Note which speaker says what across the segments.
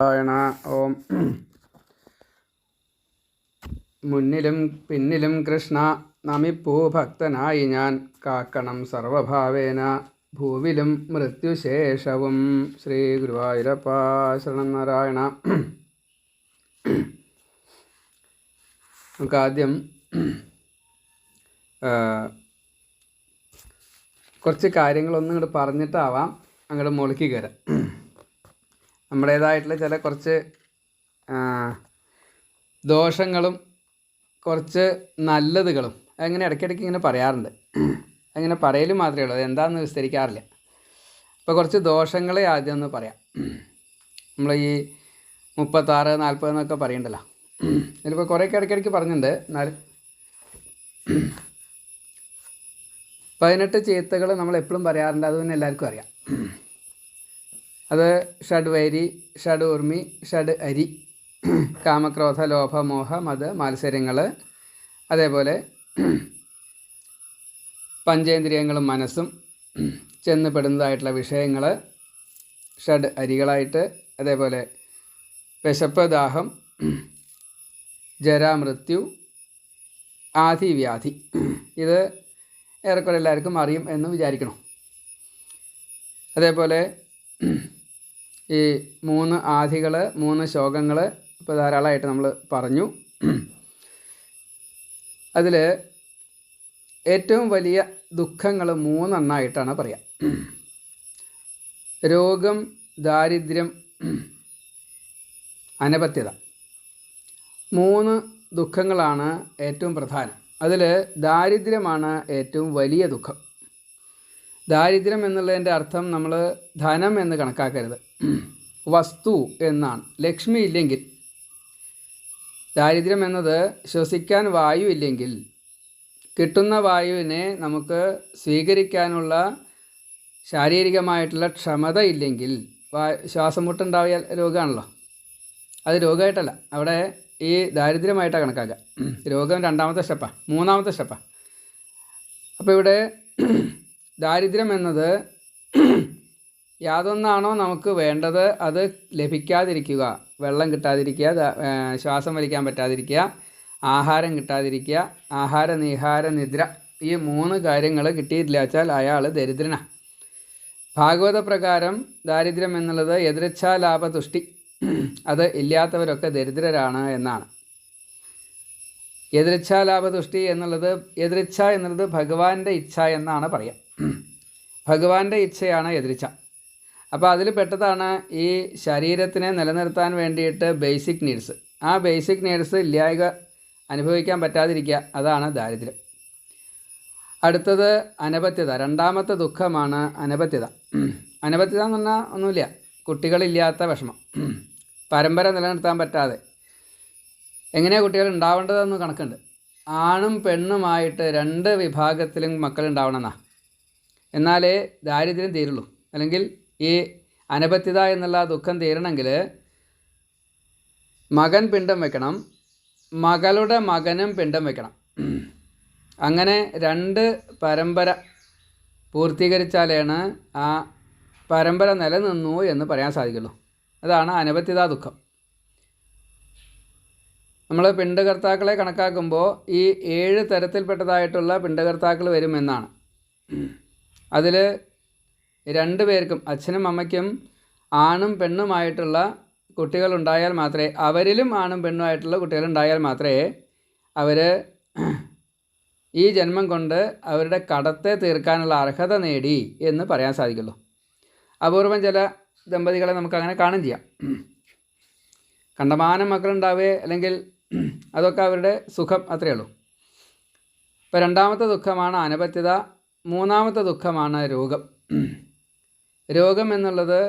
Speaker 1: നാരായണ. ഓം. മുന്നിലും പിന്നിലും കൃഷ്ണ നമിപ്പൂ ഭക്തനായി ഞാൻ, കാക്കണം സർവഭാവേന ഭൂവിലും മൃത്യുശേഷവും. ശ്രീ ഗുരുവായൂരപ്പ ശരണം. നാരായണ. നമുക്കാദ്യം കുറച്ച് കാര്യങ്ങളൊന്നും ഇങ്ങോട്ട് പറഞ്ഞിട്ടാവാം അങ്ങോട്ട് മുകളിലേക്ക് കയറാം. നമ്മുടേതായിട്ടുള്ള ചില കുറച്ച് ദോഷങ്ങളും കുറച്ച് നല്ലതുകളും അങ്ങനെ ഇടയ്ക്കിടയ്ക്ക് ഇങ്ങനെ പറയാറുണ്ട്. അങ്ങനെ പറയൽ മാത്രമേ ഉള്ളൂ, അതെന്താണെന്ന് വിസ്തരിക്കാറില്ല. അപ്പോൾ കുറച്ച് ദോഷങ്ങളെ ആദ്യം ഒന്ന് പറയാം. നമ്മൾ ഈ 36, 40 എന്നൊക്കെ പറയണ്ടല്ലോ, ഇതിലിപ്പോൾ കുറേയൊക്കെ ഇടയ്ക്കിടയ്ക്ക് പറഞ്ഞിട്ടുണ്ട്. എന്നാലും 18 ചീത്തകൾ നമ്മൾ എപ്പോഴും പറയാറുണ്ട്, അത് പിന്നെ എല്ലാവർക്കും അറിയാം. അത് ഷഡ് വൈരി, ഷഡ് ഊർമി, ഷഡ് അരി, കാമക്രോധ ലോഭ മോഹ മത് മാത്സര്യങ്ങൾ, അതേപോലെ പഞ്ചേന്ദ്രിയങ്ങളും മനസ്സും ചെന്നപ്പെടുന്നതായിട്ടുള്ള വിഷയങ്ങൾ ഷഡ് അരികളായിട്ട്, അതേപോലെ വിശപ്പ്, ദാഹം, ജരാമൃത്യു, ആദിവ്യാധി. ഇത് ഏറെക്കുറെ എല്ലാവർക്കും അറിയും എന്ന് വിചാരിക്കണം. അതേപോലെ ഈ 3 ആധികൾ, 3 ശോകങ്ങൾ ഇപ്പോൾ ധാരാളമായിട്ട് നമ്മൾ പറഞ്ഞു. അതിൽ ഏറ്റവും വലിയ ദുഃഖങ്ങൾ 3 എണ്ണമായിട്ടാണ് പറയാം. രോഗം, ദാരിദ്ര്യം, അനപത്യത. 3 ദുഃഖങ്ങളാണ് ഏറ്റവും പ്രധാനം. അതിൽ ദാരിദ്ര്യമാണ് ഏറ്റവും വലിയ ദുഃഖം. ദാരിദ്ര്യം എന്നുള്ളതിൻ്റെ അർത്ഥം നമ്മൾ ധനം എന്ന് കണക്കാക്കരുത്, വസ്തു എന്നാണ്. ലക്ഷ്മി ഇല്ലെങ്കിൽ, ദാരിദ്ര്യം എന്നത് ശ്വസിക്കാൻ വായു ഇല്ലെങ്കിൽ, കിട്ടുന്ന വായുവിനെ നമുക്ക് സ്വീകരിക്കാനുള്ള ശാരീരികമായിട്ടുള്ള ക്ഷമത ഇല്ലെങ്കിൽ, ശ്വാസം മുട്ടുണ്ടാവിയ രോഗമാണല്ലോ. അത് രോഗമായിട്ടല്ല, അവിടെ ഈ ദാരിദ്ര്യമായിട്ടാണ് കണക്കാക്കുക. രോഗം 2ാമത്തെ സ്റ്റെപ്പാണ്, 3ാമത്തെ സ്റ്റെപ്പാണ്. അപ്പോൾ ഇവിടെ ദാരിദ്ര്യം എന്നത് യാതൊന്നാണോ നമുക്ക് വേണ്ടത് അത് ലഭിക്കാതിരിക്കുക, വെള്ളം കിട്ടാതിരിക്കുക, ശ്വാസം വലിക്കാൻ പറ്റാതിരിക്കുക, ആഹാരം കിട്ടാതിരിക്കുക, ആഹാര നിഹാര നിദ്ര, ഈ 3 കാര്യങ്ങൾ കിട്ടിയിട്ടില്ല വെച്ചാൽ അയാൾ ദരിദ്രനാണ്. ഭാഗവത പ്രകാരം ദാരിദ്ര്യം എന്നുള്ളത് എതിർച്ഛാലാഭതുഷ്ടി, അത് ഇല്ലാത്തവരൊക്കെ ദരിദ്രരാണ് എന്നാണ്. എതിർച്ഛാലാഭതുഷ്ടി എന്നുള്ളത്, എതിർച്ഛ എന്നുള്ളത് ഭഗവാന്റെ ഇച്ഛ എന്നാണ് പറയുക. ഭഗവാന്റെ ഇച്ഛയാണ് എതിർച്ഛ. അപ്പോൾ അതിൽ പെട്ടതാണ് ഈ ശരീരത്തിനെ നിലനിർത്താൻ വേണ്ടിയിട്ട് ബേസിക് നീഡ്സ്. ആ ബേസിക് നീഡ്സ് ഇല്ലായ്ക അനുഭവിക്കാൻ പറ്റാതിരിക്കുക, അതാണ് ദാരിദ്ര്യം. അടുത്തത് അനപത്യത. 2ാമത്തെ ദുഃഖമാണ് അനപത്യത. അനപത്യത എന്ന് പറഞ്ഞാൽ ഒന്നുമില്ല, കുട്ടികളില്ലാത്ത വിഷമം, പരമ്പര നിലനിർത്താൻ പറ്റാതെ. എങ്ങനെയാണ് കുട്ടികൾ ഉണ്ടാവേണ്ടതെന്ന് കണക്കുണ്ട്. ആണും പെണ്ണുമായിട്ട് 2 വിഭാഗത്തിലും മക്കളുണ്ടാവണമെന്നാണ്. എന്നാലേ ദാരിദ്ര്യം തീരുള്ളൂ. അല്ലെങ്കിൽ ഈ അനപത്യത എന്നുള്ള ദുഃഖം തീരണമെങ്കിൽ മകൻ പിണ്ടം വെക്കണം, മകളുടെ മകനും പിണ്ടം വെക്കണം. അങ്ങനെ 2 പരമ്പര പൂർത്തീകരിച്ചാലാണ് ആ പരമ്പര നിലനിന്നു എന്ന് പറയാൻ സാധിക്കുള്ളൂ. അതാണ് അനപത്യത ദുഃഖം. നമ്മൾ പിണ്ടകർത്താക്കളെ കണക്കാക്കുമ്പോൾ ഈ 7 തരത്തിൽപ്പെട്ടതായിട്ടുള്ള പിണ്ടകർത്താക്കൾ വരുമെന്നാണ്. അതിൽ 2 പേർക്കും, അച്ഛനും അമ്മയ്ക്കും ആണും പെണ്ണുമായിട്ടുള്ള കുട്ടികളുണ്ടായാൽ മാത്രമേ, അവരിലും ആണും പെണ്ണുമായിട്ടുള്ള കുട്ടികളുണ്ടായാൽ മാത്രമേ അവർ ഈ ജന്മം കൊണ്ട് അവരുടെ കടത്തെ തീർക്കാനുള്ള അർഹത നേടി എന്ന് പറയാൻ സാധിക്കുള്ളൂ. അപൂർവം ചില ദമ്പതികളെ നമുക്കങ്ങനെ കാണുകയും ചെയ്യാം. കണ്ടമാനം മക്കളുണ്ടാവുകയെ, അല്ലെങ്കിൽ അതൊക്കെ അവരുടെ സുഖം, അത്രയേ ഉള്ളൂ. ഇപ്പോൾ 2ാമത്തെ ദുഃഖമാണ് അനപത്യത. 3ാമത്തെ ദുഃഖമാണ് രോഗം. രോഗം എന്നുള്ളത്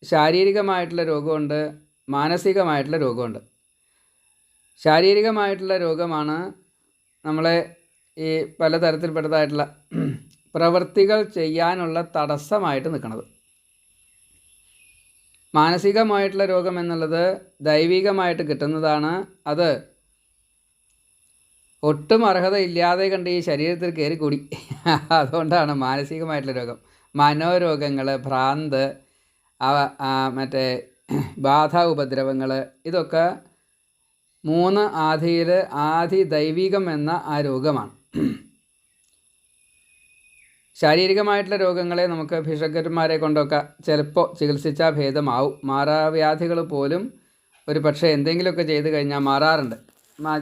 Speaker 1: ശാരീരികമായിട്ടുള്ള രോഗമുണ്ട്, മാനസികമായിട്ടുള്ള രോഗമുണ്ട്. ശാരീരികമായിട്ടുള്ള രോഗമാണ് നമ്മളെ ഈ പലതരത്തിൽപ്പെട്ടതായിട്ടുള്ള പ്രവൃത്തികൾ ചെയ്യാനുള്ള തടസ്സമായിട്ട് നിൽക്കുന്നത്. മാനസികമായിട്ടുള്ള രോഗം എന്നുള്ളത് ദൈവികമായിട്ട് കിട്ടുന്നതാണ്. അത് ഒട്ടും അർഹതയില്ലാതെ കണ്ട് ഈ ശരീരത്തിൽ കയറിക്കൂടി, അതുകൊണ്ടാണ് മാനസികമായിട്ടുള്ള രോഗം. മനോരോഗങ്ങൾ, ഭ്രാന്ത്, മറ്റേ ബാധ, ഉപദ്രവങ്ങൾ, ഇതൊക്കെ 3 ആധിയിൽ ആധി ദൈവികം എന്ന ആ രോഗമാണ്. ശാരീരികമായിട്ടുള്ള രോഗങ്ങളെ നമുക്ക് ഭിഷഗ്വരന്മാരെ കൊണ്ടൊക്കെ ചിലപ്പോൾ ചികിത്സിച്ചാൽ ഭേദമാവും. മാറാവ്യാധികൾ പോലും ഒരു പക്ഷേ എന്തെങ്കിലുമൊക്കെ ചെയ്ത് കഴിഞ്ഞാൽ മാറാറുണ്ട്.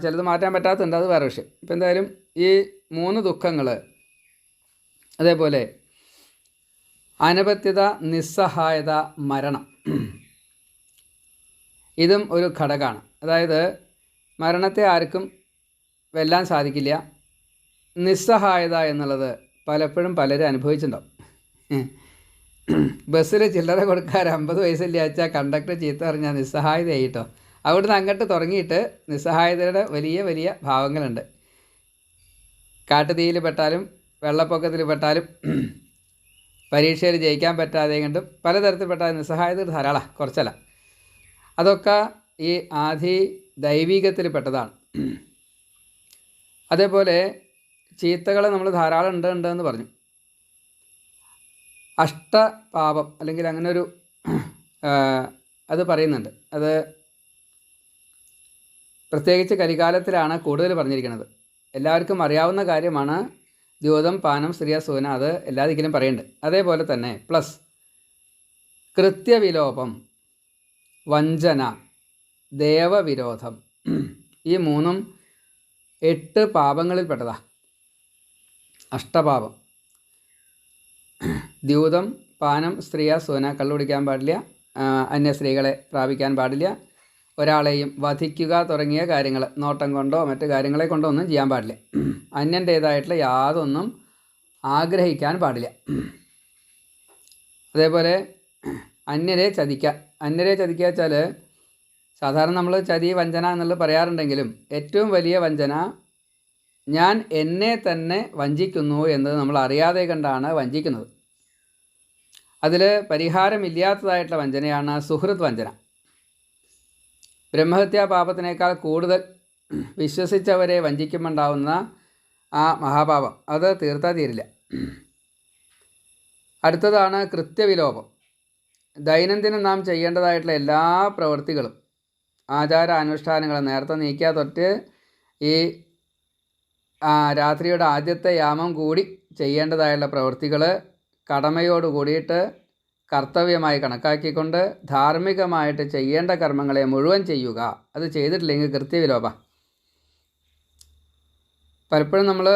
Speaker 1: ചിലത് മാറ്റാൻ പറ്റാത്തതുണ്ട്, അത് വേറെ വിഷയം. ഇപ്പം എന്തായാലും ഈ 3 ദുഃഖങ്ങൾ, അതേപോലെ അനപത്യത, നിസ്സഹായത, മരണം, ഇതും ഒരു ഘടകമാണ്. അതായത് മരണത്തെ ആർക്കും വെല്ലാൻ സാധിക്കില്ല. നിസ്സഹായത എന്നുള്ളത് പലപ്പോഴും പലരും അനുഭവിച്ചിട്ടുണ്ടാവും. ബസ്സിൽ ചില്ലറ കൊടുക്കാൻ 50 പൈസയില്ല വെച്ചാൽ കണ്ടക്ടർ ചീത്ത പറഞ്ഞാൽ നിസ്സഹായതയായിട്ടോ. അവിടുന്ന് അങ്ങോട്ട് തുടങ്ങിയിട്ട് നിസ്സഹായതയുടെ വലിയ വലിയ ഭാവങ്ങളുണ്ട്. കാട്ടുതീയിൽ പെട്ടാലും വെള്ളപ്പൊക്കത്തിൽ പെട്ടാലും പരീക്ഷയിൽ ജയിക്കാൻ പറ്റാതെ കണ്ടും പലതരത്തിൽപ്പെട്ട നിസ്സഹായത ധാരാളം, കുറച്ചല്ല. അതൊക്കെ ഈ ആധി ദൈവികത്തിൽ പെട്ടതാണ്. അതേപോലെ ചീത്തകൾ നമ്മൾ ധാരാളം ഉണ്ടെന്ന് പറഞ്ഞു. അഷ്ടപാപം അല്ലെങ്കിൽ അങ്ങനെ ഒരു അത് പറയുന്നുണ്ട്. അത് പ്രത്യേകിച്ച് കലികാലത്തിലാണ് കൂടുതൽ പറഞ്ഞിരിക്കുന്നത്. എല്ലാവർക്കും അറിയാവുന്ന കാര്യമാണ്. ദ്യോതം, പാനം, സ്ത്രീയ, സൂന, അത് എല്ലാ ദിക്കിലും പറയുന്നുണ്ട്. അതേപോലെ തന്നെ പ്ലസ് കൃത്യവിലോപം, വഞ്ചന, ദേവവിരോധം, ഈ 3ഉം 8 പാപങ്ങളിൽപ്പെട്ടതാ. അഷ്ടപാപം: ദ്യൂതം, പാനം, സ്ത്രീയ, സൂന, കള്ളു കുടിക്കാൻ പാടില്ല, അന്യ സ്ത്രീകളെ പ്രാപിക്കാൻ പാടില്ല, ഒരാളെയും വധിക്കുക തുടങ്ങിയ കാര്യങ്ങൾ നോട്ടം കൊണ്ടോ മറ്റു കാര്യങ്ങളെ കൊണ്ടോ ഒന്നും ചെയ്യാൻ പാടില്ല. അന്യൻ്റേതായിട്ടുള്ള യാതൊന്നും ആഗ്രഹിക്കാൻ പാടില്ല. അതേപോലെ അന്യരെ ചതിക്കുക വെച്ചാൽ സാധാരണ നമ്മൾ ചതി, വഞ്ചന എന്നുള്ളത് പറയാറുണ്ടെങ്കിലും ഏറ്റവും വലിയ വഞ്ചന ഞാൻ എന്നെ തന്നെ വഞ്ചിക്കുന്നു എന്നത് നമ്മൾ അറിയാതെ കണ്ടാണ് വഞ്ചിക്കുന്നത്. അതിൽ പരിഹാരമില്ലാത്തതായിട്ടുള്ള വഞ്ചനയാണ് സുഹൃത്ത് വഞ്ചന. ബ്രഹ്മഹത്യാ പാപത്തിനേക്കാൾ കൂടുതൽ വിശ്വസിച്ചവരെ വഞ്ചിക്കുമ്പോണ്ടാവുന്ന ആ മഹാപാപം, അത് തീർത്താൽ തീരില്ല. അടുത്തതാണ് കൃത്യവിലോപം. ദൈനംദിനം നാം ചെയ്യേണ്ടതായിട്ടുള്ള എല്ലാ പ്രവൃത്തികളും, ആചാര അനുഷ്ഠാനങ്ങൾ നേരത്തെ നീക്കിയാൽ തൊട്ട് ഈ രാത്രിയുടെ ആദ്യത്തെ യാമം കൂടി ചെയ്യേണ്ടതായുള്ള പ്രവൃത്തികൾ കടമയോട് കൂടിയിട്ട് കർത്തവ്യമായി കണക്കാക്കിക്കൊണ്ട് ധാർമ്മികമായിട്ട് ചെയ്യേണ്ട കർമ്മങ്ങളെ മുഴുവൻ ചെയ്യുക. അത് ചെയ്തിട്ടില്ലെങ്കിൽ കൃത്യവിലോപ. പലപ്പോഴും നമ്മൾ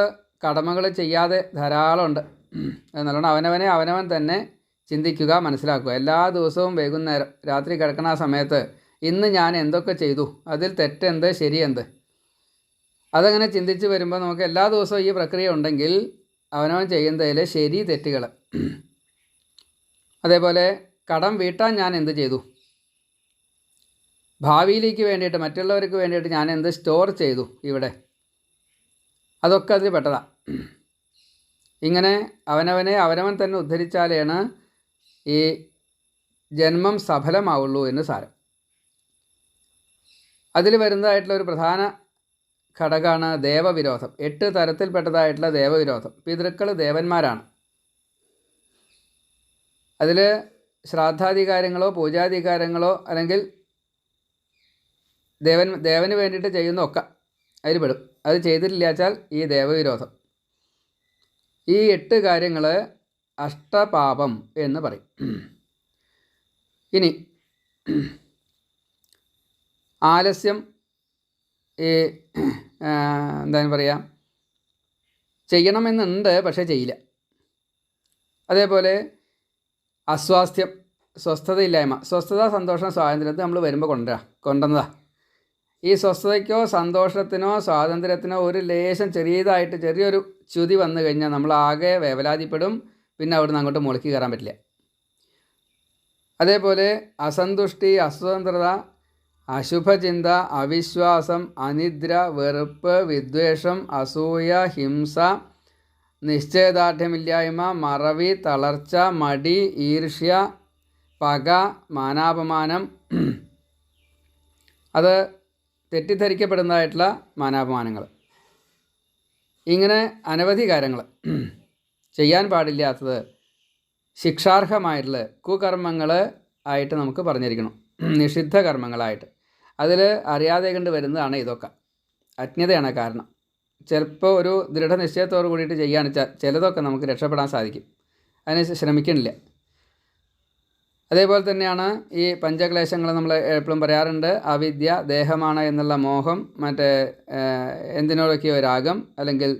Speaker 1: കടമകൾ ചെയ്യാതെ ധാരാളമുണ്ട്. നല്ലോണം അവനവൻ തന്നെ ചിന്തിക്കുക, മനസ്സിലാക്കുക. എല്ലാ ദിവസവും വൈകുന്നേരം രാത്രി കിടക്കണ ആ സമയത്ത് ഇന്ന് ഞാൻ എന്തൊക്കെ ചെയ്തു, അതിൽ തെറ്റെന്ത്, ശരിയെന്ത്, അതങ്ങനെ ചിന്തിച്ച് വരുമ്പോൾ നമുക്ക് എല്ലാ ദിവസവും ഈ പ്രക്രിയ ഉണ്ടെങ്കിൽ അവനവൻ ചെയ്യുന്നതിൽ ശരി തെറ്റുകൾ, അതേപോലെ കടം വീട്ടാൻ ഞാൻ എന്ത് ചെയ്തു, ഭാവിയിലേക്ക് വേണ്ടിയിട്ട് മറ്റുള്ളവർക്ക് വേണ്ടിയിട്ട് ഞാൻ എന്ത് സ്റ്റോർ ചെയ്തു ഇവിടെ, അതൊക്കെ അതിൽ പെട്ടതാണ്. ഇങ്ങനെ അവനവൻ തന്നെ ഉദ്ധരിച്ചാലാണ് ഈ ജന്മം സഫലമാവുള്ളൂ എന്ന് സാരം. അതിൽ വരുന്നതായിട്ടുള്ള ഒരു പ്രധാന ഘടകമാണ് ദേവവിരോധം. 8 തരത്തിൽപ്പെട്ടതായിട്ടുള്ള ദേവവിരോധം. പിതൃക്കൾ ദേവന്മാരാണ്. അതിൽ ശ്രാദ്ധാധികാരങ്ങളോ പൂജാധികാരങ്ങളോ അല്ലെങ്കിൽ ദേവന് വേണ്ടിയിട്ട് ചെയ്യുന്നതൊക്കെ അതിൽ പെടും. അത് ചെയ്തിട്ടില്ല വെച്ചാൽ ഈ ദേവവിരോധം. ഈ 8 കാര്യങ്ങൾ അഷ്ടപാപം എന്ന് പറയും. ഇനി ആലസ്യം, ഈ എന്താണ് പറയുക, ചെയ്യണമെന്നുണ്ട് പക്ഷേ ചെയ്യില്ല. അതേപോലെ അസ്വാസ്ഥ്യം, സ്വസ്ഥതയില്ലായ്മ. സ്വസ്ഥത, സന്തോഷം, സ്വാതന്ത്ര്യത്തിന് നമ്മൾ വരുമ്പോൾ കൊണ്ടുവന്നതാണ്. ഈ സ്വസ്ഥതയ്ക്കോ സന്തോഷത്തിനോ സ്വാതന്ത്ര്യത്തിനോ ഒരു ലേശം ചെറിയൊരു ച്യുതി വന്നു കഴിഞ്ഞാൽ നമ്മൾ ആകെ വേവലാതിപ്പെടും. പിന്നെ അവിടുന്ന് അങ്ങോട്ട് മുകളിലേക്ക് കയറാൻ പറ്റില്ല. അതേപോലെ അസന്തുഷ്ടി, അസ്വതന്ത്രത, അശുഭചിന്ത, അവിശ്വാസം, അനിദ്ര, വെറുപ്പ്, വിദ്വേഷം, അസൂയ, ഹിംസ, നിശ്ചയദാർഢ്യമില്ലായ്മ, മറവി, തളർച്ച, മടി, ഈർഷ്യ, പക, മാനാപമാനം, അത് തെറ്റിദ്ധരിക്കപ്പെടുന്നതായിട്ടുള്ള മാനാപമാനങ്ങൾ. ഇങ്ങനെ അനവധി കാര്യങ്ങൾ, ചെയ്യാൻ പാടില്ലാത്തത്, ശിക്ഷാർഹമായിട്ടുള്ള കുകർമ്മങ്ങൾ ആയിട്ട് നമുക്ക് പറഞ്ഞിരിക്കണം. നിഷിദ്ധ കർമ്മങ്ങളായിട്ട്. അതിൽ അറിയാതെ കണ്ട് വരുന്നതാണ് ഇതൊക്കെ. അജ്ഞതയാണ് കാരണം. ചിലപ്പോൾ ഒരു ദൃഢനിശ്ചയത്തോട് കൂടിയിട്ട് ചെയ്യുകയാണെന്ന് വെച്ചാൽ ചിലതൊക്കെ നമുക്ക് രക്ഷപ്പെടാൻ സാധിക്കും. അതിന് ശ്രമിക്കണില്ല. അതേപോലെ തന്നെയാണ് ഈ പഞ്ചക്ലേശങ്ങൾ നമ്മൾ എപ്പോഴും പറയാറുണ്ട്. അവിദ്യ, ദേഹമാണ് എന്നുള്ള മോഹം, മറ്റേ എന്തിനോടൊക്കെയോ രാഗം, അല്ലെങ്കിൽ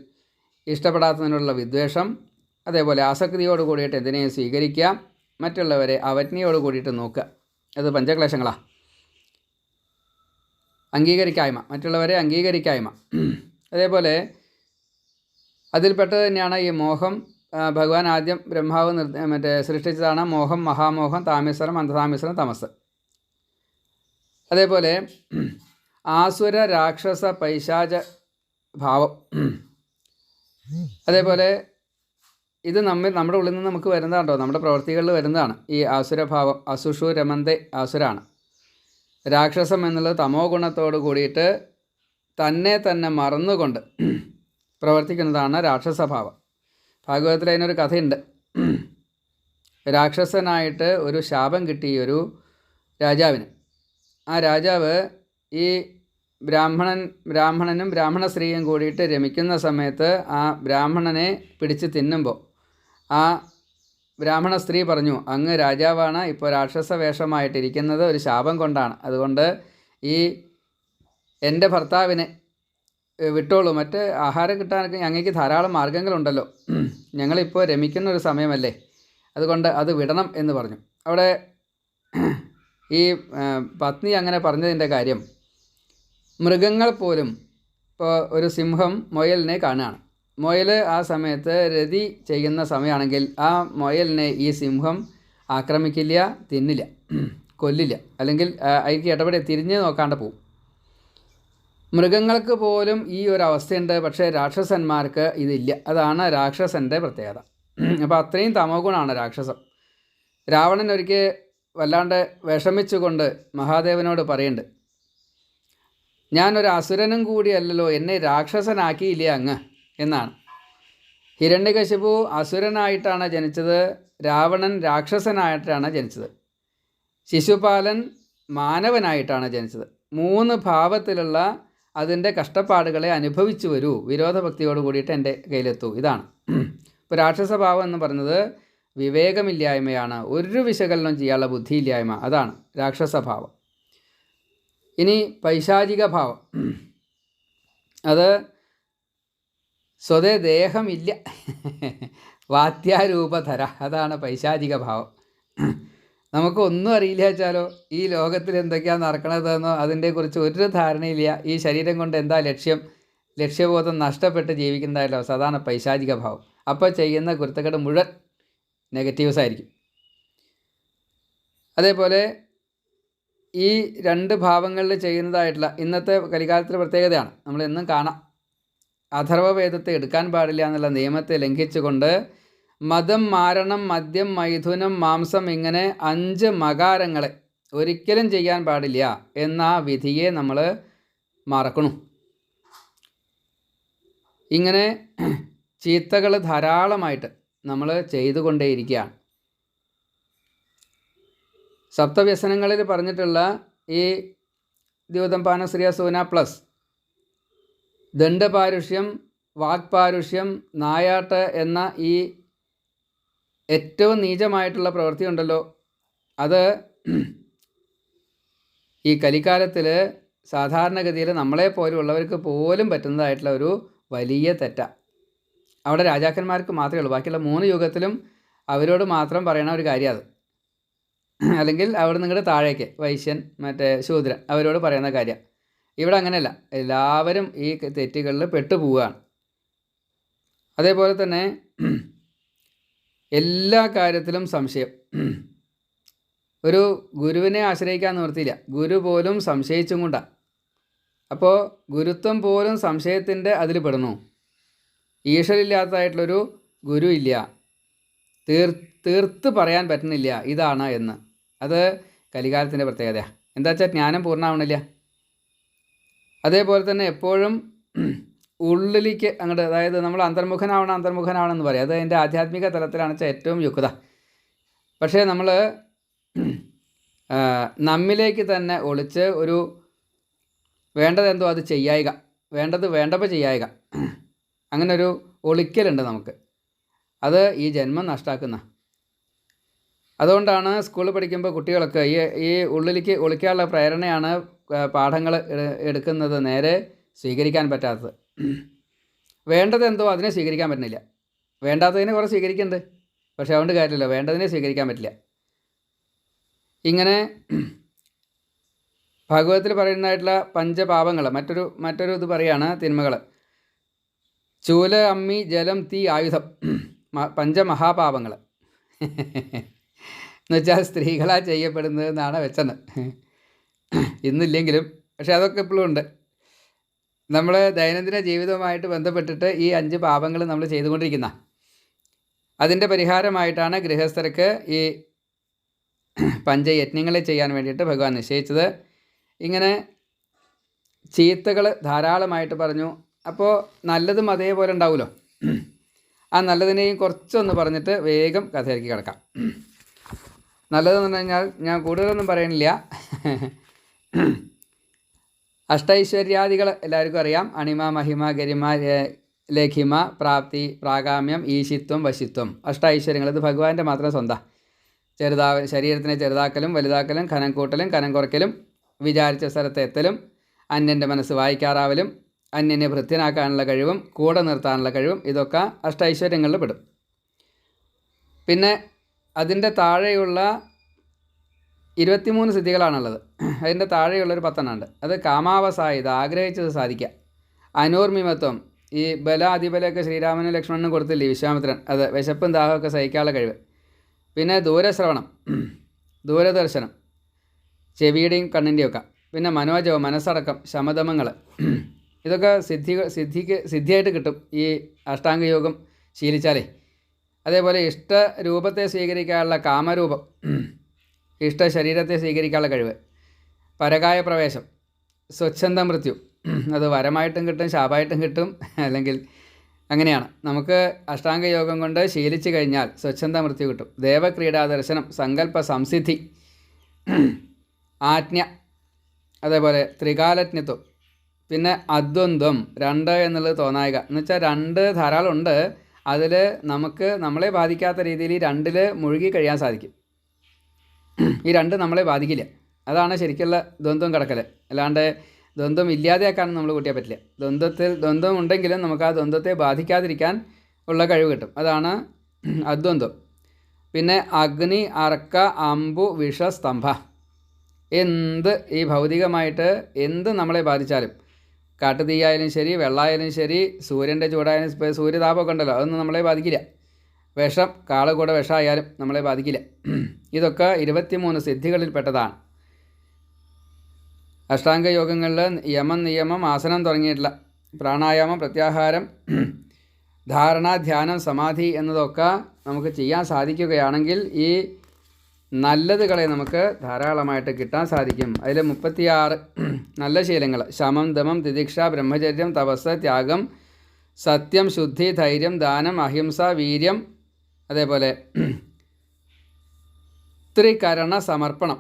Speaker 1: ഇഷ്ടപ്പെടാത്തതിനുള്ള വിദ്വേഷം, അതേപോലെ ആസക്തിയോട് കൂടിയിട്ട് എന്തിനേയും സ്വീകരിക്കുക, മറ്റുള്ളവരെ അവജ്ഞയോട് കൂടിയിട്ട് നോക്കുക. അത് പഞ്ചക്ലേശങ്ങളാണ്. അംഗീകരിക്കായ്മ, മറ്റുള്ളവരെ അംഗീകരിക്കായ്മ. അതേപോലെ അതിൽപ്പെട്ടത് തന്നെയാണ് ഈ മോഹം. ഭഗവാൻ ആദ്യം ബ്രഹ്മാവ് സൃഷ്ടിച്ചതാണ് മോഹം, മഹാമോഹം, താമസരം, അന്ധതാമസരം, തമസ്. അതേപോലെ ആസുര, രാക്ഷസ, പൈശാച ഭാവം. അതേപോലെ ഇത് നമ്മുടെ ഉള്ളിൽ നിന്ന് നമുക്ക് വരുന്നതാണോ, നമ്മുടെ പ്രവൃത്തികളിൽ വരുന്നതാണ് ഈ ആസുരഭാവം. അസുഷു രമന്തെ ആസുരാണ്. രാക്ഷസം എന്നുള്ളത് തമോ ഗുണത്തോട് കൂടിയിട്ട് തന്നെ മറന്നുകൊണ്ട് പ്രവർത്തിക്കുന്നതാണ് രാക്ഷസഭാവം. ഭാഗവതത്തിൽ അതിനൊരു കഥയുണ്ട്. രാക്ഷസനായിട്ട് ഒരു ശാപം കിട്ടി ഒരു രാജാവിന്. ആ രാജാവ് ഈ ബ്രാഹ്മണനും ബ്രാഹ്മണ സ്ത്രീയും കൂടിയിട്ട് രമിക്കുന്ന സമയത്ത് ആ ബ്രാഹ്മണനെ പിടിച്ച് തിന്നുമ്പോൾ ആ ബ്രാഹ്മണ സ്ത്രീ പറഞ്ഞു, അങ്ങ് രാജാവാണ്, ഇപ്പോൾ രാക്ഷസ വേഷമായിട്ടിരിക്കുന്നത് ഒരു ശാപം കൊണ്ടാണ്. അതുകൊണ്ട് ഈ എൻ്റെ ഭർത്താവിനെ വിട്ടോളൂ, മറ്റ് ആഹാരം കിട്ടാനൊക്കെ ഞങ്ങൾക്ക് ധാരാളം മാർഗ്ഗങ്ങളുണ്ടല്ലോ, ഞങ്ങളിപ്പോൾ രമിക്കുന്ന ഒരു സമയമല്ലേ, അതുകൊണ്ട് അത് വിടണം എന്ന് പറഞ്ഞു. അവിടെ ഈ പത്നി അങ്ങനെ പറഞ്ഞതിൻ്റെ കാര്യം, മൃഗങ്ങൾ പോലും ഇപ്പോൾ ഒരു സിംഹം മുയലിനെ കാണുകയാണ്. മുയൽ ആ സമയത്ത് രതി ചെയ്യുന്ന സമയമാണെങ്കിൽ ആ മുയലിനെ ഈ സിംഹം ആക്രമിക്കില്ല, തിന്നില്ല, കൊല്ലില്ല, അല്ലെങ്കിൽ അതിലേക്ക് ഇടപെടി തിരിഞ്ഞ് നോക്കാണ്ട് പോവും. മൃഗങ്ങൾക്ക് പോലും ഈ ഒരു അവസ്ഥയുണ്ട്, പക്ഷേ രാക്ഷസന്മാർക്ക് ഇതില്ല. അതാണ് രാക്ഷസൻ്റെ പ്രത്യേകത. അപ്പോൾ അത്രയും തമോ ഗുണമാണ് രാക്ഷസം. രാവണൻ ഒരിക്കൽ വല്ലാണ്ട് വിഷമിച്ചുകൊണ്ട് മഹാദേവനോട് പറയുന്നുണ്ട്, ഞാനൊരു അസുരനും കൂടിയല്ലല്ലോ, എന്നെ രാക്ഷസനാക്കിയില്ലേ അങ്ങ് എന്നാണ്. ഹിരണ്യകശിപു അസുരനായിട്ടാണ് ജനിച്ചത്, രാവണൻ രാക്ഷസനായിട്ടാണ് ജനിച്ചത്, ശിശുപാലൻ മാനവനായിട്ടാണ് ജനിച്ചത്. 3 ഭാവത്തിലുള്ള അതിൻ്റെ കഷ്ടപ്പാടുകളെ അനുഭവിച്ചു വരൂ, വിരോധഭക്തിയോട് കൂടിയിട്ട് എൻ്റെ കയ്യിലെത്തൂ. ഇതാണ് ഇപ്പോൾ രാക്ഷസഭാവം എന്ന് പറയുന്നത്. വിവേകമില്ലായ്മയാണ്, ഒരു വിശകലനം ചെയ്യാനുള്ള ബുദ്ധിയില്ലായ്മ, അതാണ് രാക്ഷസഭാവം. ഇനി പൈശാചിക ഭാവം, അത് സ്വതേ ദേഹമില്ല, വാത്യാരൂപധര, അതാണ് പൈശാചിക ഭാവം. നമുക്കൊന്നും അറിയില്ല വെച്ചാലോ, ഈ ലോകത്തിൽ എന്തൊക്കെയാണ് നടക്കണതെന്നോ അതിൻ്റെക്കുറിച്ച് ഒരു ധാരണയില്ല. ഈ ശരീരം കൊണ്ട് എന്താ ലക്ഷ്യബോധം നഷ്ടപ്പെട്ട് ജീവിക്കുന്നതായല്ലോ, അതാണ് പൈശാചിക ഭാവം. അപ്പോൾ ചെയ്യുന്ന കുരുത്തക്കേട് മുഴുവൻ നെഗറ്റീവ്സ് ആയിരിക്കും. അതേപോലെ ഈ 2 ഭാവങ്ങളിൽ ചെയ്യുന്നതായിട്ടുള്ള ഇന്നത്തെ കലികാലത്തിലെ പ്രത്യേകതയാണ്, നമ്മൾ എന്നും കാണാം. അഥർവവേദത്തെ എടുക്കാൻ പാടില്ല എന്നുള്ള നിയമത്തെ ലംഘിച്ചുകൊണ്ട് മതം, മാരണം, മദ്യം, മൈഥുനം, മാംസം, ഇങ്ങനെ 5 മകാരങ്ങളെ ഒരിക്കലും ചെയ്യാൻ പാടില്ല എന്ന വിധിയെ നമ്മൾ മറക്കണു. ഇങ്ങനെ ചീത്തകൾ ധാരാളമായിട്ട് നമ്മൾ ചെയ്തുകൊണ്ടേയിരിക്കുകയാണ്. സപ്തവ്യസനങ്ങളിൽ പറഞ്ഞിട്ടുള്ള ഈ ദ്യൂതംപാന ശ്രീയ സൂന പ്ലസ് ദണ്ഡപാരുഷ്യം, വാക്പാരുഷ്യം, നായാട്ട് എന്ന ഈ ഏറ്റവും നീചമായിട്ടുള്ള പ്രവൃത്തി ഉണ്ടല്ലോ, അത് ഈ കലിക്കാലത്തിൽ സാധാരണഗതിയിൽ നമ്മളെപ്പോലുള്ളവർക്ക് പോലും പറ്റുന്നതായിട്ടുള്ള ഒരു വലിയ തെറ്റാണ്. അവിടെ രാജാക്കന്മാർക്ക് മാത്രമേ ഉള്ളൂ, ബാക്കിയുള്ള 3 യുഗത്തിലും അവരോട് മാത്രം പറയണ ഒരു കാര്യം അത്. അല്ലെങ്കിൽ അവിടെ നിങ്ങളുടെ താഴേക്ക് വൈശ്യൻ, മറ്റേ ശൂദ്രൻ, അവരോട് പറയുന്ന കാര്യം. ഇവിടെ അങ്ങനെയല്ല, എല്ലാവരും ഈ തെറ്റുകളിൽ പെട്ടുപോവുകയാണ്. അതേപോലെ തന്നെ എല്ലാ കാര്യത്തിലും സംശയം. ഒരു ഗുരുവിനെ ആശ്രയിക്കാൻ നിവൃത്തിയില്ല, ഗുരു പോലും സംശയിച്ചും കൊണ്ടാണ്. അപ്പോൾ ഗുരുത്വം പോലും സംശയത്തിൻ്റെ അതിൽ പെടുന്നു. ഈശ്വരില്ലാത്തതായിട്ടുള്ളൊരു ഗുരു ഇല്ല, തീർത്ത് പറയാൻ പറ്റുന്നില്ല ഇതാണ് എന്ന്. അത് കലികാലത്തിൻ്റെ പ്രത്യേകതയാണ്. എന്താ വെച്ചാൽ ജ്ഞാനം പൂർണ്ണമാവണില്ല. അതേപോലെ തന്നെ എപ്പോഴും ഉള്ളിലേക്ക് അങ്ങോട്ട്, അതായത് നമ്മൾ അന്തർമുഖനാവണമെന്ന് പറയും. അത് അതിൻ്റെ ആധ്യാത്മിക തലത്തിലാണ് വെച്ചാൽ ഏറ്റവും യുക്തത. പക്ഷേ നമ്മൾ നമ്മിലേക്ക് തന്നെ ഒളിച്ച് ഒരു വേണ്ടതെന്തോ അത് ചെയ്യായിക, വേണ്ടത് വേണ്ടപ്പോൾ ചെയ്യായിക, അങ്ങനെ ഒരു ഒളിക്കലുണ്ട് നമുക്ക്. അത് ഈ ജന്മം നഷ്ടാക്കുന്ന. അതുകൊണ്ടാണ് സ്കൂളിൽ പഠിക്കുമ്പോൾ കുട്ടികൾക്ക് ഈ ഉള്ളിലേക്ക് ഒളിക്കാനുള്ള പ്രേരണയാണ് പാഠങ്ങൾ എടുക്കുന്നത് നേരെ സ്വീകരിക്കാൻ പറ്റാത്തത്. വേണ്ടതെന്തോ അതിനെ സ്വീകരിക്കാൻ പറ്റുന്നില്ല. വേണ്ടാത്തതിനെ കുറേ സ്വീകരിക്കുന്നുണ്ട്, പക്ഷേ അതുകൊണ്ട് കാര്യമില്ല, വേണ്ടതിനെ സ്വീകരിക്കാൻ പറ്റില്ല. ഇങ്ങനെ ഭാഗവതത്തിൽ പറയുന്നതായിട്ടുള്ള പഞ്ചപാപങ്ങൾ മറ്റൊരു ഇത് പറയുകയാണ്, തിന്മകൾ. ചൂല, അമ്മി, ജലം, തീ, ആയുധം, പഞ്ചമഹാപാപങ്ങൾ എന്നുവെച്ചാൽ സ്ത്രീകളാൽ ചെയ്യപ്പെടുന്നത് എന്നാണ് വെച്ചത്. ഇന്നില്ലെങ്കിലും പക്ഷെ അതൊക്കെ ഇപ്പോഴും ഉണ്ട്. നമ്മൾ ദൈനംദിന ജീവിതവുമായിട്ട് ബന്ധപ്പെട്ടിട്ട് ഈ 5 പാപങ്ങൾ നമ്മൾ ചെയ്തുകൊണ്ടിരിക്കുന്ന അതിൻ്റെ പരിഹാരമായിട്ടാണ് ഗൃഹസ്ഥർക്ക് ഈ പഞ്ചയജ്ഞങ്ങളെ ചെയ്യാൻ വേണ്ടിയിട്ട് ഭഗവാൻ നിശ്ചയിച്ചത്. ഇങ്ങനെ ചീത്തകൾ ധാരാളമായിട്ട് പറഞ്ഞു. അപ്പോൾ നല്ലതും അതേപോലെ ഉണ്ടാവുമല്ലോ. ആ നല്ലതിനെയും കുറച്ചൊന്ന് പറഞ്ഞിട്ട് വേഗം കഥയിലേക്ക് കിടക്കാം. നല്ലതെന്ന് പറഞ്ഞു കഴിഞ്ഞാൽ ഞാൻ കൂടുതലൊന്നും പറയുന്നില്ല. അഷ്ടൈശ്വര്യാദികൾ എല്ലാവർക്കും അറിയാം. അണിമ, മഹിമ, ഗരിമ, ലേഖിമ, പ്രാപ്തി, പ്രാകാമ്യം, ഈശിത്വം, വശിത്വം. അഷ്ടൈശ്വര്യങ്ങൾ ഇത് ഭഗവാന്റെ മാത്രം സ്വന്തം. ശരീരത്തിനെ ചെറുതാക്കലും വലുതാക്കലും, കനം കൂട്ടലും കനം കുറയ്ക്കലും, വിചാരിച്ച സ്ഥലത്ത് എത്തലും, അന്യൻ്റെ മനസ്സ് വായിക്കാറാവലും, അന്യനെ ഭൃത്യനാക്കാനുള്ള കഴിവും കൂടെ നിർത്താനുള്ള കഴിവും, ഇതൊക്കെ അഷ്ടൈശ്വര്യങ്ങളിൽ പെടും. പിന്നെ അതിൻ്റെ താഴെയുള്ള 23 സിദ്ധികളാണുള്ളത്. അതിൻ്റെ താഴെയുള്ളൊരു 10 ഉണ്ട്. അത് കാമാവസായത്, ആഗ്രഹിച്ചത് സാധിക്കുക. അനൂർമിമത്വം, ഈ ബല അതിബലമൊക്കെ ശ്രീരാമനും ലക്ഷ്മണനും കൊടുത്തില്ലേ വിശ്വാമിത്രൻ, അത് വിശപ്പും ദാഹമൊക്കെ സഹിക്കാനുള്ള കഴിവ്. പിന്നെ ദൂരശ്രവണം, ദൂരദർശനം, ചെവിയുടെയും കണ്ണിൻ്റെയും ഒക്കെ. പിന്നെ മനോജവം, മനസ്സടക്കം, ശമതമങ്ങൾ, ഇതൊക്കെ സിദ്ധിയായിട്ട് കിട്ടും ഈ അഷ്ടാംഗയോഗം ശീലിച്ചാലേ. അതേപോലെ ഇഷ്ടരൂപത്തെ സ്വീകരിക്കാനുള്ള കാമരൂപം, ഇഷ്ട ശരീരത്തെ സ്വീകരിക്കാനുള്ള കഴിവ്, പരകായ പ്രവേശം, സ്വച്ഛന്ത മൃത്യു, അത് വരമായിട്ടും കിട്ടും ശാപമായിട്ടും കിട്ടും. അല്ലെങ്കിൽ അങ്ങനെയാണ്. നമുക്ക് അഷ്ടാംഗയോഗം കൊണ്ട് ശീലിച്ചു കഴിഞ്ഞാൽ സ്വച്ഛന്ത മൃത്യു കിട്ടും. ദേവക്രീഡാദർശനം, സങ്കല്പ സംസിദ്ധി, ആജ്ഞ, അതേപോലെ ത്രികാലജ്ഞത്വം. പിന്നെ അദ്വന്ദ്വം, 2 എന്നുള്ളത് തോന്നായിക. എന്നുവെച്ചാൽ 2 ധാരാളം ഉണ്ട്. അതിൽ നമുക്ക് നമ്മളെ ബാധിക്കാത്ത രീതിയിൽ ഈ 2ൽ മുഴുകി കഴിയാൻ സാധിക്കും. ഈ 2 നമ്മളെ ബാധിക്കില്ല. അതാണ് ശരിക്കുള്ള ദ്വന്ദ്വം കിടക്കൽ. അല്ലാണ്ട് ദ്വന്ദ്വം ഇല്ലാതെയാക്കാനും നമ്മൾ കൂട്ടിയാൽ പറ്റില്ല. ദ്വന്ദ്വം ഉണ്ടെങ്കിലും നമുക്ക് ആ ദ്വന്ദ്വത്തെ ബാധിക്കാതിരിക്കാൻ ഉള്ള കഴിവ് കിട്ടും. അതാണ് അദ്വന്ദ്വം. പിന്നെ അഗ്നി, അർക്ക, അമ്പു, വിഷ, സ്തംഭ. എന്ത് ഈ ഭൗതികമായിട്ട് എന്ത് നമ്മളെ ബാധിച്ചാലും, കാട്ടുതീയായാലും ശരി, വെള്ളമായാലും ശരി, സൂര്യൻ്റെ ചൂടായാലും, ഇപ്പോൾ സൂര്യതാപമൊക്കെ ഉണ്ടല്ലോ, അതൊന്നും നമ്മളെ ബാധിക്കില്ല. വിഷം, കാള് കൂടെ വിഷമായാലും നമ്മളെ ബാധിക്കില്ല. ഇതൊക്കെ 23 സിദ്ധികളിൽപ്പെട്ടതാണ്. അഷ്ടാംഗ യോഗങ്ങളിൽ യമം, നിയമം, ആസനം തുടങ്ങിയിട്ടുള്ള പ്രാണായാമം, പ്രത്യാഹാരം, ധാരണ, ധ്യാനം, സമാധി എന്നതൊക്കെ നമുക്ക് ചെയ്യാൻ സാധിക്കുകയാണെങ്കിൽ ഈ നല്ലതുകളെ നമുക്ക് ധാരാളമായിട്ട് കിട്ടാൻ സാധിക്കും. അതിൽ 36 നല്ല ശീലങ്ങൾ: ശമം, ദമം, തിതിക്ഷ, ബ്രഹ്മചര്യം, തപസ്, ത്യാഗം, സത്യം, ശുദ്ധി, ധൈര്യം, ദാനം, അഹിംസ, വീര്യം, അതേപോലെ ത്രികരണ സമർപ്പണം,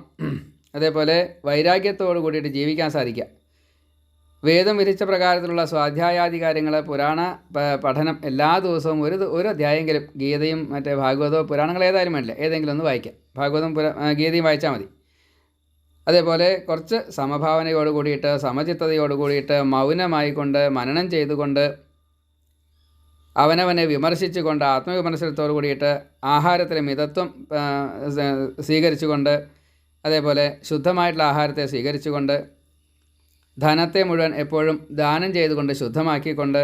Speaker 1: അതേപോലെ വൈരാഗ്യത്തോടു കൂടിയിട്ട് ജീവിക്കാൻ സാധിക്കുക. വേദം വിധിച്ച പ്രകാരത്തിലുള്ള സ്വാധ്യായാദി കാര്യങ്ങൾ, പുരാണ പഠനം എല്ലാ ദിവസവും ഒരു അധ്യായമെങ്കിലും ഗീതയും മറ്റേ ഭാഗവതവും പുരാണങ്ങൾ ഏതായാലും വേണ്ടില്ല, ഏതെങ്കിലും ഒന്ന് വായിക്കാം. ഭാഗവതം ഗീതയും വായിച്ചാൽ മതി. അതേപോലെ കുറച്ച് സമഭാവനയോട് കൂടിയിട്ട്, സമചിത്തതയോട് കൂടിയിട്ട്, മൗനമായിക്കൊണ്ട്, മനനം ചെയ്തുകൊണ്ട്, അവനവനെ വിമർശിച്ചുകൊണ്ട്, ആത്മവിമർശനത്തോട് കൂടിയിട്ട്, ആഹാരത്തിലെ മിതത്വം സ്വീകരിച്ചുകൊണ്ട്, അതേപോലെ ശുദ്ധമായിട്ടുള്ള ആഹാരത്തെ സ്വീകരിച്ചുകൊണ്ട്, ധനത്തെ മുഴുവൻ എപ്പോഴും ദാനം ചെയ്തുകൊണ്ട് ശുദ്ധമാക്കിക്കൊണ്ട്,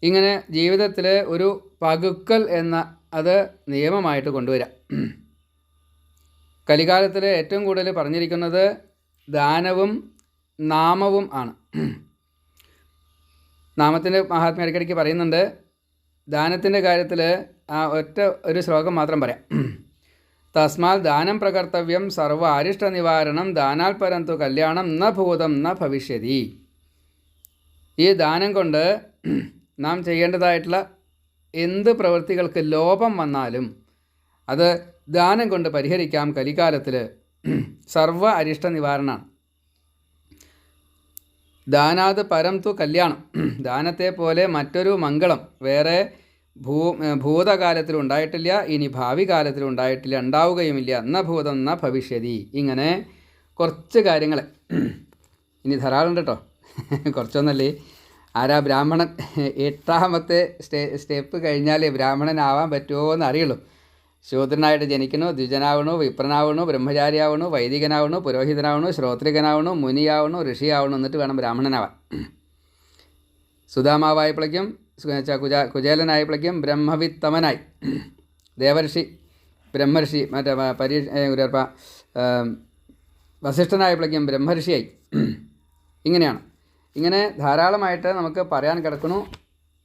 Speaker 1: ഇങ്ങനെ ജീവിതത്തിൽ ഒരു പകുക്കൽ എന്ന അത് നിയമമായിട്ട് കൊണ്ടുവരാം. കലികാലത്തിൽ ഏറ്റവും കൂടുതൽ പറഞ്ഞിരിക്കുന്നത് ദാനവും നാമവും ആണ്. നാമത്തിൻ്റെ മഹാത്മ്യം ഇടയ്ക്കിടയ്ക്ക് പറയുന്നുണ്ട്. ദാനത്തിൻ്റെ കാര്യത്തിൽ ഒരു ശ്ലോകം മാത്രം പറയാം. തസ്മാൽ ദാനം പ്രകർത്തവ്യം സർവ അരിഷ്ട നിവാരണം ദാനാൽ പരന്തു കല്യാണം ന ഭൂതം ന ഭവിഷ്യതി. ഈ ദാനം കൊണ്ട് നാം ചെയ്യേണ്ടതായിട്ടുള്ള എന്ത് പ്രവൃത്തികൾക്ക് ലോപം വന്നാലും അത് ദാനം കൊണ്ട് പരിഹരിക്കാം കലികാലത്തിൽ സർവ അരിഷ്ട നിവാരണമാണ്. ദാനാത് പരം തു കല്യാണം. ദാനത്തെ പോലെ മറ്റൊരു മംഗളം വേറെ ഭൂതകാലത്തിലും ഉണ്ടായിട്ടില്ല, ഇനി ഭാവി കാലത്തിലും ഉണ്ടായിട്ടില്ല, ഉണ്ടാവുകയുമില്ല. ന ഭൂതം ന ഭവിഷ്യതി. ഇങ്ങനെ കുറച്ച് കാര്യങ്ങൾ ഇനി ധാരാളം ഉണ്ട് കേട്ടോ. കുറച്ചൊന്നല്ലേ. ആരാ ബ്രാഹ്മണൻ 8ാമത്തെ സ്റ്റെപ്പ് കഴിഞ്ഞാൽ ബ്രാഹ്മണനാവാൻ പറ്റുമോ എന്ന് അറിയുള്ളൂ. ശൂദ്രനായിട്ട് ജനിക്കണു, ദ്വിജനാവണു, വിപ്രനാവണു, ബ്രഹ്മചാരിയാവണു, വൈദികനാവണു, പുരോഹിതനാവണു, ശ്രോത്രികനാവണു, മുനിയാവണു, ഋഷിയാവണു, എന്നിട്ട് വേണം ബ്രാഹ്മണനാവാൻ. സുധാമാവായപ്പോഴേക്കും കുചേലനായപ്പോഴേക്കും ബ്രഹ്മവിത്തമനായി. ദേവർഷി ബ്രഹ്മർഷി മറ്റേ വസിഷ്ഠനായപ്പോഴേക്കും ബ്രഹ്മർഷിയായി. ഇങ്ങനെയാണ്. ഇങ്ങനെ ധാരാളമായിട്ട് നമുക്ക് പറയാൻ കിടക്കണു.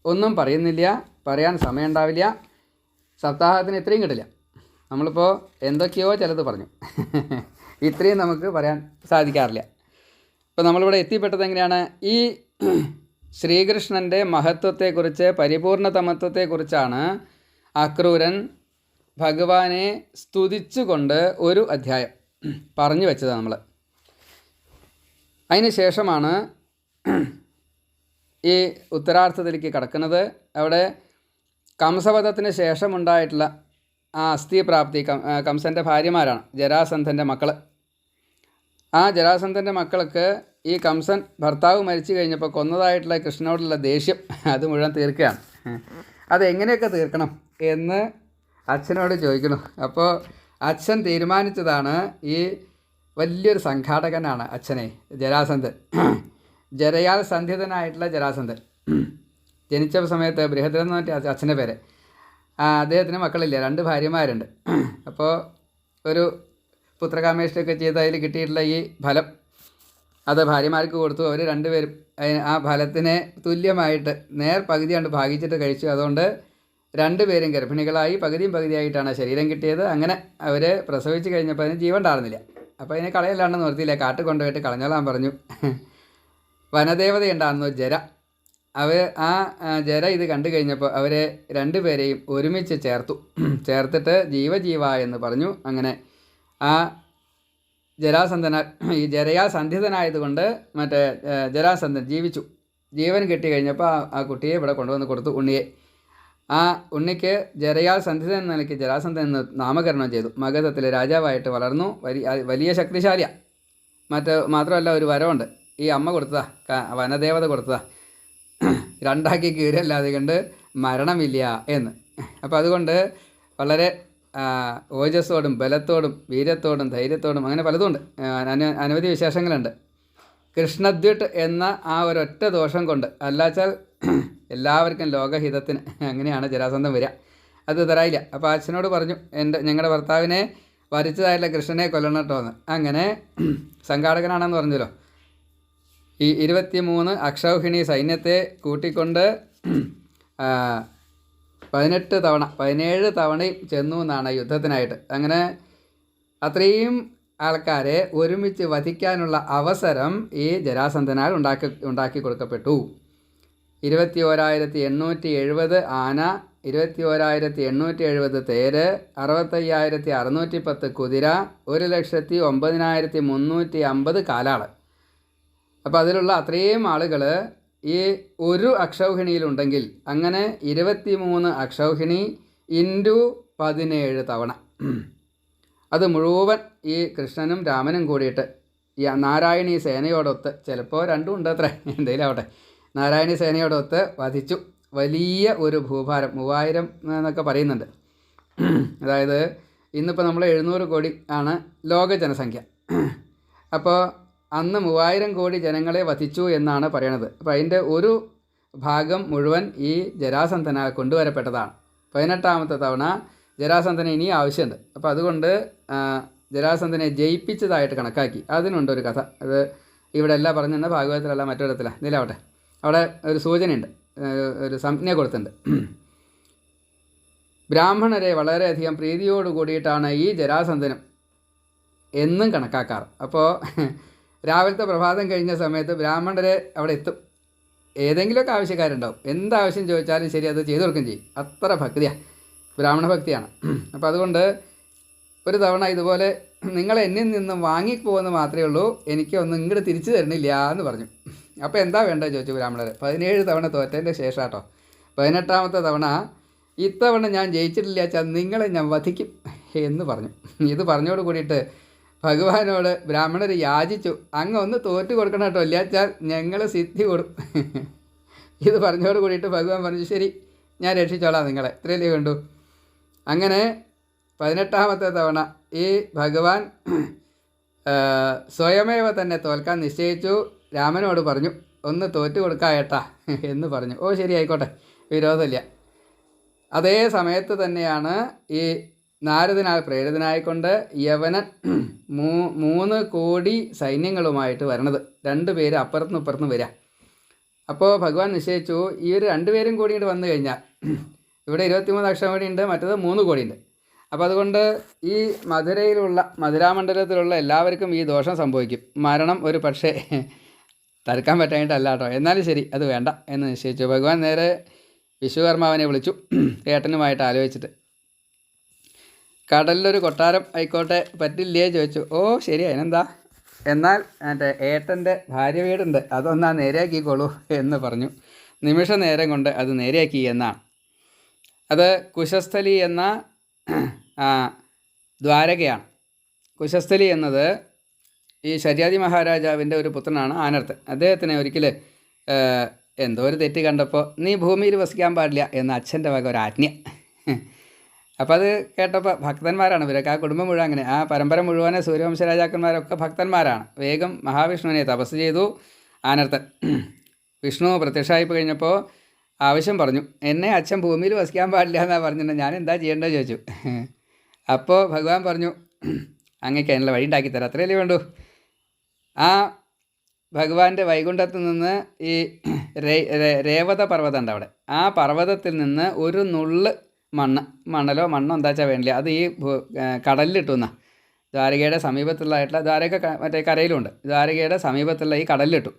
Speaker 1: ഒന്നും പറയുന്നില്ല, പറയാൻ സമയം ഉണ്ടാവില്ല. സപ്താഹത്തിന് ഇത്രയും കിട്ടില്ല. നമ്മളിപ്പോൾ എന്തൊക്കെയോ ചിലത് പറഞ്ഞു. ഇത്രയും നമുക്ക് പറയാൻ സാധിക്കാറില്ല. ഇപ്പോൾ നമ്മളിവിടെ എത്തിപ്പെട്ടത് എങ്ങനെയാണ്? ഈ ശ്രീകൃഷ്ണൻ്റെ മഹത്വത്തെക്കുറിച്ച്, പരിപൂർണതമത്വത്തെക്കുറിച്ചാണ് അക്രൂരൻ ഭഗവാനെ സ്തുതിച്ചുകൊണ്ട് ഒരു അധ്യായം പറഞ്ഞു വെച്ചത് നമ്മൾ. അതിന് ശേഷമാണ് ഈ ഉത്തരാർത്ഥത്തിലേക്ക് കടക്കുന്നത്. അവിടെ കംസവധത്തിന് ശേഷമുണ്ടായിട്ടുള്ള ആ അസ്ഥിപ്രാപ്തി, കംസൻ്റെ ഭാര്യമാരാണ് ജരാസന്ധൻ്റെ മക്കൾ. ആ ജരാസന്ധൻ്റെ മക്കൾക്ക് ഈ കംസൻ ഭർത്താവ് മരിച്ചു കഴിഞ്ഞപ്പോൾ കൊന്നതായിട്ടുള്ള കൃഷ്ണനോടുള്ള ദേഷ്യം അത് മുഴുവൻ തീർക്കുകയാണ്. അതെങ്ങനെയൊക്കെ തീർക്കണം എന്ന് അച്ഛനോട് ചോദിക്കണം. അപ്പോൾ അച്ഛൻ തീരുമാനിച്ചതാണ്, ഈ വലിയൊരു സംഘാടകനാണ് അച്ഛനെ, ജരാസന്ധൻ. ജരയാൽ സന്ധിതനായിട്ടുള്ള ജരാസന്ധൻ. ജനിച്ച സമയത്ത് ബൃഹദ്രഥൻ എന്ന് പറഞ്ഞ അച്ഛൻ്റെ പേര്. അദ്ദേഹത്തിന് മക്കളില്ല, 2 ഭാര്യമാരുണ്ട്. അപ്പോൾ ഒരു പുത്രകാമേഷ്ടിയൊക്കെ ചെയ്ത് അതിൽ കിട്ടിയിട്ടുള്ള ഈ ഫലം അത് ഭാര്യമാർക്ക് കൊടുത്തു. അവർ 2 പേരും ആ ഫലത്തിനെ തുല്യമായിട്ട് പകുതി കണ്ട് ഭാഗിച്ചിട്ട് കഴിച്ചു. അതുകൊണ്ട് 2 പേരും ഗർഭിണികളായി പകുതിയായിട്ടാണ് ശരീരം കിട്ടിയത്. അങ്ങനെ അവർ പ്രസവിച്ച് കഴിഞ്ഞപ്പോൾ അതിന് ജീവൻ ഉണ്ടായിരുന്നില്ല. അപ്പോൾ അതിനെ കളയല്ലാണ്ട് നിർത്തിയില്ല, കാട്ടിൽ കൊണ്ടുപോയിട്ട് കളഞ്ഞോളാൻ പറഞ്ഞു. വനദേവതയുണ്ടായിരുന്നു ജര. ആ ജര ഇത് കണ്ടു കഴിഞ്ഞപ്പോൾ അവരെ 2 പേരെയും ഒരുമിച്ച് ചേർത്തിട്ട് ജീവജീവ എന്ന് പറഞ്ഞു. അങ്ങനെ ആ ഈ ജരയാ സന്ധിതനായതുകൊണ്ട് മറ്റേ ജരാസന്ധൻ ജീവിച്ചു. ജീവൻ കിട്ടി കഴിഞ്ഞപ്പോൾ ആ കുട്ടിയെ ഇവിടെ കൊണ്ടുവന്ന് കൊടുത്തു, ഉണ്ണിയെ. ആ ഉണ്ണിക്ക് ജരയാൽ സന്ധിതൻ എന്ന നിലയ്ക്ക് ജരാസന്ധൻ എന്ന് നാമകരണം ചെയ്തു. മഗധത്തിലെ രാജാവായിട്ട് വളർന്നു. വലിയ ശക്തിശാലിയാണ്. മാത്രമല്ല ഒരു വരമുണ്ട്, ഈ അമ്മ കൊടുത്തതാ, വനദേവത കൊടുത്തതാ, 2ആക്കി കീഴല്ലാതെ കൊണ്ട് മരണമില്ല എന്ന്. അപ്പോൾ അതുകൊണ്ട് വളരെ ഓജസ്സോടും ബലത്തോടും വീര്യത്തോടും ധൈര്യത്തോടും അങ്ങനെ പലതുമുണ്ട്, അനവധി വിശേഷങ്ങളുണ്ട്. കൃഷ്ണദ്വിട്ട് എന്ന ആ ഒരൊറ്റ ദോഷം കൊണ്ട്, അല്ലാച്ചാൽ എല്ലാവർക്കും ലോകഹിതത്തിന് അങ്ങനെയാണ് ജരാസന്ധം വരിക. അത് തരായില്ല. അപ്പോൾ അച്ഛനോട് പറഞ്ഞു, ഞങ്ങളുടെ ഭർത്താവിനെ വരിച്ചതായിട്ടുള്ള കൃഷ്ണനെ കൊല്ലണം കേട്ടോ എന്ന്. അങ്ങനെ സംഘാടകനാണെന്ന് പറഞ്ഞല്ലോ. ഈ 23 അക്ഷൗഹിണി സൈന്യത്തെ കൂട്ടിക്കൊണ്ട് 17 തവണയും ചെന്നു എന്നാണ് യുദ്ധത്തിനായിട്ട്. അങ്ങനെ അത്രയും ആൾക്കാരെ ഒരുമിച്ച് വധിക്കാനുള്ള അവസരം ഈ ജരാസന്ധനാൽ ഉണ്ടാക്കി കൊടുക്കപ്പെട്ടു. 21,870 ആന, 21,870 തേര്, 65,610 കുതിര, 1,09,350 കാലാൾ. അപ്പോൾ അതിലുള്ള അത്രയും ആളുകൾ ഈ ഒരു അക്ഷൗഹിണിയിലുണ്ടെങ്കിൽ അങ്ങനെ 23 അക്ഷൗഹിണി ഇൻറ്റു 17 തവണ. അത് മുഴുവൻ ഈ കൃഷ്ണനും രാമനും കൂടിയിട്ട് ഈ നാരായണീ സേനയോടൊത്ത്, ചിലപ്പോൾ 2 ഉണ്ട് അത്ര, എന്തെങ്കിലും ആവട്ടെ, നാരായണീ സേനയോടൊത്ത് വധിച്ചു. വലിയ ഒരു ഭൂഭാരം, 3000 എന്നൊക്കെ പറയുന്നുണ്ട്. അതായത് ഇന്നിപ്പോൾ നമ്മൾ 700 കോടി ആണ് ലോക ജനസംഖ്യ. അപ്പോൾ അന്ന് 3000 കോടി ജനങ്ങളെ വധിച്ചു എന്നാണ് പറയണത്. അപ്പോൾ അതിൻ്റെ ഒരു ഭാഗം മുഴുവൻ ഈ ജരാസന്ധനാൽ കൊണ്ടുവരപ്പെട്ടതാണ്. 18ാമത്തെ തവണ ജരാസന്ധന് ഇനി ആവശ്യമുണ്ട്. അപ്പോൾ അതുകൊണ്ട് ജരാസന്ധനെ ജയിപ്പിച്ചതായിട്ട് കണക്കാക്കി. അതിനുണ്ടൊരു കഥ. അത് ഇവിടെ എല്ലാം പറഞ്ഞെന്ന ഭാഗവതത്തിലല്ല, മറ്റൊരിടത്തിലാണ്, ഇതിലാവട്ടെ. അവിടെ ഒരു സൂചനയുണ്ട്, ഒരു സംജ്ഞ കൊടുത്തിട്ടുണ്ട്. ബ്രാഹ്മണരെ വളരെയധികം പ്രീതിയോട് കൂടിയിട്ടാണ് ഈ ജരാസന്ധനം എന്നും കണക്കാക്കാറ്. അപ്പോൾ രാവിലത്തെ പ്രഭാതം കഴിഞ്ഞ സമയത്ത് ബ്രാഹ്മണരെ അവിടെ എത്തും. ഏതെങ്കിലുമൊക്കെ ആവശ്യക്കാരുണ്ടാവും, എന്താവശ്യം ചോദിച്ചാലും ശരി അത് ചെയ്തു കൊടുക്കുകയും ചെയ്യും. അത്ര ഭക്തിയാണ്, ബ്രാഹ്മണ ഭക്തിയാണ്. അപ്പോൾ അതുകൊണ്ട് ഒരു തവണ ഇതുപോലെ നിങ്ങൾ എന്നിൽ നിന്നും വാങ്ങിപ്പോകുന്ന മാത്രമേ ഉള്ളൂ, എനിക്കൊന്നും ഇങ്ങോട്ട് തിരിച്ചു തരണില്ല എന്ന് പറഞ്ഞു. അപ്പോൾ എന്താ വേണ്ടത് ചോദിച്ചു ബ്രാഹ്മണർ. 17 തവണ തോറ്റതിൻ്റെ ശേഷം കേട്ടോ 18ാമത്തെ തവണ ഇത്തവണ ഞാൻ ജയിച്ചിട്ടില്ല വെച്ചാൽ നിങ്ങളെ ഞാൻ വധിക്കും എന്ന് പറഞ്ഞു. ഇത് പറഞ്ഞോട് കൂടിയിട്ട് ഭഗവാനോട് ബ്രാഹ്മണർ യാചിച്ചു, അങ്ങ് ഒന്ന് തോറ്റു കൊടുക്കണം കേട്ടോ, ഇല്ലാച്ചാൽ ഞങ്ങൾ സിദ്ധി കൊടുക്കും. ഇത് പറഞ്ഞോട് കൂടിയിട്ട് ഭഗവാൻ പറഞ്ഞു, ശരി ഞാൻ രക്ഷിച്ചോളാം നിങ്ങളെ, ഇത്രയല്ലേ വേണ്ടു. അങ്ങനെ 18ാമത്തെ തവണ ഈ ഭഗവാൻ സ്വയമേവ തന്നെ തോൽക്കാൻ നിശ്ചയിച്ചു. രാമനോട് പറഞ്ഞു, ഒന്ന് തോറ്റു കൊടുക്കായേട്ടാ എന്ന് പറഞ്ഞു. ഓ ശരി ആയിക്കോട്ടെ, വിരോധമില്ല. അതേ സമയത്ത് തന്നെയാണ് ഈ നാരദനാൽ പ്രേരിതനായിക്കൊണ്ട് യവനൻ 3 കോടി സൈന്യങ്ങളുമായിട്ട് വരണത്. 2 പേര് അപ്പുറത്തുനിന്ന് ഇപ്പുറത്തുനിന്ന് വരിക. അപ്പോൾ ഭഗവാൻ നിശ്ചയിച്ചു, ഈ ഒരു 2 പേരും കൂടി ഇങ്ങോട്ട് വന്നു കഴിഞ്ഞാൽ, ഇവിടെ 23 അക്ഷരമണി ഉണ്ട്, മറ്റത് 3 കോടിയുണ്ട്. അപ്പോൾ അതുകൊണ്ട് ഈ മധുരാമണ്ഡലത്തിലുള്ള എല്ലാവർക്കും ഈ ദോഷം സംഭവിക്കും. മരണം ഒരു പക്ഷേ തടുക്കാൻ പറ്റാനായിട്ടല്ല കേട്ടോ. എന്നാലും ശരി, അത് വേണ്ട എന്ന് നിശ്ചയിച്ചു. ഭഗവാൻ നേരെ വിശ്വകർമാവിനെ വിളിച്ചു, ഏട്ടനുമായിട്ട് ആലോചിച്ചിട്ട്. കടലിലൊരു കൊട്ടാരം ആയിക്കോട്ടെ, പറ്റില്ലേ ചോദിച്ചു. ഓ ശരി, അതിനെന്താ, എന്നാൽ എൻ്റെ ഏട്ടൻ്റെ ഭാര്യ വീടുണ്ട്, അതൊന്നാ നേരെയാക്കിക്കോളൂ എന്ന് പറഞ്ഞു. നിമിഷ നേരം കൊണ്ട് അത് നേരെയാക്കി എന്നാണ്. അത് കുശസ്ഥലി എന്ന ദ്വാരകയാണ്. കുശസ്ഥലി എന്നത് ഈ ശര്യാദി മഹാരാജാവിൻ്റെ ഒരു പുത്രനാണ് ആനർത്തൻ. അദ്ദേഹത്തിന് ഒരിക്കൽ എന്തോ ഒരു തെറ്റ് കണ്ടപ്പോൾ നീ ഭൂമിയിൽ വസിക്കാൻ പാടില്ല എന്ന അച്ഛൻ്റെ വക ഒരു ആജ്ഞ. അപ്പോൾ അത് കേട്ടപ്പോൾ ഭക്തന്മാരാണ് ഇവരൊക്കെ, ആ കുടുംബം മുഴുവൻ അങ്ങനെ, ആ പരമ്പര മുഴുവനെ സൂര്യവംശ രാജാക്കന്മാരൊക്കെ ഭക്തന്മാരാണ്. വേഗം മഹാവിഷ്ണുവിനെ തപസ് ചെയ്തു ആനർത്തൻ. വിഷ്ണു പ്രത്യക്ഷമായി കഴിഞ്ഞപ്പോൾ ആവശ്യം പറഞ്ഞു, എന്നെ അച്ഛൻ ഭൂമിയിൽ വസിക്കാൻ പാടില്ല എന്നാണ് പറഞ്ഞിട്ടുണ്ട്, ഞാൻ എന്താ ചെയ്യേണ്ടത് ചോദിച്ചു. അപ്പോൾ ഭഗവാൻ പറഞ്ഞു, അങ്ങേക്ക് അതിനുള്ള വഴി ഉണ്ടാക്കിത്തരാം, അത്രയല്ലേ വേണ്ടൂ. ആ ഭഗവാന്റെ വൈകുണ്ഠത്തിൽ നിന്ന് ഈ രേവത പർവ്വതം ഉണ്ട് അവിടെ, ആ പർവ്വതത്തിൽ നിന്ന് ഒരു നുള്ള് മണ്ണോ എന്താ വെച്ചാൽ വേണ്ടില്ല, അത് ഈ കടലിലിട്ടു എന്നാ. ദ്വാരകയുടെ സമീപത്തുള്ളതായിട്ടുള്ള, ദ്വാരക മറ്റേ കരയിലുണ്ട്, ദ്വാരകയുടെ സമീപത്തുള്ള ഈ കടലിലിട്ടു.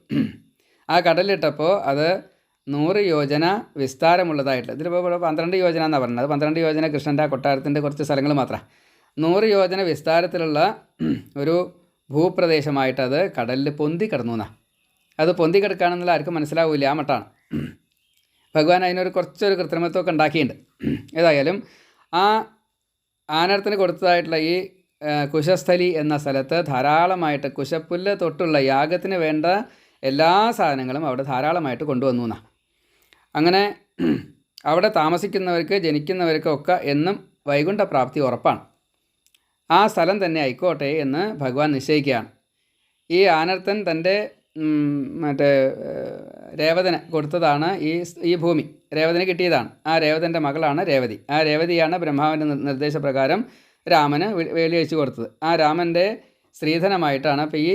Speaker 1: ആ കടലിലിട്ടപ്പോൾ അത് 100 യോജന വിസ്താരമുള്ളതായിട്ടുള്ള, ഇതിലിപ്പോൾ 12 യോജന എന്നാണ് പറഞ്ഞത്. അത് 12 യോജന കൃഷ്ണൻ്റെ ആ കൊട്ടാരത്തിൻ്റെ കുറച്ച് സ്ഥലങ്ങൾ മാത്രമാണ്. 100 യോജന വിസ്താരത്തിലുള്ള ഒരു ഭൂപ്രദേശമായിട്ട് അത് കടലിൽ പൊന്തി കിടന്നു എന്നാണ്. അത് പൊന്തി കിടക്കുകയാണെന്നുള്ള ആർക്കും മനസ്സിലാവില്ല, ആ മട്ടാണ്. ഭഗവാൻ അതിനൊരു കുറച്ചൊരു കൃത്രിമത്വമൊക്കെ ഉണ്ടാക്കിയിട്ടുണ്ട്. ഏതായാലും ആ ആനർത്തിന് കൊടുത്തതായിട്ടുള്ള ഈ കുശസ്ഥലി എന്ന സ്ഥലത്ത് ധാരാളമായിട്ട് കുശപ്പുല്ല് തൊട്ടുള്ള യാഗത്തിന് വേണ്ട എല്ലാ സാധനങ്ങളും അവിടെ ധാരാളമായിട്ട് കൊണ്ടുവന്നു എന്നാണ്. അങ്ങനെ അവിടെ താമസിക്കുന്നവർക്ക് ജനിക്കുന്നവർക്കൊക്കെ എന്നും വൈകുണ്ഠപ്രാപ്തി ഉറപ്പാണ്. ആ സ്ഥലം തന്നെ ആയിക്കോട്ടെ എന്ന് ഭഗവാൻ നിശ്ചയിക്കുകയാണ്. ഈ ആനർത്തൻ തൻ്റെ മറ്റേ രേവതന് കൊടുത്തതാണ് ഈ ഭൂമി, രേവതന് കിട്ടിയതാണ്. ആ രേവതൻ്റെ മകളാണ് രേവതി. ആ രേവതിയാണ് ബ്രഹ്മാവിൻ്റെ നിർദ്ദേശപ്രകാരം രാമന് വേലി വെച്ച് കൊടുത്തത്. ആ രാമൻ്റെ സ്ത്രീധനമായിട്ടാണ് അപ്പോൾ ഈ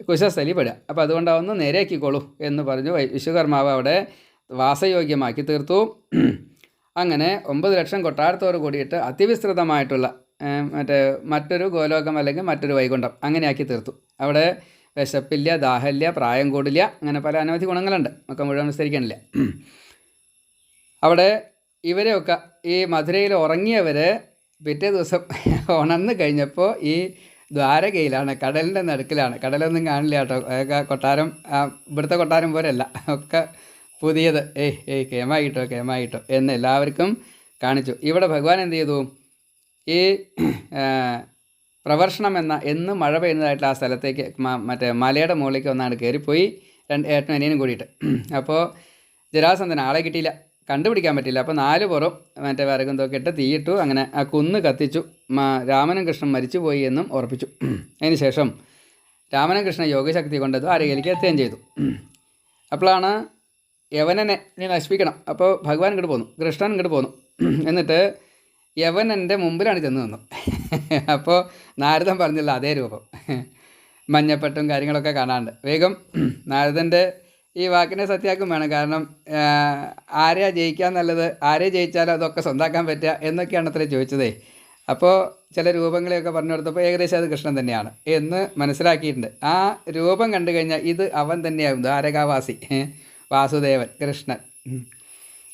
Speaker 1: കുശസ്ഥലി പെടുക. അപ്പോൾ അതുകൊണ്ടാവുന്ന നേരെയാക്കിക്കോളൂ എന്ന് പറഞ്ഞു വിശ്വകർമാവ് അവിടെ വാസയോഗ്യമാക്കി തീർത്തു. അങ്ങനെ 9 ലക്ഷം കൊട്ടാരത്തോട് കൂടിയിട്ട് അതിവിസ്തൃതമായിട്ടുള്ള മറ്റൊരു ഗോലോകം അല്ലെങ്കിൽ മറ്റൊരു വൈകുണ്ഠം അങ്ങനെയാക്കി തീർത്തു. അവിടെ വിശപ്പില്ല, ദാഹമില്ല, പ്രായം കൂടില്ല, അങ്ങനെ പല അനവധി ഗുണങ്ങളുണ്ട്, ഒക്കെ മുഴുവൻ വിസ്തരിക്കാനില്ല. അവിടെ ഇവരെയൊക്കെ ഈ മധുരയിൽ ഉറങ്ങിയവർ പിറ്റേ ദിവസം ഉണർന്ന് കഴിഞ്ഞപ്പോൾ ഈ ദ്വാരകയിലാണ്, കടലിൻ്റെ നടുക്കിലാണ്. കടലൊന്നും കാണില്ല കേട്ടോ, കൊട്ടാരം ഇവിടുത്തെ കൊട്ടാരം പോലെയല്ല, ഒക്കെ പുതിയത്. കേമായിട്ടോ എന്ന് എല്ലാവർക്കും കാണിച്ചു. ഇവിടെ ഭഗവാൻ എന്ത് ചെയ്തു, ഈ പ്രവർഷണം എന്ന് മഴ പെയ്യുന്നതായിട്ടുള്ള ആ സ്ഥലത്തേക്ക് മറ്റേ മലയുടെ മുകളിലേക്ക് ഒന്നാണ് കയറിപ്പോയി, ഏട്ടനും അനിയനും കൂടിയിട്ട്. അപ്പോൾ ജരാസന്ധന് ആളെ കിട്ടിയില്ല, കണ്ടുപിടിക്കാൻ പറ്റില്ല. അപ്പോൾ 4 പുറം മറ്റേ വിറകും തൊക്കെ ഇട്ട് തീയിട്ടു. അങ്ങനെ ആ കുന്ന് കത്തിച്ചു. രാമനും കൃഷ്ണൻ മരിച്ചുപോയി എന്നും ഉറപ്പിച്ചു. അതിന് ശേഷം രാമനും കൃഷ്ണൻ യോഗശക്തി കൊണ്ടത് ദ്വാരകയിലേക്ക് എത്തുകയും ചെയ്തു. അപ്പോഴാണ് യവനനെ നീ നശിപ്പിക്കണം. അപ്പോൾ ഭഗവാൻ ഇങ്ങോട്ട് പോന്നു, കൃഷ്ണൻ ഇങ്ങോട്ട് പോന്നു. എന്നിട്ട് യവനൻ്റെ മുമ്പിലാണ് ചെന്ന് നിന്നു. അപ്പോൾ നാരദൻ പറഞ്ഞില്ല അതേ രൂപം, മഞ്ഞപ്പെട്ടും കാര്യങ്ങളൊക്കെ കാണാണ്ട്. വേഗം നാരദൻ്റെ ഈ വാക്കിനെ സത്യാക്കും വേണം. കാരണം ആരെയാ ജയിക്കാൻ നല്ലത്, ആരെ ജയിച്ചാലും അതൊക്കെ സ്വന്താക്കാൻ പറ്റുക എന്നൊക്കെയാണ് അത്ര ചോദിച്ചതേ. അപ്പോൾ ചില രൂപങ്ങളെയൊക്കെ പറഞ്ഞു കൊടുത്തപ്പോൾ ഏകദേശം അത് കൃഷ്ണൻ തന്നെയാണ് എന്ന് മനസ്സിലാക്കിയിട്ടുണ്ട്. ആ രൂപം കണ്ടു കഴിഞ്ഞാൽ ഇത് അവൻ തന്നെയാകും, ദ്വാരകാവാസി വാസുദേവൻ കൃഷ്ണൻ.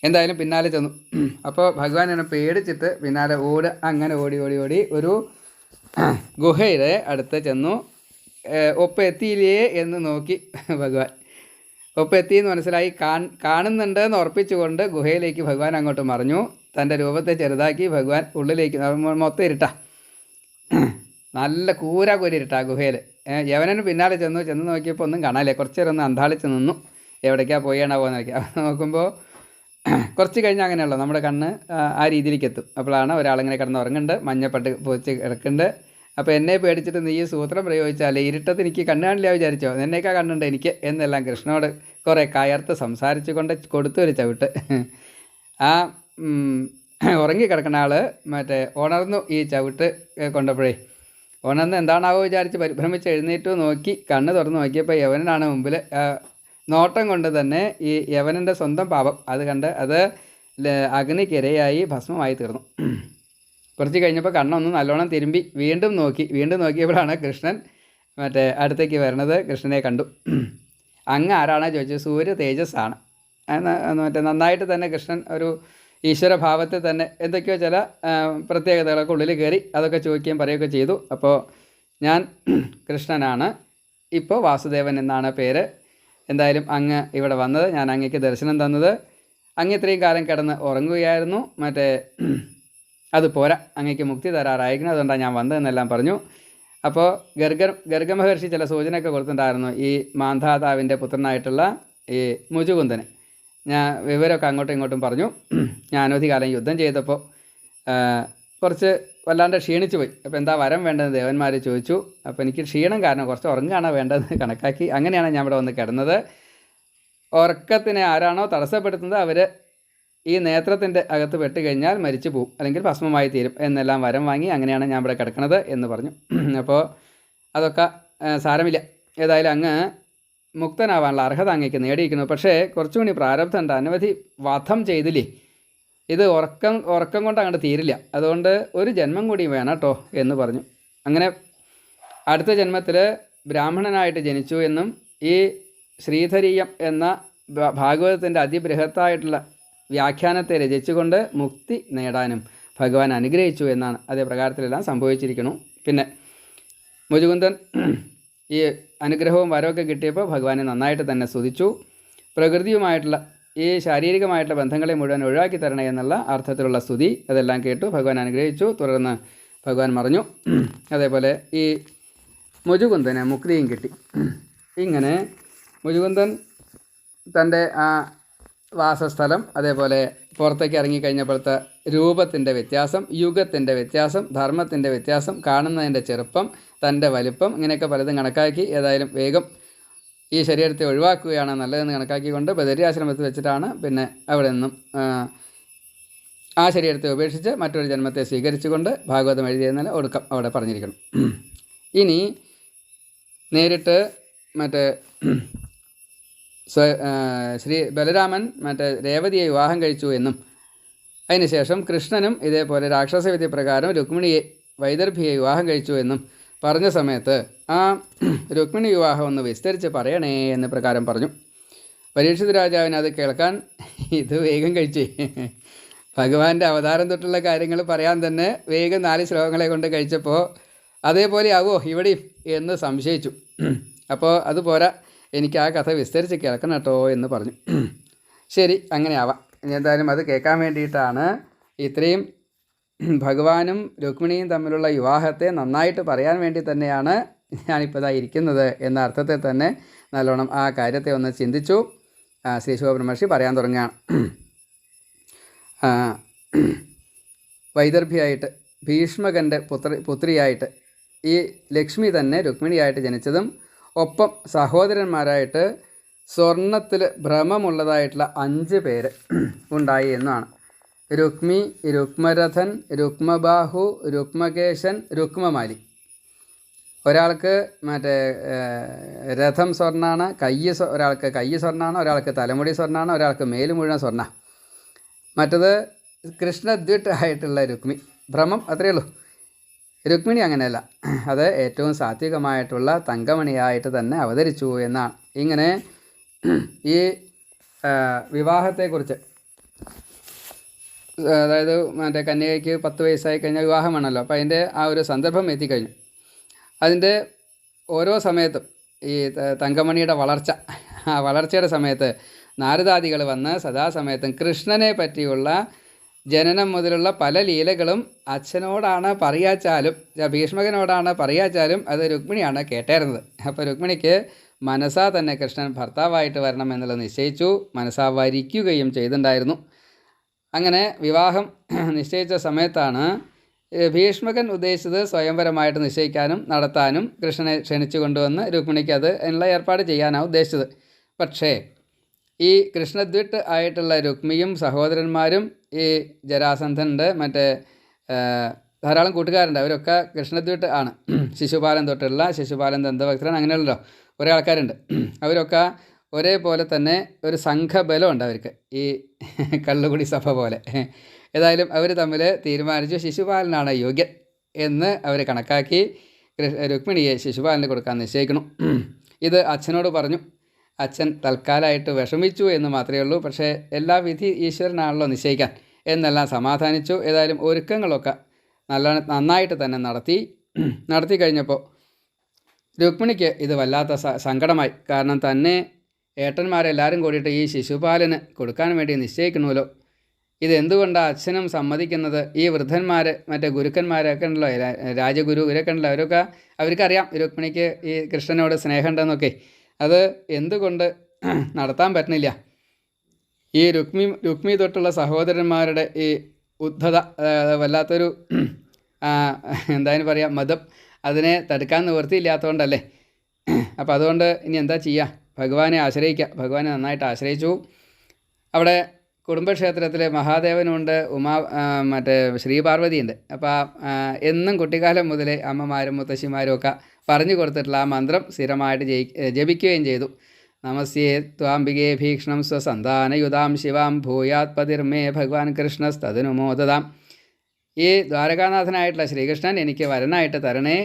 Speaker 1: എന്തായാലും പിന്നാലെ ചെന്നു. അപ്പോൾ ഭഗവാൻ എന്നെ പേടിച്ചിട്ട് പിന്നാലെ അങ്ങനെ ഓടി ഒരു ഗുഹയുടെ അടുത്ത് ചെന്നു. ഒപ്പം എത്തിയില്ലേ എന്ന് നോക്കി ഭഗവാൻ. ഒപ്പം എത്തിയെന്ന് മനസ്സിലായി. കാണുന്നുണ്ട് എന്ന് ഉറപ്പിച്ചുകൊണ്ട് ഗുഹയിലേക്ക് ഭഗവാൻ അങ്ങോട്ട് മറിഞ്ഞു. തൻ്റെ രൂപത്തെ ചെറുതാക്കി ഭഗവാൻ ഉള്ളിലേക്ക്, മൊത്തം ഇരുട്ടാ, നല്ല കൂരി ഇരുട്ടാ ഗുഹയിൽ. യവനന് പിന്നാലെ ചെന്ന് നോക്കിയപ്പോൾ ഒന്നും കാണാനില്ല. കുറച്ച് നേരം ഒന്ന് അന്താളിച്ച് നിന്നു, എവിടേക്കാണ് പോയാണോ പോകുന്നതൊക്കെ നോക്കുമ്പോൾ കുറച്ച് കഴിഞ്ഞാൽ അങ്ങനെയുള്ളൂ, നമ്മുടെ കണ്ണ് ആ രീതിയിലേക്ക് എത്തും. അപ്പോഴാണ് ഒരാളിങ്ങനെ കിടന്ന് ഉറങ്ങുന്നുണ്ട്, മഞ്ഞപ്പട്ട് പോച്ച് കിടക്കുന്നുണ്ട്. അപ്പോൾ എന്നെ പേടിച്ചിട്ട് നീ സൂത്രം പ്രയോഗിച്ചാലേ ഇരുട്ടത്ത് എനിക്ക് കണ്ണ് കാണില്ല വിചാരിച്ചോ, എന്നേക്കാ കണ്ണുണ്ട് എനിക്ക് എന്നെല്ലാം കൃഷ്ണനോട് കുറേ കയർത്ത് സംസാരിച്ചു കൊണ്ട് കൊടുത്തു ഒരു ചവിട്ട്. ആ ഉറങ്ങിക്കിടക്കുന്ന ആൾ ഉണർന്നു. ഈ ചവിട്ട് കൊണ്ടപ്പോഴേ ഉണർന്ന് എന്താണാവോ വിചാരിച്ച് പരിഭ്രമിച്ച് എഴുന്നേറ്റ് നോക്കി, കണ്ണ് തുറന്ന് നോക്കിയപ്പോൾ യവനാണ് മുമ്പിൽ. നോട്ടം കൊണ്ട് തന്നെ ഈ യവനൻ്റെ സ്വന്തം പാപം അത് കണ്ട് അത് അഗ്നിക്കിരയായി ഭസ്മമായി തീർന്നു. കുറച്ച് കഴിഞ്ഞപ്പോൾ കണ്ണൊന്ന് നല്ലോണം തിരുമ്പി വീണ്ടും നോക്കിയപ്പോഴാണ് കൃഷ്ണൻ അടുത്തേക്ക് വരണത്. കൃഷ്ണനെ കണ്ടു. അങ്ങ് ആരാണോ ചോദിച്ചത്? സൂര്യ തേജസ്സാണ്. നന്നായിട്ട് തന്നെ കൃഷ്ണൻ ഒരു ഈശ്വരഭാവത്തിൽ തന്നെ എന്തൊക്കെയോ ചില പ്രത്യേകതകളൊക്കെ ഉള്ളിൽ കയറി അതൊക്കെ ചോദിക്കുകയും പറയുകയൊക്കെ ചെയ്തു. അപ്പോൾ ഞാൻ കൃഷ്ണനാണ്, ഇപ്പോൾ വാസുദേവൻ എന്നാണ് പേര്. എന്തായാലും അങ്ങ് ഇവിടെ വന്നത്, ഞാൻ അങ്ങയ്ക്ക് ദർശനം തന്നത്, അങ്ങ് ഇത്രയും കാലം കിടന്ന് ഉറങ്ങുകയായിരുന്നു, അത് പോരാ, അങ്ങയ്ക്ക് മുക്തി തരാറായിരിക്കണം, അതുകൊണ്ടാണ് ഞാൻ വന്നതെന്നെല്ലാം പറഞ്ഞു. അപ്പോൾ ഗർഗമഹർഷി ചില സൂചനയൊക്കെ കൊടുത്തിട്ടുണ്ടായിരുന്നു ഈ മാന്ധാതാവിൻ്റെ പുത്രനായിട്ടുള്ള ഈ മുചുകുന്ദന്. ഞാൻ വിവരമൊക്കെ അങ്ങോട്ടും ഇങ്ങോട്ടും പറഞ്ഞു. ഞാനൊരു കാലം യുദ്ധം ചെയ്തപ്പോൾ കുറച്ച് വല്ലാണ്ട് ക്ഷീണിച്ചു പോയി. അപ്പോൾ എന്താ വരം വേണ്ടതെന്ന് ദേവന്മാർ ചോദിച്ചു. അപ്പോൾ എനിക്ക് ക്ഷീണം കാരണം കുറച്ച് ഉറങ്ങാനാണ് വേണ്ടതെന്ന് കണക്കാക്കി അങ്ങനെയാണ് ഞാൻ ഇവിടെ വന്ന് കിടന്നത്. ഉറക്കത്തിനെ ആരാണോ തടസ്സപ്പെടുത്തുന്നത് അവർ ഈ നേത്രത്തിൻ്റെ അകത്ത് പെട്ട് കഴിഞ്ഞാൽ മരിച്ചു പോവും, അല്ലെങ്കിൽ ഭസ്മമായി തീരും എന്നെല്ലാം വരം വാങ്ങി അങ്ങനെയാണ് ഞാൻ ഇവിടെ കിടക്കുന്നത് എന്ന് പറഞ്ഞു. അപ്പോൾ അതൊക്കെ സാരമില്ല, ഏതായാലും അങ്ങ് മുക്തനാവാനുള്ള അർഹത അങ്ങേക്ക് നേടിയിരിക്കുന്നു. പക്ഷേ കുറച്ചുകൂടി പ്രാരബ്ധമുണ്ട്, അനവധി വധം ചെയ്തില്ലേ, ഇത് ഉറക്കം കൊണ്ട് അങ്ങോട്ട് തീരില്ല, അതുകൊണ്ട് ഒരു ജന്മം കൂടി വേണം കേട്ടോ എന്ന് പറഞ്ഞു. അങ്ങനെ അടുത്ത ജന്മത്തിൽ ബ്രാഹ്മണനായിട്ട് ജനിച്ചു എന്നും ഈ ശ്രീധരീയം എന്ന ഭാഗവതത്തിൻ്റെ അതിബൃഹത്തായിട്ടുള്ള വ്യാഖ്യാനത്തെ രചിച്ചുകൊണ്ട് മുക്തി നേടാനും ഭഗവാൻ അനുഗ്രഹിച്ചു എന്നാണ്. അതേ പ്രകാരത്തിലെല്ലാം സംഭവിച്ചിരിക്കുന്നു. പിന്നെ മുചുകുന്ദൻ ഈ അനുഗ്രഹവും വരമൊക്കെ കിട്ടിയപ്പോൾ ഭഗവാനെ നന്നായിട്ട് തന്നെ സ്തുതിച്ചു. പ്രകൃതിയുമായിട്ടുള്ള ഈ ശാരീരികമായിട്ടുള്ള ബന്ധങ്ങളെ മുഴുവൻ ഒഴിവാക്കി തരണേ എന്നുള്ള അർത്ഥത്തിലുള്ള സ്തുതി അതെല്ലാം കേട്ടു. ഭഗവാൻ അനുഗ്രഹിച്ചു. തുടർന്ന് ഭഗവാൻ മറഞ്ഞു. അതേപോലെ ഈ മുചുകുന്ദന് മുക്തിയും കിട്ടി. ഇങ്ങനെ മുചുകുന്ദൻ തൻ്റെ ആ വാസസ്ഥലം, അതേപോലെ പുറത്തേക്ക് ഇറങ്ങിക്കഴിഞ്ഞപ്പോഴത്തെ രൂപത്തിൻ്റെ വ്യത്യാസം, യുഗത്തിൻ്റെ വ്യത്യാസം, ധർമ്മത്തിൻ്റെ വ്യത്യാസം, കാണുന്നതിൻ്റെ ചെറുപ്പം, തൻ്റെ വലിപ്പം, ഇങ്ങനെയൊക്കെ പലതും കണക്കാക്കി ഏതായാലും വേഗം ഈ ശരീരത്തെ ഒഴിവാക്കുകയാണ് നല്ലതെന്ന് കണക്കാക്കിക്കൊണ്ട് ബദരിയാശ്രമത്തിൽ വെച്ചിട്ടാണ് പിന്നെ അവിടെ നിന്നും ആ ശരീരത്തെ ഉപേക്ഷിച്ച് മറ്റൊരു ജന്മത്തെ സ്വീകരിച്ചുകൊണ്ട് ഭാഗവതം എഴുതിയെന്നാൽ ഒടുക്കം അവിടെ പറഞ്ഞിരിക്കണം. ഇനി നേരിട്ട് ശ്രീ ബലരാമൻ രേവതിയെ വിവാഹം കഴിച്ചു എന്നും അതിനുശേഷം കൃഷ്ണനും ഇതേപോലെ രാക്ഷസവിധി പ്രകാരം രുക്മിണിയെ വൈദർഭിയെ വിവാഹം കഴിച്ചു എന്നും പറഞ്ഞ സമയത്ത് ആ രുക്മിണി വിവാഹം ഒന്ന് വിസ്തരിച്ച് പറയണേ എന്ന് പ്രകാരം പറഞ്ഞു. പരീക്ഷിത് രാജാവിന് അത് കേൾക്കാൻ ഇത് വേഗം കഴിച്ചേ. ഭഗവാന്റെ അവതാരം തൊട്ടുള്ള കാര്യങ്ങൾ പറയാൻ തന്നെ വേഗം 4 ശ്ലോകങ്ങളെ കൊണ്ട് കഴിച്ചപ്പോൾ അതേപോലെ ആവുമോ ഇവിടെയും എന്ന് സംശയിച്ചു. അപ്പോൾ അതുപോരാ, എനിക്ക് ആ കഥ വിസ്തരിച്ച് കേൾക്കണം കേട്ടോ എന്ന് പറഞ്ഞു. ശരി, അങ്ങനെ ആവാം. എന്തായാലും അത് കേൾക്കാൻ വേണ്ടിയിട്ടാണ് ഇത്രയും ഭഗവാനും രുക്മിണിയും തമ്മിലുള്ള വിവാഹത്തെ നന്നായിട്ട് പറയാൻ വേണ്ടി തന്നെയാണ് ഞാനിപ്പോൾ ഇതാ ഇരിക്കുന്നത് എന്ന അർത്ഥത്തിൽ തന്നെ നല്ലോണം ആ കാര്യത്തെ ഒന്ന് ചിന്തിച്ചു. ശ്രീ ശിവബ്രഹ്മർഷി പറയാൻ തുടങ്ങുകയാണ്. വൈദർഭിയായിട്ട് ഭീഷ്മകൻ്റെ പുത്രിയായിട്ട് ഈ ലക്ഷ്മി തന്നെ രുക്മിണിയായിട്ട് ജനിച്ചതും ഒപ്പം സഹോദരന്മാരായിട്ട് സ്വർണത്തിൽ ഭ്രമമുള്ളതായിട്ടുള്ള 5 പേര് ഉണ്ടായി എന്നാണ്. രുക്മി, രുക്മരഥൻ, രുക്മബാഹു, രുക്മകേശൻ, രുക്മമാലി. ഒരാൾക്ക് രഥം സ്വർണ്ണമാണ്, ഒരാൾക്ക് കൈ സ്വർണ്ണമാണ്, ഒരാൾക്ക് തലമുടി സ്വർണ്ണമാണ്, ഒരാൾക്ക് മേല് മുഴുവൻ സ്വർണ്ണ. മറ്റത് കൃഷ്ണദ്വിട്ടായിട്ടുള്ള രുക്മി, ഭ്രമം അത്രയേ ഉള്ളൂ. രുക്മിണി അങ്ങനെയല്ല, അത് ഏറ്റവും സാത്വികമായിട്ടുള്ള തങ്കമണിയായിട്ട് തന്നെ അവതരിച്ചു എന്നാണ്. ഇങ്ങനെ ഈ വിവാഹത്തെക്കുറിച്ച് അതായത് മറ്റേ കന്യകയ്ക്ക് 10 വയസ്സായി കഴിഞ്ഞാൽ വിവാഹം വേണമല്ലോ. അപ്പോൾ അതിൻ്റെ ആ ഒരു സന്ദർഭം എത്തിക്കഴിഞ്ഞു. അതിൻ്റെ ഓരോ സമയത്തും ഈ തങ്കമണിയുടെ വളർച്ച, ആ വളർച്ചയുടെ സമയത്ത് നാരദാദികൾ വന്ന് സദാസമയത്തും കൃഷ്ണനെ പറ്റിയുള്ള ജനനം മുതലുള്ള പല ലീലകളും അച്ഛനോടാണ് പറയാച്ചാലും, ഭീഷ്മകനോടാണ് പറയാച്ചാലും അത് രുക്മിണിയാണ് കേട്ടായിരുന്നത്. അപ്പോൾ രുക്മിണിക്ക് മനസ്സാ തന്നെ കൃഷ്ണൻ ഭർത്താവായിട്ട് വരണം എന്നുള്ളത് നിശ്ചയിച്ചു, മനസ്സാ വരിക്കുകയും ചെയ്തിട്ടുണ്ടായിരുന്നു. അങ്ങനെ വിവാഹം നിശ്ചയിച്ച സമയത്താണ് ഭീഷ്മകൻ ഉദ്ദേശിച്ചത് സ്വയംവരമായിട്ട് നിശ്ചയിക്കാനും നടത്താനും കൃഷ്ണനെ ക്ഷണിച്ചു കൊണ്ടുവന്ന് രുക്മിണിക്ക് അത് അതിനുള്ള ഏർപ്പാട് ചെയ്യാനാണ് ഉദ്ദേശിച്ചത്. പക്ഷേ ഈ കൃഷ്ണദ്വിട്ട് ആയിട്ടുള്ള രുക്മിയും സഹോദരന്മാരും ഈ ജരാസന്ധനുണ്ട്, മറ്റേ ധാരാളം കൂട്ടുകാരുണ്ട്, അവരൊക്കെ കൃഷ്ണദ്വിട്ട് ആണ്. ശിശുപാലൻ തൊട്ടുള്ള ശിശുപാലൻ ദന്തഭക്തരൻ അങ്ങനെയുള്ളല്ലോ കുറേ ആൾക്കാരുണ്ട്. അവരൊക്കെ ഒരേപോലെ തന്നെ ഒരു സംഘബലമുണ്ട് അവർക്ക്, ഈ കള്ളുകുടി സഭ പോലെ. ഏതായാലും അവർ തമ്മിൽ തീരുമാനിച്ചു ശിശുപാലനാണ് യോഗ്യൻ എന്ന് അവർ കണക്കാക്കി രുക്മിണിയെ ശിശുപാലന് കൊടുക്കാൻ നിശ്ചയിക്കണം. ഇത് അച്ഛനോട് പറഞ്ഞു. അച്ഛൻ തൽക്കാലമായിട്ട് വിഷമിച്ചു എന്ന് മാത്രമേ ഉള്ളൂ. പക്ഷേ എല്ലാ വിധി ഈശ്വരനാണല്ലോ നിശ്ചയിക്കാൻ എന്നെല്ലാം സമാധാനിച്ചു. ഏതായാലും ഒരുക്കങ്ങളൊക്കെ നന്നായിട്ട് തന്നെ നടത്തി കഴിഞ്ഞപ്പോൾ രുക്മിണിക്ക് ഇത് വല്ലാത്ത സങ്കടമായി. കാരണം തന്നെ ഏട്ടന്മാരെല്ലാവരും കൂടിയിട്ട് ഈ ശിശുപാലന് കൊടുക്കാൻ വേണ്ടി നിശ്ചയിക്കണമല്ലോ. ഇതെന്തുകൊണ്ടാണ് അച്ഛനും സമ്മതിക്കുന്നത്? ഈ വൃദ്ധന്മാർ, മറ്റേ ഗുരുക്കന്മാരൊക്കെ ഉണ്ടല്ലോ, രാജഗുരു ഇവരൊക്കെ ഉണ്ടല്ലോ, അവർക്കറിയാം രുക്മിണിക്ക് ഈ കൃഷ്ണനോട് സ്നേഹമുണ്ടെന്നൊക്കെ. അത് എന്തുകൊണ്ട് നടത്താൻ പറ്റുന്നില്ല? ഈ രുക്മി തൊട്ടുള്ള സഹോദരന്മാരുടെ ഈ ഉദ്ധത, വല്ലാത്തൊരു എന്തായാലും പറയാം മതം, അതിനെ തടുക്കാൻ നിവൃത്തിയില്ലാത്തതുകൊണ്ടല്ലേ. അപ്പോൾ അതുകൊണ്ട് ഇനി എന്താ ചെയ്യുക? ഭഗവാനെ ആശ്രയിക്കുക. ഭഗവാനെ നന്നായിട്ട് ആശ്രയിച്ചു. അവിടെ കുടുംബക്ഷേത്രത്തിൽ മഹാദേവനുണ്ട്, മറ്റേ ശ്രീപാർവതിയുണ്ട്. അപ്പോൾ എന്നും കുട്ടിക്കാലം മുതലേ അമ്മമാരും മുത്തശ്ശിമാരും ഒക്കെ പറഞ്ഞു കൊടുത്തിട്ടുള്ള ആ മന്ത്രം സ്ഥിരമായിട്ട് ജപിക്കുകയും ചെയ്തു. നമസ്യേ ത്വാംബികേ ഭീക്ഷണം സ്വസന്താനയുതാം ശിവാം ഭൂയാത് പതിർമേ ഭഗവാൻ കൃഷ്ണസ്തനുമോദതാം. ഈ ദ്വാരകാനാഥനായിട്ടുള്ള ശ്രീകൃഷ്ണൻ എനിക്ക് വരനായിട്ട് തരണേ.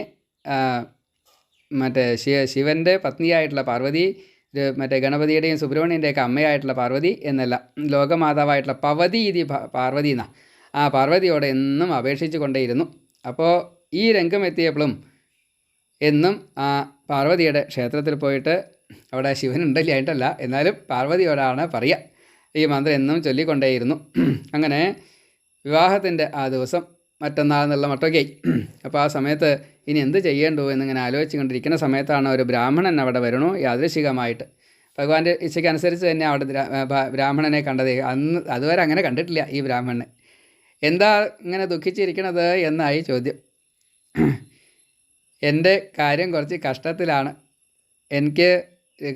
Speaker 1: മറ്റേ ശിവൻ്റെ പത്നിയായിട്ടുള്ള പാർവതി, മറ്റേ ഗണപതിയുടെയും സുബ്രഹ്മണ്യൻ്റെയൊക്കെ അമ്മയായിട്ടുള്ള പാർവതി എന്നല്ല, ലോകമാതാവായിട്ടുള്ള പവതി ഇതി പാർവതി എന്നാണ്. ആ പാർവതിയോടെ എന്നും അപേക്ഷിച്ച് കൊണ്ടേയിരുന്നു. അപ്പോൾ ഈ രംഗം എത്തിയപ്പോഴും എന്നും ആ പാർവതിയുടെ ക്ഷേത്രത്തിൽ പോയിട്ട്, അവിടെ ശിവനുണ്ടല്ലായിട്ടല്ല, എന്നാലും പാർവതിയോടാണ് പറയുക, ഈ മന്ത്രം എന്നും ചൊല്ലിക്കൊണ്ടേയിരുന്നു. അങ്ങനെ വിവാഹത്തിൻ്റെ ആ ദിവസം മറ്റന്നാൾ എന്നുള്ള മട്ടൊക്കെയായി. അപ്പോൾ ആ സമയത്ത് ഇനി എന്ത് ചെയ്യേണ്ടു എന്നിങ്ങനെ ആലോചിച്ച് കൊണ്ടിരിക്കുന്ന സമയത്താണ് ഒരു ബ്രാഹ്മണൻ അവിടെ വരണു യാദൃശികമായിട്ട്. ഭഗവാന്റെ ഇച്ഛയ്ക്കനുസരിച്ച് തന്നെ അവിടെ ബ്രാഹ്മണനെ കണ്ടത്. അതുവരെ അങ്ങനെ കണ്ടിട്ടില്ല ഈ ബ്രാഹ്മണനെ. എന്താ ഇങ്ങനെ ദുഃഖിച്ചിരിക്കണത് എന്നായി ചോദ്യം. എൻ്റെ കാര്യം കുറച്ച് കഷ്ടത്തിലാണ്, എനിക്ക്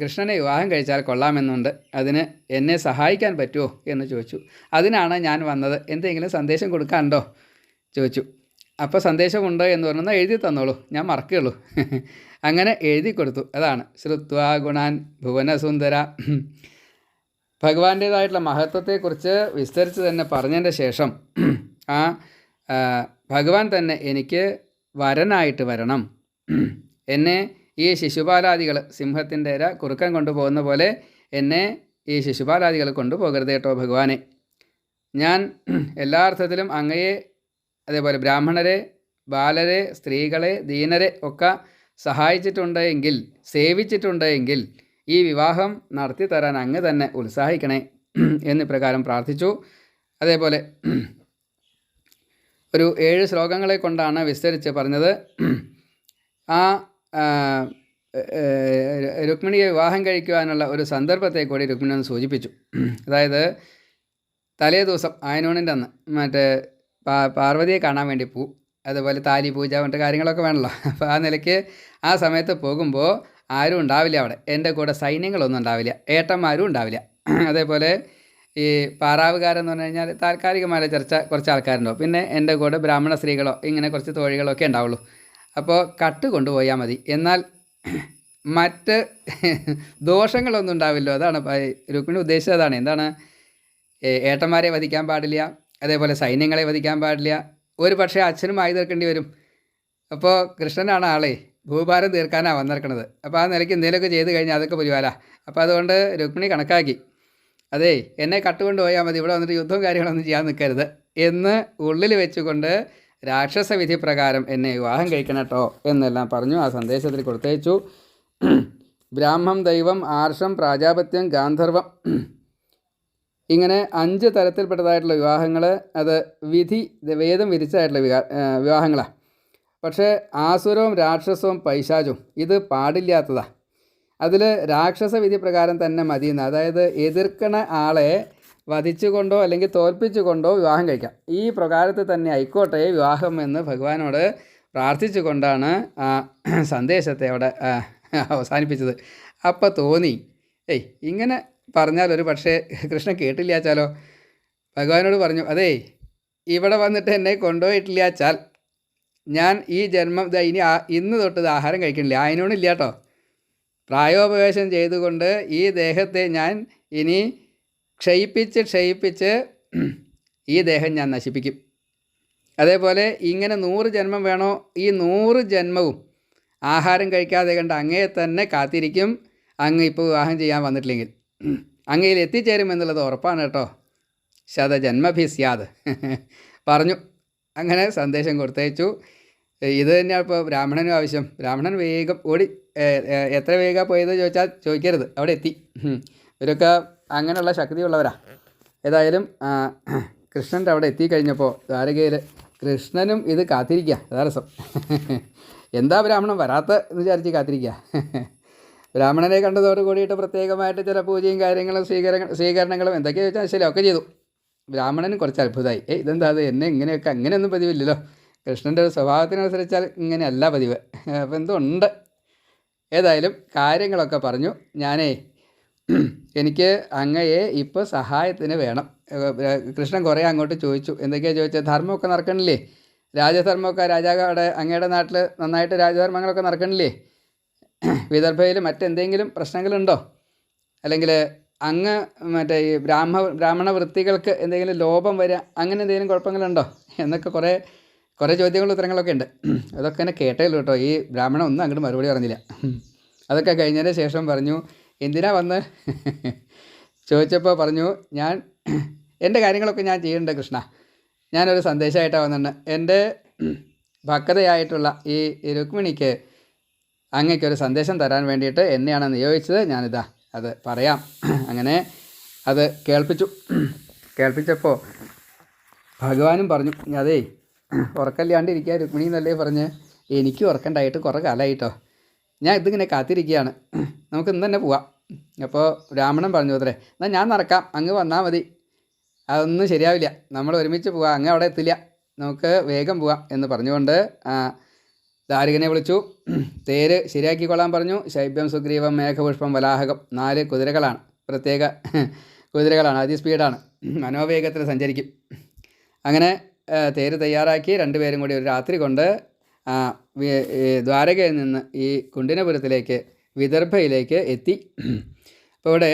Speaker 1: കൃഷ്ണനെ വിവാഹം കഴിച്ചാൽ കൊള്ളാമെന്നുണ്ട്, അതിന് എന്നെ സഹായിക്കാൻ പറ്റുമോ എന്ന് ചോദിച്ചു. അതിനാണ് ഞാൻ വന്നത്, എന്തെങ്കിലും സന്ദേശം കൊടുക്കാനുണ്ടോ ചോദിച്ചു. അപ്പോൾ സന്ദേശമുണ്ടോ എന്ന് പറഞ്ഞാൽ എഴുതി തന്നോളൂ, ഞാൻ മറക്കുകയുള്ളൂ. അങ്ങനെ എഴുതി കൊടുത്തു. അതാണ് ശ്രുത്വാ ഗുണാൻ ഭുവനസുന്ദര. ഭഗവാന്റേതായിട്ടുള്ള മഹത്വത്തെക്കുറിച്ച് വിസ്തരിച്ച് തന്നെ പറഞ്ഞതിൻ്റെ ശേഷം ആ ഭഗവാൻ തന്നെ എനിക്ക് വരനായിട്ട് വരണം, എന്നെ ഈ ശിശുപാലാദികൾ, സിംഹത്തിൻ്റെ ഇര കുറുക്കൻ കൊണ്ടുപോകുന്ന പോലെ എന്നെ ഈ ശിശുപാലാദികൾ കൊണ്ടുപോകരുത് കേട്ടോ ഭഗവാനെ. ഞാൻ എല്ലാ അർത്ഥത്തിലും അങ്ങയെ, അതേപോലെ ബ്രാഹ്മണരെ, ബാലരെ, സ്ത്രീകളെ, ദീനരെ ഒക്കെ സഹായിച്ചിട്ടുണ്ട് എങ്കിൽ, സേവിച്ചിട്ടുണ്ട് എങ്കിൽ ഈ വിവാഹം നടത്തി തരാൻ അങ്ങ് തന്നെ ഉത്സാഹിക്കണേ എന്ന് പ്രകാരം പ്രാർത്ഥിച്ചു. അതേപോലെ ഒരു 7 ശ്ലോകങ്ങളെ കൊണ്ടാണ് വിസ്തരിച്ച് പറഞ്ഞത്. ആ രുക്മിണിയെ വിവാഹം കഴിക്കുവാനുള്ള ഒരു സന്ദർഭത്തെ കൂടി രുക്മിണി ഒന്ന് സൂചിപ്പിച്ചു. അതായത് തലേ ദിവസം ആയനോണിൻ്റെ അന്ന് മറ്റേ പാർവതിയെ കാണാൻ വേണ്ടി പോവും. അതുപോലെ താലി പൂജ മറ്റു കാര്യങ്ങളൊക്കെ വേണമല്ലോ. അപ്പോൾ ആ നിലയ്ക്ക് ആ സമയത്ത് പോകുമ്പോൾ ആരും ഉണ്ടാവില്ല അവിടെ. എൻ്റെ കൂടെ സൈന്യങ്ങളൊന്നും ഉണ്ടാവില്ല, ഏട്ടന്മാരും ഉണ്ടാവില്ല. അതേപോലെ ഈ പാറാവുകാരെന്ന് പറഞ്ഞു കഴിഞ്ഞാൽ താൽക്കാലികമായ കുറച്ച് ആൾക്കാരുണ്ടാവും. പിന്നെ എൻ്റെ കൂടെ ബ്രാഹ്മണ സ്ത്രീകളോ ഇങ്ങനെ കുറച്ച് തോഴികളോ ഒക്കെ ഉണ്ടാവുള്ളൂ. അപ്പോൾ കട്ട് കൊണ്ടുപോയാൽ മതി, എന്നാൽ മറ്റ് ദോഷങ്ങളൊന്നും ഉണ്ടാവില്ലോ. അതാണ് രുക്മിണി ഉദ്ദേശിച്ചത്. അതാണ് എന്താണ്, ഏട്ടന്മാരെ വധിക്കാൻ പാടില്ല, അതേപോലെ സൈന്യങ്ങളെ വധിക്കാൻ പാടില്ല. ഒരു പക്ഷേ അച്ഛനും ആയി തീർക്കേണ്ടി വരും. അപ്പോൾ കൃഷ്ണനാണ് ആളെ ഭൂഭാരം തീർക്കാനാണ് വന്നിരിക്കുന്നത്. അപ്പോൾ ആ നിലയ്ക്ക് എന്തെങ്കിലുമൊക്കെ ചെയ്ത് കഴിഞ്ഞാൽ അതൊക്കെ പുരിവാല. അപ്പോൾ അതുകൊണ്ട് രുക്മിണി കണക്കാക്കി, അതേ എന്നെ കട്ടുകൊണ്ട് പോയാൽ മതി, ഇവിടെ വന്നിട്ട് യുദ്ധവും കാര്യങ്ങളൊന്നും ചെയ്യാൻ നിൽക്കരുത് എന്ന് ഉള്ളിൽ വെച്ചുകൊണ്ട് രാക്ഷസവിധി പ്രകാരം എന്നെ വിവാഹം കഴിക്കണം കേട്ടോ എന്നെല്ലാം പറഞ്ഞു. ആ സന്ദേശത്തിൽ കൊടുത്തയച്ചു. ബ്രാഹ്മം, ദൈവം, ആർഷം, പ്രാജാപത്യം, ഗാന്ധർവം, ഇങ്ങനെ 5 തരത്തിൽപ്പെട്ടതായിട്ടുള്ള വിവാഹങ്ങൾ, അത് വിധി വേദം വിധിച്ചതായിട്ടുള്ള വിവാഹങ്ങളാണ്. പക്ഷേ ആസുരവും രാക്ഷസവും പൈശാചും ഇത് പാടില്ലാത്തതാണ്. അതിൽ രാക്ഷസ വിധി പ്രകാരം തന്നെ മതിയെന്ന്, അതായത് എതിർക്കണ ആളെ വധിച്ചുകൊണ്ടോ അല്ലെങ്കിൽ തോൽപ്പിച്ചുകൊണ്ടോ വിവാഹം കഴിക്കാം. ഈ പ്രകാരത്തിൽ തന്നെ ആയിക്കോട്ടെ വിവാഹം എന്ന് ഭഗവാനോട് പ്രാർത്ഥിച്ചുകൊണ്ടാണ് ആ സന്ദേശത്തെ അവിടെ അവസാനിപ്പിച്ചത്. അപ്പം തോന്നി, ഇങ്ങനെ പറഞ്ഞാൽ ഒരു പക്ഷേ കൃഷ്ണൻ കേട്ടില്ലാച്ചാലോ. ഭഗവാനോട് പറഞ്ഞു, അതേ ഇവിടെ വന്നിട്ട് എന്നെ കൊണ്ടുപോയിട്ടില്ലാച്ചാൽ ഞാൻ ഈ ജന്മം ഇന്ന് തൊട്ട് ഇത് ആഹാരം കഴിക്കണില്ല, അതിനോടില്ല കേട്ടോ. പ്രായോപവേശം ചെയ്തുകൊണ്ട് ഈ ദേഹത്തെ ഞാൻ ഇനി ക്ഷയിപ്പിച്ച് ഈ ദേഹം ഞാൻ നശിപ്പിക്കും. അതേപോലെ ഇങ്ങനെ 100 ജന്മം വേണോ, ഈ 100 ജന്മവും ആഹാരം കഴിക്കാതെ കണ്ട് അങ്ങയെ തന്നെ കാത്തിരിക്കും. അങ്ങ് ഇപ്പോൾ വിവാഹം ചെയ്യാൻ വന്നിട്ടില്ലെങ്കിൽ അങ്ങയിൽ എത്തിച്ചേരുമെന്നുള്ളത് ഉറപ്പാണ് കേട്ടോ. ശതജന്മഭിസ്യാത് പറഞ്ഞു. അങ്ങനെ സന്ദേശം കൊടുത്തയച്ചു. ഇത് തന്നെയാണ് ഇപ്പോൾ ബ്രാഹ്മണനും ആവശ്യം. ബ്രാഹ്മണൻ വേഗം ഓടി, എത്ര വേഗം പോയത് ചോദിക്കരുത്, അവിടെ എത്തി. ഇവരൊക്കെ അങ്ങനെയുള്ള ശക്തിയുള്ളവരാണ്. ഏതായാലും കൃഷ്ണൻ്റെ അവിടെ എത്തിക്കഴിഞ്ഞപ്പോൾ ദ്വാരകയിൽ കൃഷ്ണനും ഇത് കാത്തിരിക്കുക. അതാ രസം. എന്താ ബ്രാഹ്മണൻ വരാത്ത എന്ന് വിചാരിച്ച് കാത്തിരിക്കുക. ബ്രാഹ്മണനെ കണ്ടതോട് കൂടിയിട്ട് പ്രത്യേകമായിട്ട് ചില പൂജയും കാര്യങ്ങളും സ്വീകരണങ്ങളും എന്തൊക്കെയാ ചോദിച്ചാൽ ശരി ഒക്കെ ചെയ്തു. ബ്രാഹ്മണനും കുറച്ച് അത്ഭുതമായി. ഇതെന്താ അത്, എന്നെ ഇങ്ങനെയൊക്കെ, അങ്ങനെയൊന്നും പതിവില്ലല്ലോ. കൃഷ്ണൻ്റെ ഒരു സ്വഭാവത്തിനനുസരിച്ചാൽ ഇങ്ങനെയല്ല പതിവ്. അപ്പോൾ എന്തുണ്ട്. ഏതായാലും കാര്യങ്ങളൊക്കെ പറഞ്ഞു. എനിക്ക് അങ്ങയെ ഇപ്പോൾ സഹായത്തിന് വേണം. കൃഷ്ണൻ കുറേ അങ്ങോട്ട് ചോദിച്ചു. എന്തൊക്കെയാണ് ചോദിച്ചത്? ധർമ്മമൊക്കെ നടക്കണില്ലേ? രാജധർമ്മമൊക്കെ രാജാവിടെ അങ്ങയുടെ നാട്ടിൽ നന്നായിട്ട് രാജധർമ്മങ്ങളൊക്കെ നടക്കണില്ലേ? വിദർഭയിൽ മറ്റെന്തെങ്കിലും പ്രശ്നങ്ങളുണ്ടോ? അല്ലെങ്കിൽ അങ്ങ് മറ്റേ ഈ ബ്രാഹ്മണ വൃത്തികൾക്ക് എന്തെങ്കിലും ലോപം വരിക, അങ്ങനെ എന്തെങ്കിലും കുഴപ്പങ്ങളുണ്ടോ എന്നൊക്കെ കുറേ ചോദ്യങ്ങളും ഉത്തരങ്ങളൊക്കെ ഉണ്ട്. അതൊക്കെ എന്നെ കേട്ടേയുള്ളൂ കേട്ടോ. ഈ ബ്രാഹ്മണൻ ഒന്നും അങ്ങോട്ട് മറുപടി പറഞ്ഞില്ല. അതൊക്കെ കഴിഞ്ഞതിന് ശേഷം പറഞ്ഞു, എന്തിനാ വന്ന് ചോദിച്ചപ്പോൾ പറഞ്ഞു, എൻ്റെ കാര്യങ്ങളൊക്കെ ഞാൻ ചെയ്യുന്നുണ്ട് കൃഷ്ണ. ഞാനൊരു സന്ദേശമായിട്ടാണ് വന്നിട്ടുണ്ട്. എൻ്റെ ഭക്തയായിട്ടുള്ള ഈ രുക്മിണിക്ക് അങ്ങയ്ക്കൊരു സന്ദേശം തരാൻ വേണ്ടിയിട്ട് എന്നെയാണ് നിയോഗിച്ചത്. ഞാനിതാ അത് പറയാം. അങ്ങനെ അത് കേൾപ്പിച്ചപ്പോൾ ഭഗവാനും പറഞ്ഞു, അതേ ഉറക്കല്ലാണ്ടിരിക്കുക രുക്മിണി എന്നല്ലേ പറഞ്ഞ്. എനിക്ക് ഉറക്കണ്ടായിട്ട് കുറേ കാലമായിട്ടോ. ഞാൻ ഇതിങ്ങനെ കാത്തിരിക്കുകയാണ്. നമുക്ക് ഇന്ന് തന്നെ പോവാം. അപ്പോൾ ബ്രാഹ്മണൻ പറഞ്ഞു, അത്രേ എന്നാൽ ഞാൻ നടക്കാം, അങ്ങ് വന്നാൽ മതി. അതൊന്നും ശരിയാവില്ല, നമ്മൾ ഒരുമിച്ച് പോവാം, അങ്ങ് അവിടെ എത്തില്ല, നമുക്ക് വേഗം പോവാം എന്ന് പറഞ്ഞുകൊണ്ട് ദാരികനെ വിളിച്ചു. തേര് ശരിയാക്കിക്കൊള്ളാൻ പറഞ്ഞു. ശൈബ്യം, സുഗ്രീവം, മേഘപുഷ്പം, വലാഹകം 4 കുതിരകളാണ്. പ്രത്യേക കുതിരകളാണ്, അതിസ്പീഡാണ്, മനോവേഗത്തിൽ സഞ്ചരിക്കും. അങ്ങനെ തേര് തയ്യാറാക്കി 2 പേരും കൂടി ഒരു രാത്രി കൊണ്ട് ദ്വാരകയിൽ നിന്ന് ഈ കുണ്ടിനപുരത്തിലേക്ക് വിദർഭയിലേക്ക് എത്തി. അപ്പോൾ ഇവിടെ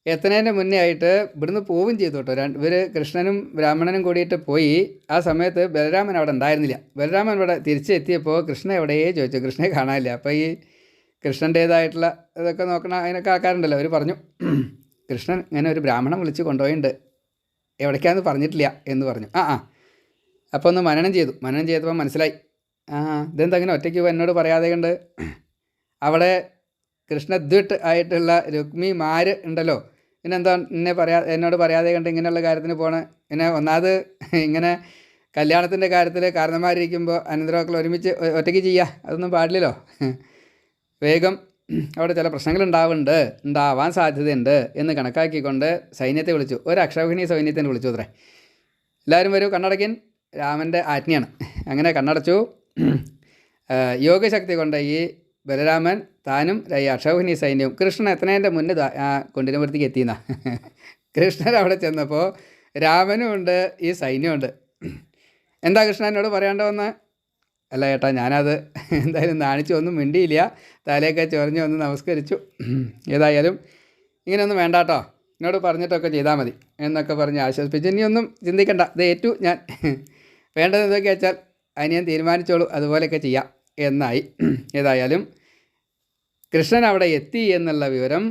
Speaker 1: എത്തുന്നതിൻ്റെ മുന്നേ ആയിട്ട് ഇവിടുന്ന് പോവുകയും ചെയ്തു കേട്ടോ. ഇവർ കൃഷ്ണനും ബ്രാഹ്മണനും കൂടിയിട്ട് പോയി. ആ സമയത്ത് ബലരാമൻ അവിടെ ഉണ്ടായിരുന്നില്ല. ബലരാമൻ ഇവിടെ തിരിച്ചെത്തിയപ്പോൾ കൃഷ്ണൻ എവിടെയേ ചോദിച്ചു. കൃഷ്ണനെ കാണാനില്ല. അപ്പോൾ ഈ കൃഷ്ണൻ്റേതായിട്ടുള്ള ഇതൊക്കെ നോക്കണ അതിനൊക്കെ ആൾക്കാരുണ്ടല്ലോ, അവർ പറഞ്ഞു, കൃഷ്ണൻ ഇങ്ങനെ ഒരു ബ്രാഹ്മണൻ വിളിച്ച് കൊണ്ടുപോയിട്ടുണ്ട്, എവിടേക്കാന്ന് പറഞ്ഞിട്ടില്ല എന്ന് പറഞ്ഞു. അപ്പോൾ ഒന്ന് മനനം ചെയ്തപ്പോൾ മനസ്സിലായി, ഇതെന്താ അങ്ങനെ ഒറ്റയ്ക്ക് എന്നോട് പറയാതെ കണ്ട്. അവിടെ കൃഷ്ണദ്വിട്ട് ആയിട്ടുള്ള രുക്മിമാർ ഉണ്ടല്ലോ, പിന്നെന്താ എന്നോട് പറയാതെ കണ്ട് ഇങ്ങനെയുള്ള കാര്യത്തിന് പോണേ. പിന്നെ ഒന്നാമത് ഇങ്ങനെ കല്യാണത്തിൻ്റെ കാര്യത്തിൽ കാരണന്മാരിരിക്കുമ്പോൾ അനന്തരമക്കൾ ഒരുമിച്ച് ഒറ്റയ്ക്ക് ചെയ്യുക, അതൊന്നും പാടില്ലല്ലോ. വേഗം അവിടെ ചില പ്രശ്നങ്ങൾ ഉണ്ടാവാൻ സാധ്യതയുണ്ട് എന്ന് കണക്കാക്കിക്കൊണ്ട് സൈന്യത്തെ വിളിച്ചു. ഒരു അക്ഷൗഹിണി സൈന്യത്തിനെ വിളിച്ചു. അത്രേ എല്ലാവരും വരൂ, കണ്ണടയ്ക്കൻ, രാമൻ്റെ ആജ്ഞയാണ്. അങ്ങനെ കണ്ണടച്ചു. യോഗശക്തി കൊണ്ട് ഈ ബലരാമൻ താനും ഈ അക്ഷൗഹിണി സൈന്യവും കൃഷ്ണൻ എത്തുന്നതിൻ്റെ മുന്നേ കുണ്ടിനപുരത്തേക്ക് എത്തിയെന്നാ. കൃഷ്ണൻ അവിടെ ചെന്നപ്പോൾ രാമനും ഉണ്ട്, ഈ സൈന്യമുണ്ട്. എന്താ കൃഷ്ണൻ എന്നോട് പറയാണ്ട് വന്ന്? അല്ല ചേട്ടാ, ഞാനത് എന്തായാലും നാണിച്ചു, ഒന്നും മിണ്ടിയില്ല, തലയൊക്കെ ചൊറിഞ്ഞ് ഒന്ന് നമസ്കരിച്ചു. ഏതായാലും ഇങ്ങനെയൊന്നും വേണ്ട കേട്ടോ, എന്നോട് പറഞ്ഞിട്ടൊക്കെ ചെയ്താൽ മതി എന്നൊക്കെ പറഞ്ഞ് ആശ്വസിപ്പിച്ചു. ഇനിയൊന്നും ചിന്തിക്കണ്ട, ഇത് ഏറ്റു ഞാൻ, വേണ്ടത് എന്തൊക്കെ വെച്ചാൽ അതിന് ഞാൻ തീരുമാനിച്ചോളൂ, അതുപോലെയൊക്കെ ചെയ്യാം എന്നായി. ഏതായാലും കൃഷ്ണൻ അവിടെ എത്തി എന്നുള്ള വിവരം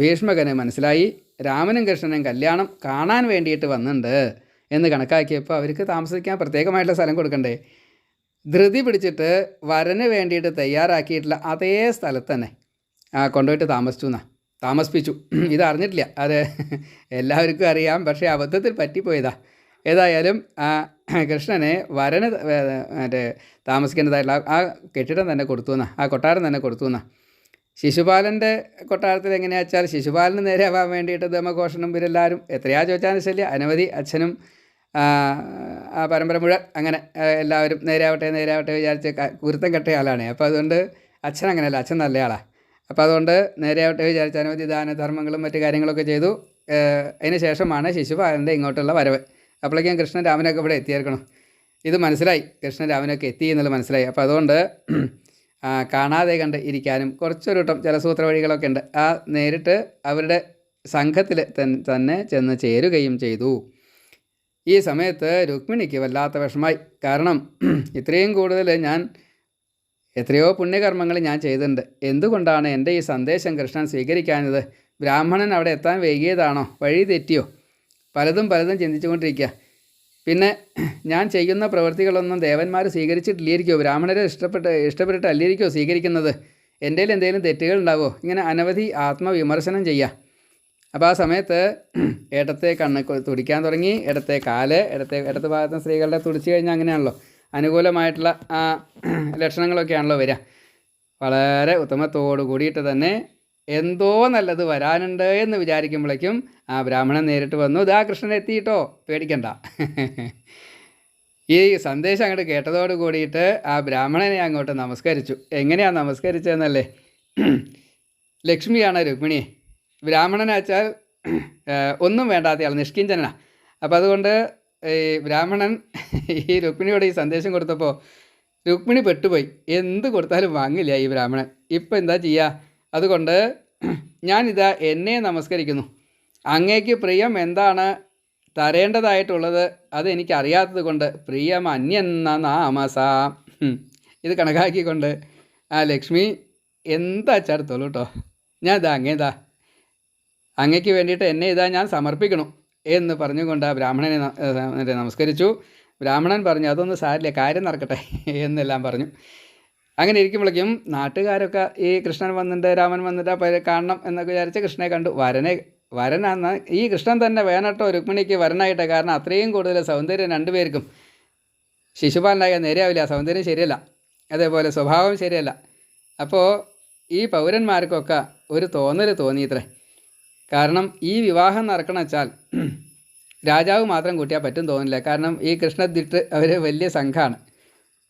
Speaker 1: ഭീഷ്മകന് മനസ്സിലായി. രാമനും കൃഷ്ണനും കല്യാണം കാണാൻ വേണ്ടിയിട്ട് വന്നിട്ടുണ്ട് എന്ന് കണക്കാക്കിയപ്പോൾ അവർക്ക് താമസിക്കാൻ പ്രത്യേകമായിട്ടുള്ള സ്ഥലം കൊടുക്കണ്ടേ? ധൃതി പിടിച്ചിട്ട് വരന് വേണ്ടിയിട്ട് തയ്യാറാക്കിയിട്ടുള്ള അതേ സ്ഥലത്ത് തന്നെ കൊണ്ടുപോയിട്ട് താമസിപ്പിച്ചു. ഇതറിഞ്ഞിട്ടില്ല, അത് എല്ലാവർക്കും അറിയാം, പക്ഷേ അബദ്ധത്തിൽ പറ്റിപ്പോയതാ. ഏതായാലും കൃഷ്ണനെ വരന് മറ്റേ താമസിക്കേണ്ടതായിട്ടുള്ള ആ കെട്ടിടം തന്നെ ആ കൊട്ടാരം തന്നെ കൊടുത്തു. ശിശുപാലൻ്റെ കൊട്ടാരത്തിൽ എങ്ങനെയാ വെച്ചാൽ ശിശുപാലന് നേരെ ആവാൻ വേണ്ടിയിട്ട് ദമഘോഷനും ഇവരെല്ലാവരും എത്രയാ ചോദിച്ചാലും ശരി, അനവധി അച്ഛനും പരമ്പര മുഴുവൻ അങ്ങനെ എല്ലാവരും നേരെയാവട്ടെ വിചാരിച്ച് കുരുത്തം കെട്ടിയ ആളാണ്. അപ്പോൾ അതുകൊണ്ട് അച്ഛൻ അങ്ങനെയല്ല, അച്ഛൻ നല്ല ആളാണ്. അപ്പോൾ അതുകൊണ്ട് നേരെയാവട്ടെ വിചാരിച്ച് അനവധി ദാനധർമ്മങ്ങളും മറ്റു കാര്യങ്ങളൊക്കെ ചെയ്തു. അതിന് ശേഷമാണ് ശിശുപാലൻ്റെ ഇങ്ങോട്ടുള്ള വരവ്. അപ്പോഴേക്കും കൃഷ്ണൻ രാമനൊക്കെ ഇവിടെ എത്തിയേർക്കണം. ഇത് മനസ്സിലായി, കൃഷ്ണൻ രാമനൊക്കെ എത്തി എന്നുള്ളത് മനസ്സിലായി. അപ്പോൾ അതുകൊണ്ട് കാണാതെ കണ്ട് ഇരിക്കാനും കുറച്ചൊരു വട്ടം ജലസൂത്ര വഴികളൊക്കെ ഉണ്ട്. നേരിട്ട് അവരുടെ സംഘത്തിൽ തന്നെ ചെന്ന് ചേരുകയും ചെയ്തു. ഈ സമയത്ത് രുക്മിണിക്ക് വല്ലാത്ത വിഷമായി. കാരണം ഇത്രയും കൂടുതൽ എത്രയോ പുണ്യകർമ്മങ്ങൾ ഞാൻ ചെയ്തിട്ടുണ്ട്. എന്തുകൊണ്ടാണ് എൻ്റെ ഈ സന്ദേശം കൃഷ്ണൻ സ്വീകരിക്കാഞ്ഞത്? ബ്രാഹ്മണൻ അവിടെ എത്താൻ വൈകിയതാണോ? വഴി തെറ്റിയോ? പലതും ചിന്തിച്ചുകൊണ്ടിരിക്കുക. പിന്നെ ഞാൻ ചെയ്യുന്ന പ്രവൃത്തികളൊന്നും ദേവന്മാർ സ്വീകരിച്ചിട്ടില്ലായിരിക്കുമോ? ബ്രാഹ്മണരെ ഇഷ്ടപ്പെട്ടിട്ടല്ലായിരിക്കുമോ സ്വീകരിക്കുന്നത്? എൻ്റെ എന്തെങ്കിലും തെറ്റുകൾ ഉണ്ടാവുമോ? ഇങ്ങനെ അനവധി ആത്മവിമർശനം ചെയ്യുക. അപ്പോൾ ആ സമയത്ത് ഇടത്തെ കണ്ണ് തുടിക്കാൻ തുടങ്ങി. ഇടത്തെ കാല്, ഇടത്തെ ഭാഗത്ത് സ്ത്രീകളുടെ തുടിച്ചു കഴിഞ്ഞാൽ അങ്ങനെയാണല്ലോ, അനുകൂലമായിട്ടുള്ള ലക്ഷണങ്ങളൊക്കെയാണല്ലോ വരിക. വളരെ ഉത്തമത്തോടു കൂടിയിട്ട് തന്നെ എന്തോ നല്ലത് വരാനുണ്ട് എന്ന് വിചാരിക്കുമ്പോഴേക്കും ആ ബ്രാഹ്മണൻ നേരിട്ട് വന്നു. ഇതാ കൃഷ്ണൻ എത്തിയിട്ടോ, പേടിക്കണ്ട. ഈ സന്ദേശം അങ്ങോട്ട് കേട്ടതോട് കൂടിയിട്ട് ആ ബ്രാഹ്മണനെ അങ്ങോട്ട് നമസ്കരിച്ചു. എങ്ങനെയാണ് നമസ്കരിച്ചതെന്നല്ലേ? ലക്ഷ്മിയാണ് രുക്മിണിയെ. ബ്രാഹ്മണനാച്ചാൽ ഒന്നും വേണ്ടാത്തയാൾ, നിഷ്കിഞ്ചനാണ്. അപ്പം അതുകൊണ്ട് ഈ ബ്രാഹ്മണൻ ഈ രുക്മിണിയോട് ഈ സന്ദേശം കൊടുത്തപ്പോൾ രുക്മിണി പെട്ടുപോയി. എന്ത് കൊടുത്താലും വാങ്ങില്ല ഈ ബ്രാഹ്മണൻ. ഇപ്പം എന്താ ചെയ്യുക? അതുകൊണ്ട് ഞാനിതാ എന്നെ നമസ്കരിക്കുന്നു. അങ്ങേക്ക് പ്രിയം എന്താണ് തരേണ്ടതായിട്ടുള്ളത് അതെനിക്കറിയാത്തത് കൊണ്ട് പ്രിയം അന്യെന്ന നാമസാ. ഇത് കണക്കാക്കിക്കൊണ്ട് ആ ലക്ഷ്മി എന്താ ചേർത്തോളൂ കേട്ടോ, ഞാൻ ഇതാ അങ്ങയ്ക്ക് വേണ്ടിയിട്ട് എന്നെ ഞാൻ സമർപ്പിക്കണം എന്ന് പറഞ്ഞുകൊണ്ട് ആ ബ്രാഹ്മണനെ നമസ്കരിച്ചു. ബ്രാഹ്മണൻ പറഞ്ഞു അതൊന്നും സാരില്ല, കാര്യം നടക്കട്ടെ എന്നെല്ലാം പറഞ്ഞു. അങ്ങനെ ഇരിക്കുമ്പോഴേക്കും നാട്ടുകാരൊക്കെ ഈ കൃഷ്ണൻ വന്നിട്ട് രാമൻ വന്നിട്ട് കാണണം എന്നൊക്കെ വിചാരിച്ച് കൃഷ്ണനെ കണ്ടു. വരനാന്ന് ഈ കൃഷ്ണൻ തന്നെ വേണട്ടോ രുക്മിണിക്ക് വരനായിട്ട്. കാരണം അത്രയും കൂടുതൽ സൗന്ദര്യം രണ്ടുപേർക്കും. ശിശുപാലനായ നേരെയാവില്ല, സൗന്ദര്യം ശരിയല്ല, അതേപോലെ സ്വഭാവം ശരിയല്ല. അപ്പോൾ ഈ പൗരന്മാർക്കൊക്കെ ഒരു തോന്നൽ തോന്നിയിത്രേ. കാരണം ഈ വിവാഹം നടക്കണം വെച്ചാൽ രാജാവ് മാത്രം കൂട്ടിയാൽ പറ്റും തോന്നില്ല. കാരണം ഈ കൃഷ്ണദിട്ട് അവർ വലിയ സംഘമാണ്.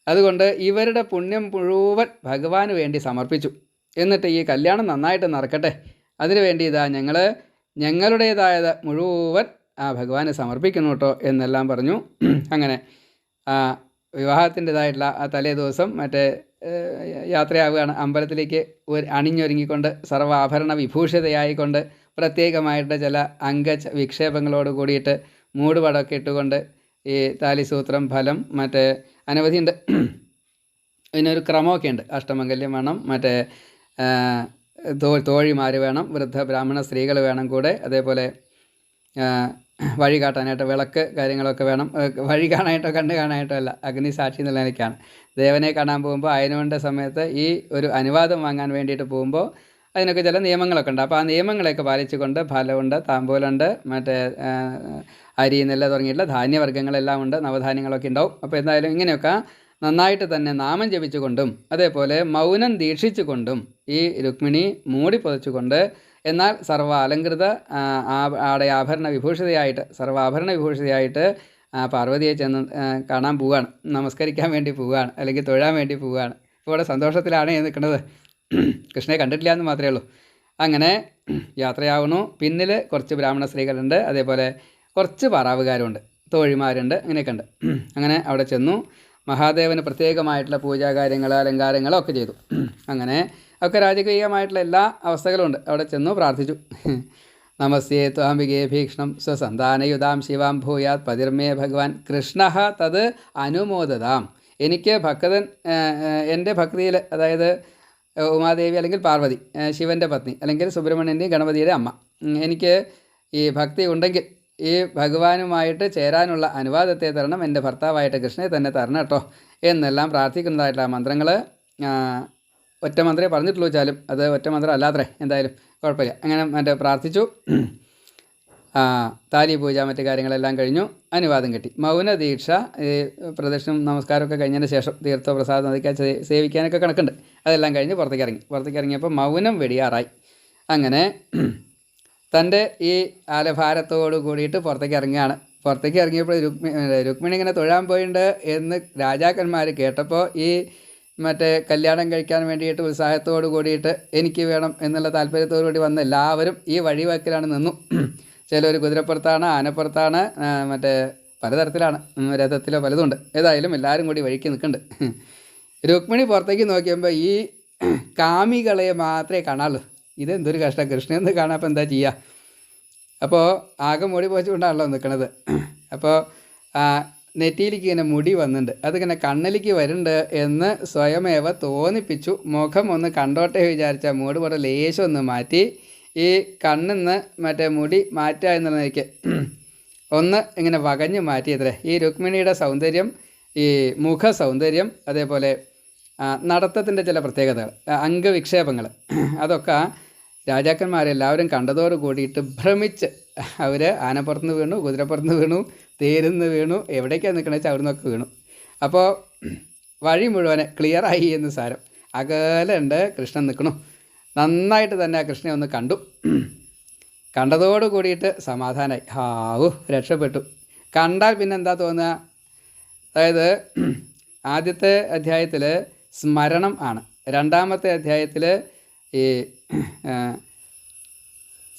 Speaker 1: അതുകൊണ്ട് ഇവരുടെ പുണ്യം മുഴുവൻ ഭഗവാന് വേണ്ടി സമർപ്പിച്ചു. എന്നിട്ട് ഈ കല്യാണം നന്നായിട്ട് നടക്കട്ടെ, അതിനു വേണ്ടി ഞങ്ങളുടേതായത് മുഴുവൻ ഭഗവാന് സമർപ്പിക്കുന്നു കേട്ടോ എന്നെല്ലാം പറഞ്ഞു. അങ്ങനെ വിവാഹത്തിൻ്റെതായിട്ടുള്ള ആ തലേ ദിവസം യാത്രയാവുകയാണ്. അമ്പലത്തിലേക്ക് അണിഞ്ഞൊരുങ്ങിക്കൊണ്ട് സർവ്വാഭരണ വിഭൂഷിതയായിക്കൊണ്ട് പ്രത്യേകമായിട്ട് ചില വിക്ഷേപങ്ങളോട് കൂടിയിട്ട് മൂടുപടമൊക്കെ ഇട്ടുകൊണ്ട് ഈ താലിസൂത്രം, ഫലം, അനവധിയുണ്ട്. ഇതിനൊരു ക്രമമൊക്കെ ഉണ്ട്. അഷ്ടമംഗല്യം വേണം, തോഴിമാർ വേണം, വൃദ്ധ ബ്രാഹ്മണ സ്ത്രീകൾ വേണം കൂടെ. അതേപോലെ വഴി കാട്ടാനായിട്ട് വിളക്ക് കാര്യങ്ങളൊക്കെ വേണം. വഴി കാണാനായിട്ടോ കണ്ണ് കാണാനായിട്ടോ അല്ല, അഗ്നിസാക്ഷി എന്നുള്ള നിലയ്ക്കാണ്. ദേവനെ കാണാൻ പോകുമ്പോൾ അയനുവേണ്ട സമയത്ത് ഈ ഒരു അനുവാദം വാങ്ങാൻ വേണ്ടിയിട്ട് പോകുമ്പോൾ അതിനൊക്കെ ചില നിയമങ്ങളൊക്കെ ഉണ്ട്. അപ്പോൾ ആ നിയമങ്ങളെയൊക്കെ പാലിച്ചുകൊണ്ട് ഫലമുണ്ട്, താമ്പൂലുണ്ട്, അരി, നെല്ല് തുടങ്ങിയിട്ടുള്ള ധാന്യവർഗ്ഗങ്ങളെല്ലാം ഉണ്ട്, നവധാന്യങ്ങളൊക്കെ ഉണ്ടാവും. അപ്പോൾ എന്തായാലും ഇങ്ങനെയൊക്കെ നന്നായിട്ട് തന്നെ നാമം ജപിച്ചുകൊണ്ടും അതേപോലെ മൗനം ദീക്ഷിച്ചുകൊണ്ടും ഈ രുക്മിണി മൂടി പൊതിച്ചുകൊണ്ട് എന്നാൽ സർവ്വാലങ്കൃത ആഭരണ വിഭൂഷിതയായിട്ട് പാർവതിയെ ചെന്ന് കാണാൻ പോവുകയാണ്, നമസ്കരിക്കാൻ വേണ്ടി പോവുകയാണ്, അല്ലെങ്കിൽ തൊഴാൻ വേണ്ടി പോവുകയാണ്. ഇപ്പോൾ ഇവിടെ സന്തോഷത്തിലാണ് നിൽക്കുന്നത്. കൃഷ്ണനെ കണ്ടിട്ടില്ല എന്ന് മാത്രമേ ഉള്ളൂ. അങ്ങനെ യാത്രയാവുന്നു. പിന്നിൽ കുറച്ച് ബ്രാഹ്മണ സ്ത്രീകളുണ്ട്, അതേപോലെ കുറച്ച് പാറാവുകാരുണ്ട്, തോഴിമാരുണ്ട്, അങ്ങനെയൊക്കെ ഉണ്ട്. അങ്ങനെ അവിടെ ചെന്നു. മഹാദേവന് പ്രത്യേകമായിട്ടുള്ള പൂജാകാര്യങ്ങൾ, അലങ്കാരങ്ങളൊക്കെ ചെയ്തു. അങ്ങനെ ഒക്കെ രാജകീയമായിട്ടുള്ള എല്ലാ അവസ്ഥകളും ഉണ്ട്. അവിടെ ചെന്നു പ്രാർത്ഥിച്ചു. നമസ്തേ ത്വാംബികേ ഭീക്ഷണം സ്വസന്താനയുതാം ശിവാം ഭൂയാത് പതിർമേ ഭഗവാൻ കൃഷ്ണ തത് അനുമോദതാം. എനിക്ക് ഭക്തൻ എൻ്റെ ഭക്തിയിൽ, അതായത് ഉമാദേവി അല്ലെങ്കിൽ പാർവതി, ശിവൻ്റെ പത്നി അല്ലെങ്കിൽ സുബ്രഹ്മണ്യൻ്റെയും ഗണപതിയുടെ അമ്മ, എനിക്ക് ഈ ഭക്തി ഉണ്ടെങ്കിൽ ഈ ഭഗവാനുമായിട്ട് ചേരാനുള്ള അനുവാദത്തെ തരണം, എൻ്റെ ഭർത്താവായിട്ട് കൃഷ്ണനെ തന്നെ തരണം കേട്ടോ എന്നെല്ലാം പ്രാർത്ഥിക്കുന്നതായിട്ടുള്ള മന്ത്രങ്ങൾ ഒറ്റ മന്ത്രമേ പറഞ്ഞിട്ടുള്ളൂ വെച്ചാലും അത് ഒറ്റ മന്ത്രം അല്ലാത്രേ, എന്തായാലും കുഴപ്പമില്ല. അങ്ങനെ പ്രാർത്ഥിച്ചു. താലി പൂജ മറ്റു കാര്യങ്ങളെല്ലാം കഴിഞ്ഞു, അനുവാദം കിട്ടി. മൗനദീക്ഷ, ഈ പ്രദക്ഷിണം നമസ്കാരമൊക്കെ കഴിഞ്ഞതിന് ശേഷം തീർത്ഥപ്രസാദം നദിക്കാൻ സേവിക്കാനൊക്കെ കണക്കുണ്ട്. അതെല്ലാം കഴിഞ്ഞ് പുറത്തേക്ക് ഇറങ്ങിയപ്പോൾ മൗനം വെടിയാറായി. അങ്ങനെ തൻ്റെ ഈ ആലഭാരത്തോട് കൂടിയിട്ട് പുറത്തേക്ക് ഇറങ്ങിയപ്പോൾ രുക്മിണി ഇങ്ങനെ തൊഴാൻ പോയിട്ടുണ്ട് എന്ന് രാജാക്കന്മാർ കേട്ടപ്പോൾ ഈ മറ്റേ കല്യാണം കഴിക്കാൻ വേണ്ടിയിട്ട് ഉത്സാഹത്തോട് കൂടിയിട്ട് എനിക്ക് വേണം എന്നുള്ള താല്പര്യത്തോടു കൂടി വന്ന എല്ലാവരും ഈ വഴിവാക്കിലാണ് നിന്നു. ചിലർ കുതിരപ്പുറത്താണ്, ആനപ്പുറത്താണ്, മറ്റേ പലതരത്തിലാണ്, രഥത്തിലോ പലതുണ്ട്. ഏതായാലും എല്ലാവരും കൂടി വഴിക്ക് നിൽക്കുന്നുണ്ട്. രുക്മിണി പുറത്തേക്ക് നോക്കിയപ്പോൾ ഈ കാമികളെ മാത്രമേ കാണാറുള്ളൂ. ഇതെന്തൊരു കഷ്ടം, കൃഷ്ണനെന്ന് കാണാൻ അപ്പോൾ എന്താ ചെയ്യുക? അപ്പോൾ ആകെ മുടി പോച്ചുകൊണ്ടാണല്ലോ നിൽക്കണത്. അപ്പോൾ നെറ്റിയിലേക്ക് ഇങ്ങനെ മുടി വന്നിട്ടുണ്ട്, അതിങ്ങനെ കണ്ണിലേക്ക് വരുന്നുണ്ട് എന്ന് സ്വയമേവ തോന്നിപ്പിച്ചു. മുഖം ഒന്ന് കണ്ടോട്ടെ വിചാരിച്ച മൂട് പോലെ ലേശം ഒന്ന് മാറ്റി ഈ കണ്ണിന്ന് മറ്റേ മുടി മാറ്റുക എന്നുള്ളതിലേക്ക് ഒന്ന് ഇങ്ങനെ വകഞ്ഞ് മാറ്റിയത്രേ. ഈ രുക്മിണിയുടെ സൗന്ദര്യം, ഈ മുഖ സൗന്ദര്യം, അതേപോലെ നടത്തത്തിൻ്റെ ചില പ്രത്യേകതകൾ, അംഗവിക്ഷേപങ്ങൾ, അതൊക്കെ രാജാക്കന്മാരെല്ലാവരും കണ്ടതോട് കൂടിയിട്ട് ഭ്രമിച്ച് അവർ ആനപ്പുറത്തുനിന്ന് വീണു, കുതിരപ്പുറത്തുനിന്ന് വീണു, തേരുന്ന് വീണു, എവിടേക്കാണ് നിൽക്കണമെന്ന് വെച്ചാൽ അവിടെ നിന്നൊക്കെ വീണു. അപ്പോൾ വഴി മുഴുവൻ ക്ലിയറായി എന്ന് സാരം. അകലുണ്ട് കൃഷ്ണൻ നിൽക്കണു. നന്നായിട്ട് തന്നെ ആ കൃഷ്ണനെ ഒന്ന് കണ്ടു. കണ്ടതോട് കൂടിയിട്ട് സമാധാനമായി. രക്ഷപ്പെട്ടു. കണ്ടാൽ പിന്നെ എന്താ തോന്നുക? അതായത് ആദ്യത്തെ അധ്യായത്തിൽ സ്മരണം ആണ്, രണ്ടാമത്തെ അധ്യായത്തിൽ ഈ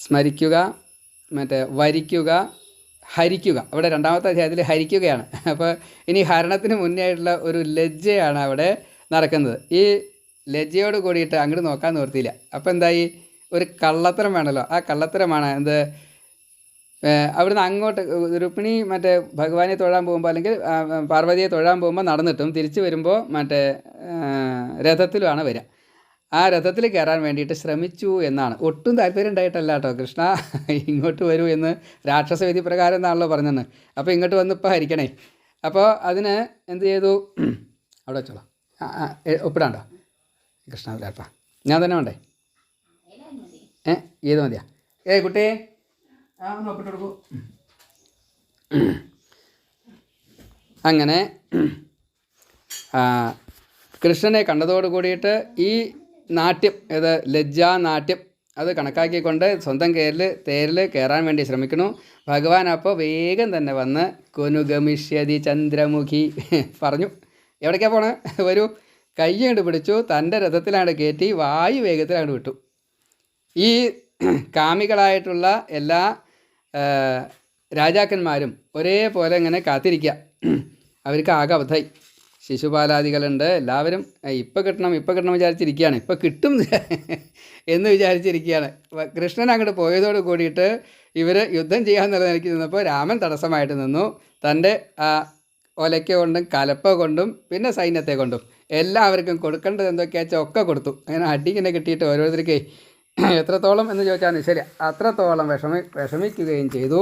Speaker 1: സ്മരിക്കുക, മറ്റേ വരിക്കുക, ഹരിക്കുക. അവിടെ രണ്ടാമത്തെ അധ്യായത്തിൽ ഹരിക്കുകയാണ്. അപ്പോൾ ഇനി ഹരണത്തിന് മുന്നേ ആയിട്ടുള്ള ഒരു ലജ്ജയാണ് അവിടെ നടക്കുന്നത്. ഈ ലജ്ജയോട് കൂടിയിട്ട് അങ്ങോട്ട് നോക്കാൻ നിർത്തിയില്ല. അപ്പോൾ എന്തായി? ഒരു കള്ളത്തരം വേണമല്ലോ. ആ കള്ളത്തരമാണ് എന്ത്? അവിടുന്ന് അങ്ങോട്ട് രുക്മിണി മറ്റേ ഭഗവാനെ തൊഴാൻ പോകുമ്പോൾ, അല്ലെങ്കിൽ പാർവതിയെ തൊഴാൻ പോകുമ്പോൾ നടന്നിട്ടും തിരിച്ച് വരുമ്പോൾ മറ്റേ രഥത്തിലുമാണ് വരിക. ആ രഥത്തിൽ കയറാൻ വേണ്ടിയിട്ട് ശ്രമിച്ചു എന്നാണ്. ഒട്ടും താല്പര്യം ഉണ്ടായിട്ടല്ല കേട്ടോ. കൃഷ്ണ ഇങ്ങോട്ട് വരൂ എന്ന് രാക്ഷസവിധി പ്രകാരം എന്നാണല്ലോ പറഞ്ഞത്. അപ്പോൾ ഇങ്ങോട്ട് വന്ന് ഇപ്പോൾ ഹരിക്കണേ. അപ്പോൾ അതിന് എന്ത് ചെയ്തു? അവിടെ വെച്ചോളൂ. ഒപ്പിടാണ്ടോ? കൃഷ്ണ ലേപ്പാ, ഞാൻ തന്നെ വേണ്ടേ? ഏത് മതിയാ? കുട്ടി ഒന്ന് ഒപ്പിട്ട് കൊടുക്കൂ. അങ്ങനെ കൃഷ്ണനെ കണ്ടതോട് കൂടിയിട്ട് ഈ നാട്യം, ഏത് ലജ്ജാനാട്യം, അത് കണക്കാക്കിക്കൊണ്ട് സ്വന്തം തേരിൽ കയറാൻ വേണ്ടി ശ്രമിക്കുന്നു. ഭഗവാൻ അപ്പോൾ വേഗം തന്നെ വന്ന് കൊനുഗമിഷ്യതി ചന്ദ്രമുഖി പറഞ്ഞു. എവിടേക്കാണ് പോണേ? വരൂ. കൈ കൊണ്ട് പിടിച്ചു, തൻ്റെ രഥത്തിലാണ് കയറ്റി വായു വേഗത്തിലാണ് വിട്ടു. ഈ കാമികളായിട്ടുള്ള എല്ലാ രാജാക്കന്മാരും ഒരേപോലെ ഇങ്ങനെ കാത്തിരിക്കുക. അവർക്ക് ആകെ അബദ്ധമായി. ശിശുപാലാദികളുണ്ട്, എല്ലാവരും ഇപ്പം കിട്ടണം വിചാരിച്ചിരിക്കുകയാണ്. ഇപ്പം കിട്ടും എന്ന് വിചാരിച്ചിരിക്കുകയാണ്. കൃഷ്ണൻ അങ്ങോട്ട് പോയതോട് കൂടിയിട്ട് ഇവർ യുദ്ധം ചെയ്യാമെന്നുള്ള നിലയ്ക്ക് നിന്നപ്പോൾ രാമൻ തടസ്സമായിട്ട് നിന്നു. തൻ്റെ ഒലയ്ക്ക കൊണ്ടും കലപ്പ കൊണ്ടും പിന്നെ സൈന്യത്തെ കൊണ്ടും എല്ലാവർക്കും കൊടുക്കേണ്ടത് എന്തൊക്കെയാച്ചാൽ ഒക്കെ കൊടുത്തു. അങ്ങനെ അടിക്കിനെ കിട്ടിയിട്ട് ഓരോരുത്തർക്ക് എത്രത്തോളം എന്ന് ചോദിച്ചാൽ ശരി അത്രത്തോളം വിഷമിക്കുകയും ചെയ്തു.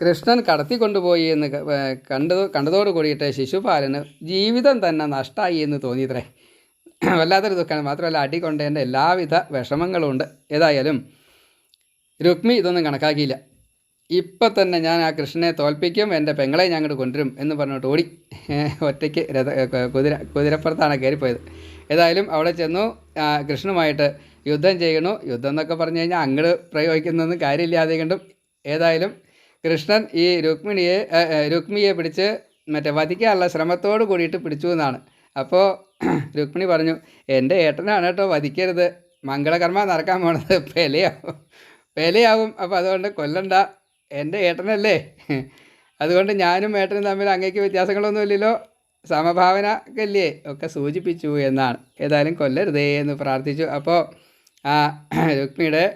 Speaker 1: കൃഷ്ണൻ കടത്തിക്കൊണ്ടുപോയി എന്ന് കണ്ടതോട് കൂടിയിട്ട് ശിശുപാലന് ജീവിതം തന്നെ നഷ്ടമായി എന്ന് തോന്നിയത്രേ. വല്ലാത്തൊരു ദുഃഖമാണ്. മാത്രമല്ല അടി കൊണ്ടതിൻ്റെ എല്ലാവിധ വിഷമങ്ങളും ഉണ്ട്. ഏതായാലും രുക്മി ഇതൊന്നും കണക്കാക്കിയില്ല. ഇപ്പം തന്നെ ഞാൻ ആ കൃഷ്ണനെ തോൽപ്പിക്കും, എൻ്റെ പെങ്ങളെ ഞാൻ അങ്ങോട്ട് കൊണ്ടുവരും എന്ന് പറഞ്ഞിട്ട് ഓടി. ഒറ്റയ്ക്ക് കുതിരപ്പുറത്താണ് കയറിപ്പോയത്. ഏതായാലും അവിടെ ചെന്നു കൃഷ്ണനുമായിട്ട് യുദ്ധം ചെയ്യണു. യുദ്ധം എന്നൊക്കെ പറഞ്ഞു കഴിഞ്ഞാൽ അങ്ങോട്ട് പ്രയോഗിക്കുന്നൊന്നും കാര്യമില്ലാതെ കണ്ടും ഏതായാലും കൃഷ്ണൻ ഈ രുക്മിയെ പിടിച്ച് മറ്റേ വധിക്കാനുള്ള ശ്രമത്തോട് കൂടിയിട്ട് പിടിച്ചു എന്നാണ്. അപ്പോൾ രുക്മിണി പറഞ്ഞു, എൻ്റെ ഏട്ടനാണ് കേട്ടോ, വധിക്കരുത്, മംഗളകർമ്മ നടക്കാൻ പോണത്, പെലയാവും. അപ്പോൾ അതുകൊണ്ട് കൊല്ലണ്ട, എൻ്റെ ഏട്ടനല്ലേ, അതുകൊണ്ട് ഞാനും ഏട്ടനും തമ്മിൽ അങ്ങേക്ക് വ്യത്യാസങ്ങളൊന്നുമില്ലല്ലോ, സമഭാവനക്കല്ലേ ഒക്കെ സൂചിപ്പിച്ചു എന്നാണ്. ഏതായാലും കൊല്ലരുതേ എന്ന് പ്രാർത്ഥിച്ചു. അപ്പോൾ ആ രുക്മിയുടെ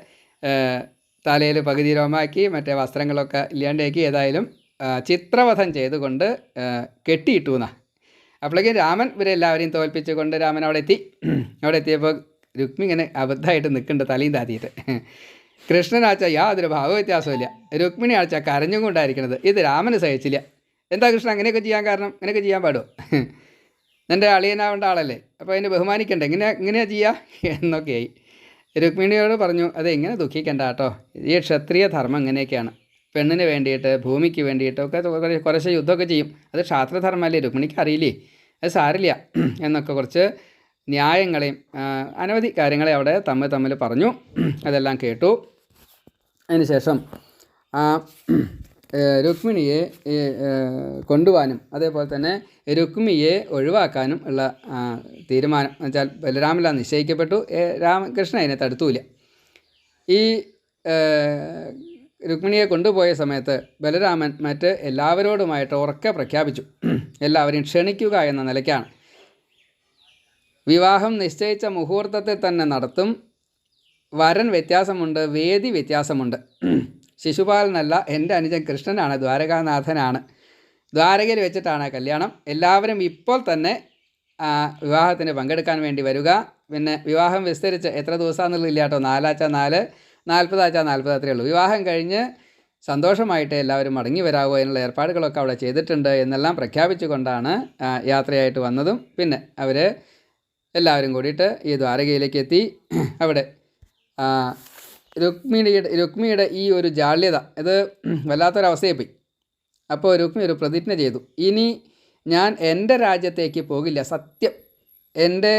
Speaker 1: തലയിൽ പകുതി രോമാക്കി മറ്റേ വസ്ത്രങ്ങളൊക്കെ ഇല്ലാണ്ടാക്കി ഏതായാലും ചിത്രവധം ചെയ്തുകൊണ്ട് കെട്ടിയിട്ടു എന്നാണ്. അപ്പോഴേക്കും രാമൻ ഇവരെല്ലാവരെയും തോൽപ്പിച്ചുകൊണ്ട് രാമൻ അവിടെ എത്തിയപ്പോൾ രുക്മി ഇങ്ങനെ അബദ്ധമായിട്ട് നിൽക്കുന്നുണ്ട് തലയും താത്തിയിട്ട്. കൃഷ്ണനാച്ച യാതൊരു ഭാവവ്യത്യാസമില്ല, രുക്മിണി ആഴ്ച കരഞ്ഞും കൊണ്ടായിരിക്കണത്. ഇത് രാമന് സഹിച്ചില്ല. എന്താ കൃഷ്ണൻ അങ്ങനെയൊക്കെ ചെയ്യാൻ കാരണം? അങ്ങനെയൊക്കെ ചെയ്യാൻ പാടുമോ? നിൻ്റെ അളിയനാവേണ്ട ആളല്ലേ, അപ്പോൾ അതിനെ ബഹുമാനിക്കണ്ടേ, ഇങ്ങനെയാ ചെയ്യുക എന്നൊക്കെയായി. രുക്മിണിയോട് പറഞ്ഞു, എങ്ങനെ ദുഃഖിക്കണ്ട കേട്ടോ, ഈ ക്ഷത്രിയ ധർമ്മം ഇങ്ങനെയൊക്കെയാണ്. പെണ്ണിന് വേണ്ടിയിട്ട് ഭൂമിക്ക് വേണ്ടിയിട്ടൊക്കെ കുറച്ച് യുദ്ധമൊക്കെ ചെയ്യും. അത് ക്ഷാത്രധർമ്മമല്ലേ, രുക്മിണിക്ക് അറിയില്ലേ, അത് സാരില്ല എന്നൊക്കെ കുറച്ച് ന്യായങ്ങളെയും അനവധി കാര്യങ്ങളെ അവിടെ തമ്മിൽ പറഞ്ഞു. അതെല്ലാം കേട്ടു. അതിനുശേഷം രുക്മിണിയെ കൊണ്ടുപോകാനും അതേപോലെ തന്നെ രുക്മിയെ ഒഴിവാക്കാനും ഉള്ള തീരുമാനം എന്നുവെച്ചാൽ ബലരാമനിലാണ് നിശ്ചയിക്കപ്പെട്ടു. കൃഷ്ണൻ അതിനെ തടുത്തൂല. ഈ രുക്മിണിയെ കൊണ്ടുപോയ സമയത്ത് ബലരാമൻ മറ്റ് എല്ലാവരോടുമായിട്ട് ഉറക്കെ പ്രഖ്യാപിച്ചു, എല്ലാവരെയും ക്ഷണിക്കുക എന്ന നിലയ്ക്കാണ്. വിവാഹം നിശ്ചയിച്ച മുഹൂർത്തത്തിൽ തന്നെ നടത്തും. വരൻ വ്യത്യാസമുണ്ട്, വേദി വ്യത്യാസമുണ്ട്. ശിശുപാലനല്ല, എൻ്റെ അനുജൻ കൃഷ്ണനാണ്, ദ്വാരകാനാഥനാണ്. ദ്വാരകയിൽ വെച്ചിട്ടാണ് കല്യാണം. എല്ലാവരും ഇപ്പോൾ തന്നെ വിവാഹത്തിന് പങ്കെടുക്കാൻ വേണ്ടി വരിക. പിന്നെ വിവാഹം വിസ്തരിച്ച് എത്ര ദിവസമാണെന്നുള്ളതില്ല കേട്ടോ, 4 40 40 അത്രയേ ഉള്ളൂ. വിവാഹം കഴിഞ്ഞ് സന്തോഷമായിട്ട് എല്ലാവരും മടങ്ങി വരാവോ എന്നുള്ള ഏർപ്പാടുകളൊക്കെ അവിടെ ചെയ്തിട്ടുണ്ട് എന്നെല്ലാം പ്രഖ്യാപിച്ചുകൊണ്ടാണ് യാത്രയായിട്ട് വന്നതും. പിന്നെ അവർ എല്ലാവരും കൂടിയിട്ട് ഈ ദ്വാരകയിലേക്ക് എത്തി. അവിടെ രുക്മിണിയുടെ ഈ ഒരു ജാള്യത, ഇത് വല്ലാത്തൊരവസ്ഥയെ പോയി. അപ്പോൾ രുക്മിണി ഒരു പ്രതിജ്ഞ ചെയ്തു, ഇനി ഞാൻ എൻ്റെ രാജ്യത്തേക്ക് പോകില്ല. സത്യം, എൻ്റെ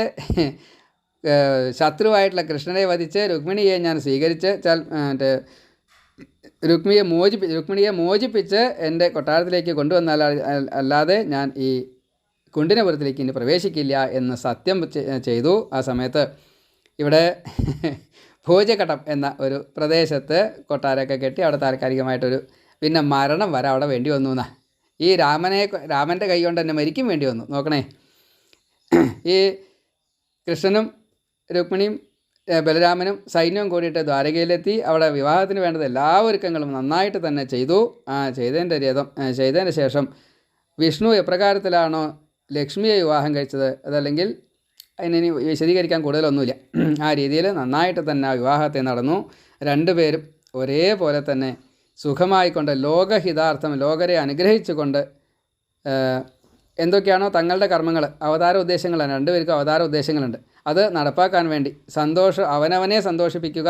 Speaker 1: ശത്രുവായിട്ടുള്ള കൃഷ്ണനെ വധിച്ച് രുക്മിണിയെ ഞാൻ സ്വീകരിച്ച് രുക്മിണിയെ മോചിപ്പിച്ച് എൻ്റെ കൊട്ടാരത്തിലേക്ക് കൊണ്ടുവന്നാൽ അല്ലാതെ ഞാൻ ഈ കുണ്ടിനപുരത്തിലേക്ക് ഇനി പ്രവേശിക്കില്ല എന്ന് സത്യം ചെയ്തു. ആ സമയത്ത് ഇവിടെ ഭോജഘട്ടം എന്ന ഒരു പ്രദേശത്ത് കൊട്ടാരമൊക്കെ കെട്ടി അവിടെ താൽക്കാലികമായിട്ടൊരു പിന്നെ മരണം വരെ അവിടെ വേണ്ടി വന്നു എന്നാ. ഈ രാമൻ്റെ കൈ കൊണ്ട് തന്നെ മരിക്കും വേണ്ടി വന്നു. നോക്കണേ, ഈ കൃഷ്ണനും രുക്മിണിയും ബലരാമനും സൈന്യവും കൂടിയിട്ട് ദ്വാരകയിലെത്തി. അവിടെ വിവാഹത്തിന് വേണ്ടത് എല്ലാ ഒരുക്കങ്ങളും നന്നായിട്ട് തന്നെ ചെയ്തു. ചെയ്തതിൻ്റെ ശേഷം വിഷ്ണു എപ്രകാരത്തിലാണോ ലക്ഷ്മിയെ വിവാഹം കഴിച്ചത്, അതല്ലെങ്കിൽ അതിനി വിശദീകരിക്കാൻ കൂടുതലൊന്നുമില്ല, ആ രീതിയിൽ നന്നായിട്ട് തന്നെ ആ വിവാഹത്തെ നടന്നു. രണ്ടുപേരും ഒരേപോലെ തന്നെ സുഖമായിക്കൊണ്ട് ലോകഹിതാർത്ഥം ലോകരെ അനുഗ്രഹിച്ചുകൊണ്ട് എന്തൊക്കെയാണോ തങ്ങളുടെ കർമ്മങ്ങൾ, അവതാര ഉദ്ദേശങ്ങളാണ്, രണ്ടുപേർക്കും അവതാര ഉദ്ദേശങ്ങളുണ്ട്. അത് നടപ്പാക്കാൻ വേണ്ടി അവനവനെ സന്തോഷിപ്പിക്കുക,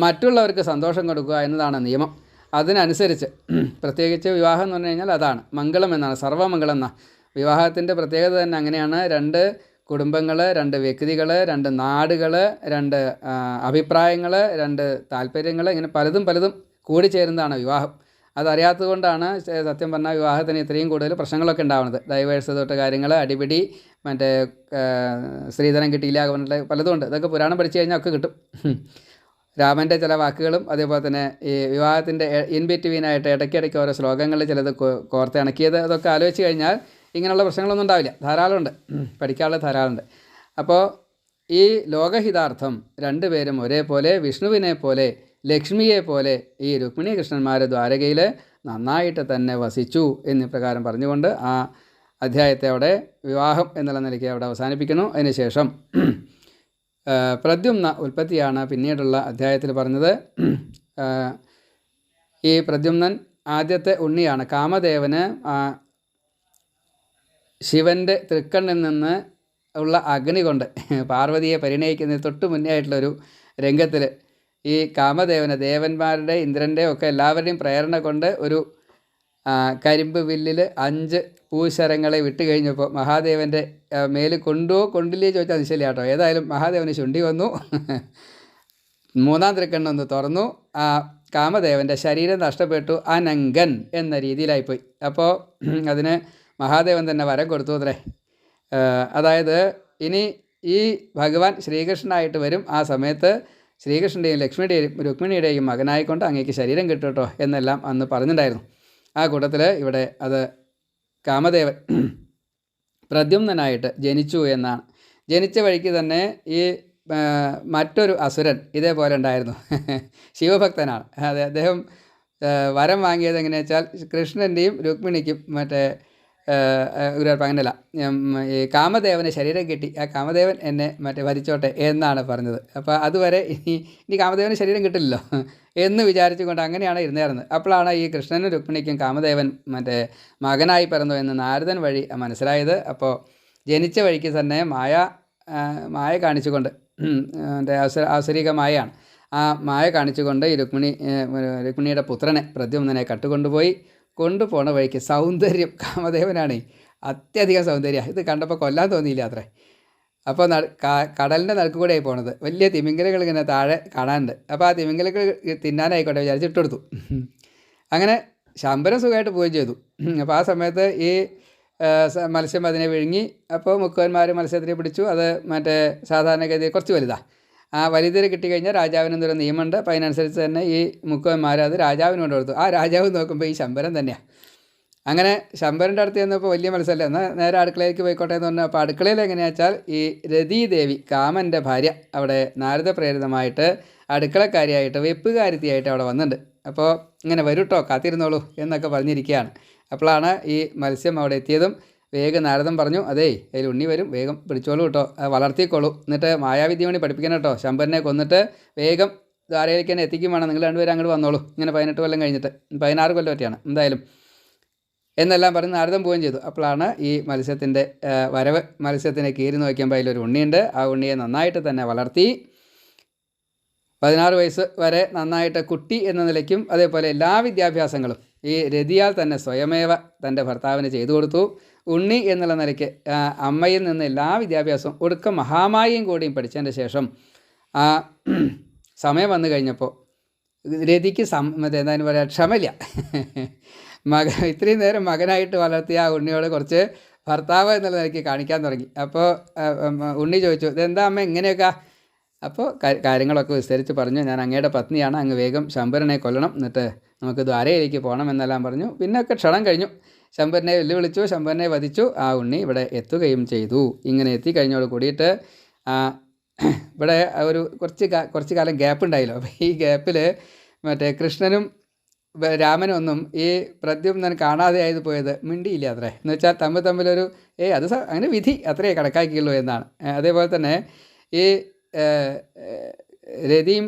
Speaker 1: മറ്റുള്ളവർക്ക് സന്തോഷം കൊടുക്കുക എന്നതാണ് നിയമം. അതിനനുസരിച്ച് പ്രത്യേകിച്ച് വിവാഹം എന്ന് പറഞ്ഞു കഴിഞ്ഞാൽ അതാണ് മംഗളം എന്നാണ്, സർവ്വമംഗളം എന്നാണ്. വിവാഹത്തിൻ്റെ പ്രത്യേകത തന്നെ അങ്ങനെയാണ്. 2 കുടുംബങ്ങൾ, 2 വ്യക്തികൾ, 2 നാടുകൾ, 2 അഭിപ്രായങ്ങൾ, 2 താല്പര്യങ്ങൾ, ഇങ്ങനെ പലതും കൂടിച്ചേരുന്നതാണ് വിവാഹം. അതറിയാത്തത് കൊണ്ടാണ് സത്യം പറഞ്ഞാൽ വിവാഹത്തിന് ഇത്രയും കൂടുതൽ പ്രശ്നങ്ങളൊക്കെ ഉണ്ടാവുന്നത്. ഡൈവേഴ്സ് തൊട്ട് കാര്യങ്ങൾ, അടിപിടി, മറ്റേ സ്ത്രീധനം കിട്ടിയില്ല, പറഞ്ഞിട്ട് പലതും ഉണ്ട്. ഇതൊക്കെ പുരാണം പഠിച്ചു കഴിഞ്ഞാൽ ഒക്കെ കിട്ടും. രാമൻ്റെ ചില വാക്കുകളും അതേപോലെ തന്നെ ഈ വിവാഹത്തിൻ്റെ ഇൻ ബിറ്റ്വീനായിട്ട് ഇടയ്ക്കിടയ്ക്ക് ഓരോ ശ്ലോകങ്ങളിൽ ചിലത് കോർത്തിണക്കിയത്, അതൊക്കെ ആലോചിച്ച് കഴിഞ്ഞാൽ ഇങ്ങനെയുള്ള പ്രശ്നങ്ങളൊന്നും ഉണ്ടാവില്ല. ധാരാളമുണ്ട്, പഠിക്കാനുള്ള ധാരാളമുണ്ട്. അപ്പോൾ ഈ ലോകഹിതാർത്ഥം രണ്ടുപേരും ഒരേപോലെ വിഷ്ണുവിനെ പോലെ ലക്ഷ്മിയെ പോലെ ഈ രുക്മിണി കൃഷ്ണന്മാർ ദ്വാരകയിൽ നന്നായിട്ട് തന്നെ വസിച്ചു എന്നീ പ്രകാരം പറഞ്ഞുകൊണ്ട് ആ അധ്യായത്തെ അവിടെ വിവാഹം എന്നുള്ള നിലയ്ക്ക് അവിടെ അവസാനിപ്പിക്കുന്നു. അതിനുശേഷം പ്രദ്യുമ്ന ഉൽപ്പത്തിയാണ് പിന്നീടുള്ള അധ്യായത്തിൽ പറഞ്ഞത്. ഈ പ്രദ്യുമ്നൻ ആദ്യത്തെ ഉണ്ണിയാണ്. കാമദേവന് ശിവൻ്റെ തൃക്കണ്ണിൽ നിന്ന് ഉള്ള അഗ്നി കൊണ്ട് പാർവതിയെ പരിണയിക്കുന്നതിന് തൊട്ട് മുന്നേ ആയിട്ടുള്ളൊരു രംഗത്തിൽ ഈ കാമദേവന് ദേവന്മാരുടെ ഇന്ദ്രൻ്റെ ഒക്കെ എല്ലാവരുടെയും പ്രേരണ കൊണ്ട് ഒരു കരിമ്പ് വില്ലിൽ 5 പൂശരങ്ങളെ വിട്ട് കഴിഞ്ഞപ്പോൾ മഹാദേവൻ്റെ മേൽ കൊണ്ടില്ലേ ചോദിച്ചാൽ അതിശയില്ല കേട്ടോ. ഏതായാലും മഹാദേവന് ചുണ്ടി വന്നു, 3ാം തൃക്കണ്ണൊന്ന് തുറന്നു, കാമദേവൻ്റെ ശരീരം നഷ്ടപ്പെട്ടു, അനങ്കൻ എന്ന രീതിയിലായിപ്പോയി. അപ്പോൾ അതിന് മഹാദേവൻ തന്നെ വരം കൊടുത്തു അത്രേ. അതായത് ഇനി ഈ ഭഗവാൻ ശ്രീകൃഷ്ണനായിട്ട് വരും, ആ സമയത്ത് ശ്രീകൃഷ്ണൻ്റെയും ലക്ഷ്മിയുടെയും രുക്മിണിയുടെയും മകനായിക്കൊണ്ട് അങ്ങേക്ക് ശരീരം കിട്ടും കേട്ടോ എന്നെല്ലാം അന്ന് പറഞ്ഞിട്ടുണ്ടായിരുന്നു. ആ കൂട്ടത്തിൽ ഇവിടെ അത് കാമദേവൻ പ്രദ്യുമ്നനായിട്ട് ജനിച്ചു എന്നാണ്. ജനിച്ച വഴിക്ക് തന്നെ ഈ മറ്റൊരു അസുരൻ ഇതേപോലെ ഉണ്ടായിരുന്നു, ശിവഭക്തനാണ്. അദ്ദേഹം വരം വാങ്ങിയത് എങ്ങനെയാ വെച്ചാൽ കൃഷ്ണൻ്റെയും രുക്മിണിക്കും മറ്റേ
Speaker 2: ഗുരുവായൂരപ്പ അങ്ങനെയല്ല, ഈ കാമദേവന് ശരീരം കിട്ടി, ആ കാമദേവൻ എന്നെ വരിച്ചോട്ടെ എന്നാണ് പറഞ്ഞത്. അപ്പോൾ അതുവരെ ഇനി കാമദേവന് ശരീരം കിട്ടില്ലല്ലോ എന്ന് വിചാരിച്ചുകൊണ്ട് അങ്ങനെയാണ് ഇരുന്നായിരുന്നത്. അപ്പോഴാണ് ഈ കൃഷ്ണനും രുക്മിണിക്കും കാമദേവൻ മകനായി പിറന്നു എന്ന് നാരദൻ വഴി മനസ്സിലായത്. അപ്പോൾ ജനിച്ച വഴിക്ക് തന്നെ മായ കാണിച്ചുകൊണ്ട്, ആസുരിക മായയാണ്, ആ മായ കാണിച്ചുകൊണ്ട് ഈ രുക്മിണിയുടെ പുത്രനെ പ്രദ്യുമ്നനെ കൊണ്ടുപോണ വഴിക്ക് സൗന്ദര്യം, കാമദേവനാണ് അത്യധികം സൗന്ദര്യമാണ്. ഇത് കണ്ടപ്പോൾ കൊല്ലാൻ തോന്നിയില്ല അത്രേ. അപ്പോൾ കടലിൻ്റെ നടുക്ക് കൂടെയായി പോണത്. വലിയ തിമിംഗലകൾ ഇങ്ങനെ താഴെ കാണാനുണ്ട്. അപ്പോൾ ആ തിമിംഗലകൾ തിന്നാനായിക്കോട്ടെ വിചാരിച്ച് ഇട്ടെടുത്തു. അങ്ങനെ ശമ്പരം സുഖമായിട്ട് പോവുകയും ചെയ്തു. അപ്പോൾ ആ സമയത്ത് ഈ മത്സ്യം അതിനെ വിഴുങ്ങി. അപ്പോൾ മുക്കുവന്മാർ മത്സ്യത്തിനെ പിടിച്ചു. അത് സാധാരണഗതിയിൽ കുറച്ച് വലുതാണ്. ആ വലുതിൽ കിട്ടിക്കഴിഞ്ഞാൽ രാജാവിന് എന്തൊരു നിയമമുണ്ട്. അപ്പോൾ അതിനനുസരിച്ച് തന്നെ ഈ മുക്കുവന്മാർ അത് രാജാവിന് കൊണ്ട് കൊടുത്തു. ആ രാജാവ് നോക്കുമ്പോൾ ഈ ശമ്പരം തന്നെയാണ്. അങ്ങനെ ശമ്പരൻ്റെ അടുത്ത് ചെന്നപ്പോൾ വലിയ മത്സ്യമല്ല, എന്നാൽ നേരെ അടുക്കളയിലേക്ക് പോയിക്കോട്ടെ എന്ന് പറഞ്ഞു. അപ്പോൾ അടുക്കളയിൽ എങ്ങനെയാ വെച്ചാൽ ഈ രതീദേവി, കാമൻ്റെ ഭാര്യ, അവിടെ നാരദ പ്രേരിതമായിട്ട് അടുക്കളക്കാരിയായിട്ട് വെപ്പുകാരിത്തിയായിട്ട് അവിടെ വന്നിട്ടുണ്ട്. അപ്പോൾ ഇങ്ങനെ വരൂട്ടോ, കാത്തിരുന്നോളൂ എന്നൊക്കെ പറഞ്ഞിരിക്കുകയാണ്. അപ്പോഴാണ് ഈ മത്സ്യം അവിടെ എത്തിയതും വേഗം നാരദൻ പറഞ്ഞു, അതേ അതിൽ ഉണ്ണി വരും, വേഗം പിടിച്ചോളൂ കേട്ടോ, വളർത്തിക്കോളൂ, എന്നിട്ട് മായാവിദ്യ വേണ്ടി പഠിപ്പിക്കണം കേട്ടോ, ശമ്പരനെ കൊന്നിട്ട് വേഗം ദ്വാരയിലേക്ക് തന്നെ എത്തിക്കും വേണം, നിങ്ങൾ രണ്ടുപേരും അങ്ങോട്ട് വന്നോളൂ, ഇങ്ങനെ 18 കൊല്ലം കഴിഞ്ഞിട്ട്, 16 കൊല്ലം ഒറ്റയാണ് എന്തായാലും എന്നെല്ലാം പറഞ്ഞ് നാരദൻ പോവുകയും ചെയ്തു. അപ്പോഴാണ് ഈ മത്സ്യത്തിൻ്റെ വരവ്. മത്സ്യത്തിനെ കീറി നോക്കിയപ്പോൾ അതിലൊരു ഉണ്ണിയുണ്ട്. ആ ഉണ്ണിയെ നന്നായിട്ട് തന്നെ വളർത്തി 16 വയസ്സ് വരെ നന്നായിട്ട് കുട്ടി എന്ന നിലയ്ക്കും അതേപോലെ എല്ലാ വിദ്യാഭ്യാസങ്ങളും ഈ രതിയാൽ തന്നെ സ്വയമേവ തൻ്റെ ഭർത്താവിന് ചെയ്തു കൊടുത്തു. ഉണ്ണി എന്നുള്ള നിലയ്ക്ക് അമ്മയിൽ നിന്ന് എല്ലാ വിദ്യാഭ്യാസവും ഒടുക്കം മഹാമായിയും കൂടിയും പഠിച്ചതിൻ്റെ ശേഷം സമയം വന്നു കഴിഞ്ഞപ്പോൾ രതിക്ക് എന്തായാലും പറയുക ക്ഷമയില്ല. ഇത്രയും നേരം മകനായിട്ട് വളർത്തിയ ആ ഉണ്ണിയോട് കുറച്ച് ഭർത്താവ് എന്നുള്ള നിലയ്ക്ക് കാണിക്കാൻ തുടങ്ങി. അപ്പോൾ ഉണ്ണി ചോദിച്ചു, ഇതെന്താ അമ്മ ഇങ്ങനെയൊക്കെ? അപ്പോൾ കാര്യങ്ങളൊക്കെ വിസ്തരിച്ച് പറഞ്ഞു, ഞാൻ അങ്ങയുടെ പത്നിയാണ്, അങ്ങ് വേഗം ശമ്പരനെ കൊല്ലണം, എന്നിട്ട് നമുക്ക് ദ്വാരയിലേക്ക് പോകണം എന്നെല്ലാം പറഞ്ഞു. പിന്നൊക്കെ ക്ഷണം കഴിഞ്ഞു. ശമ്പരനെ വെല്ലുവിളിച്ചു, ശമ്പരനെ വധിച്ചു. ആ ഉണ്ണി ഇവിടെ എത്തുകയും ചെയ്തു. ഇങ്ങനെ എത്തിക്കഴിഞ്ഞോട് കൂടിയിട്ട് ഇവിടെ ഒരു കുറച്ച് കാലം ഗ്യാപ്പ് ഉണ്ടായല്ലോ. അപ്പോൾ ഈ ഗ്യാപ്പിൽ കൃഷ്ണനും രാമനും ഒന്നും ഈ പ്രദ്യുമ്നൻ കാണാതെ ആയത് പോയത് മിണ്ടിയില്ല അത്രേ. എന്ന് വെച്ചാൽ തമ്മിലൊരു അത് അങ്ങനെ വിധി അത്രയേ കണക്കാക്കിയുള്ളൂ എന്നാണ്. അതേപോലെ തന്നെ ഈ രതിയും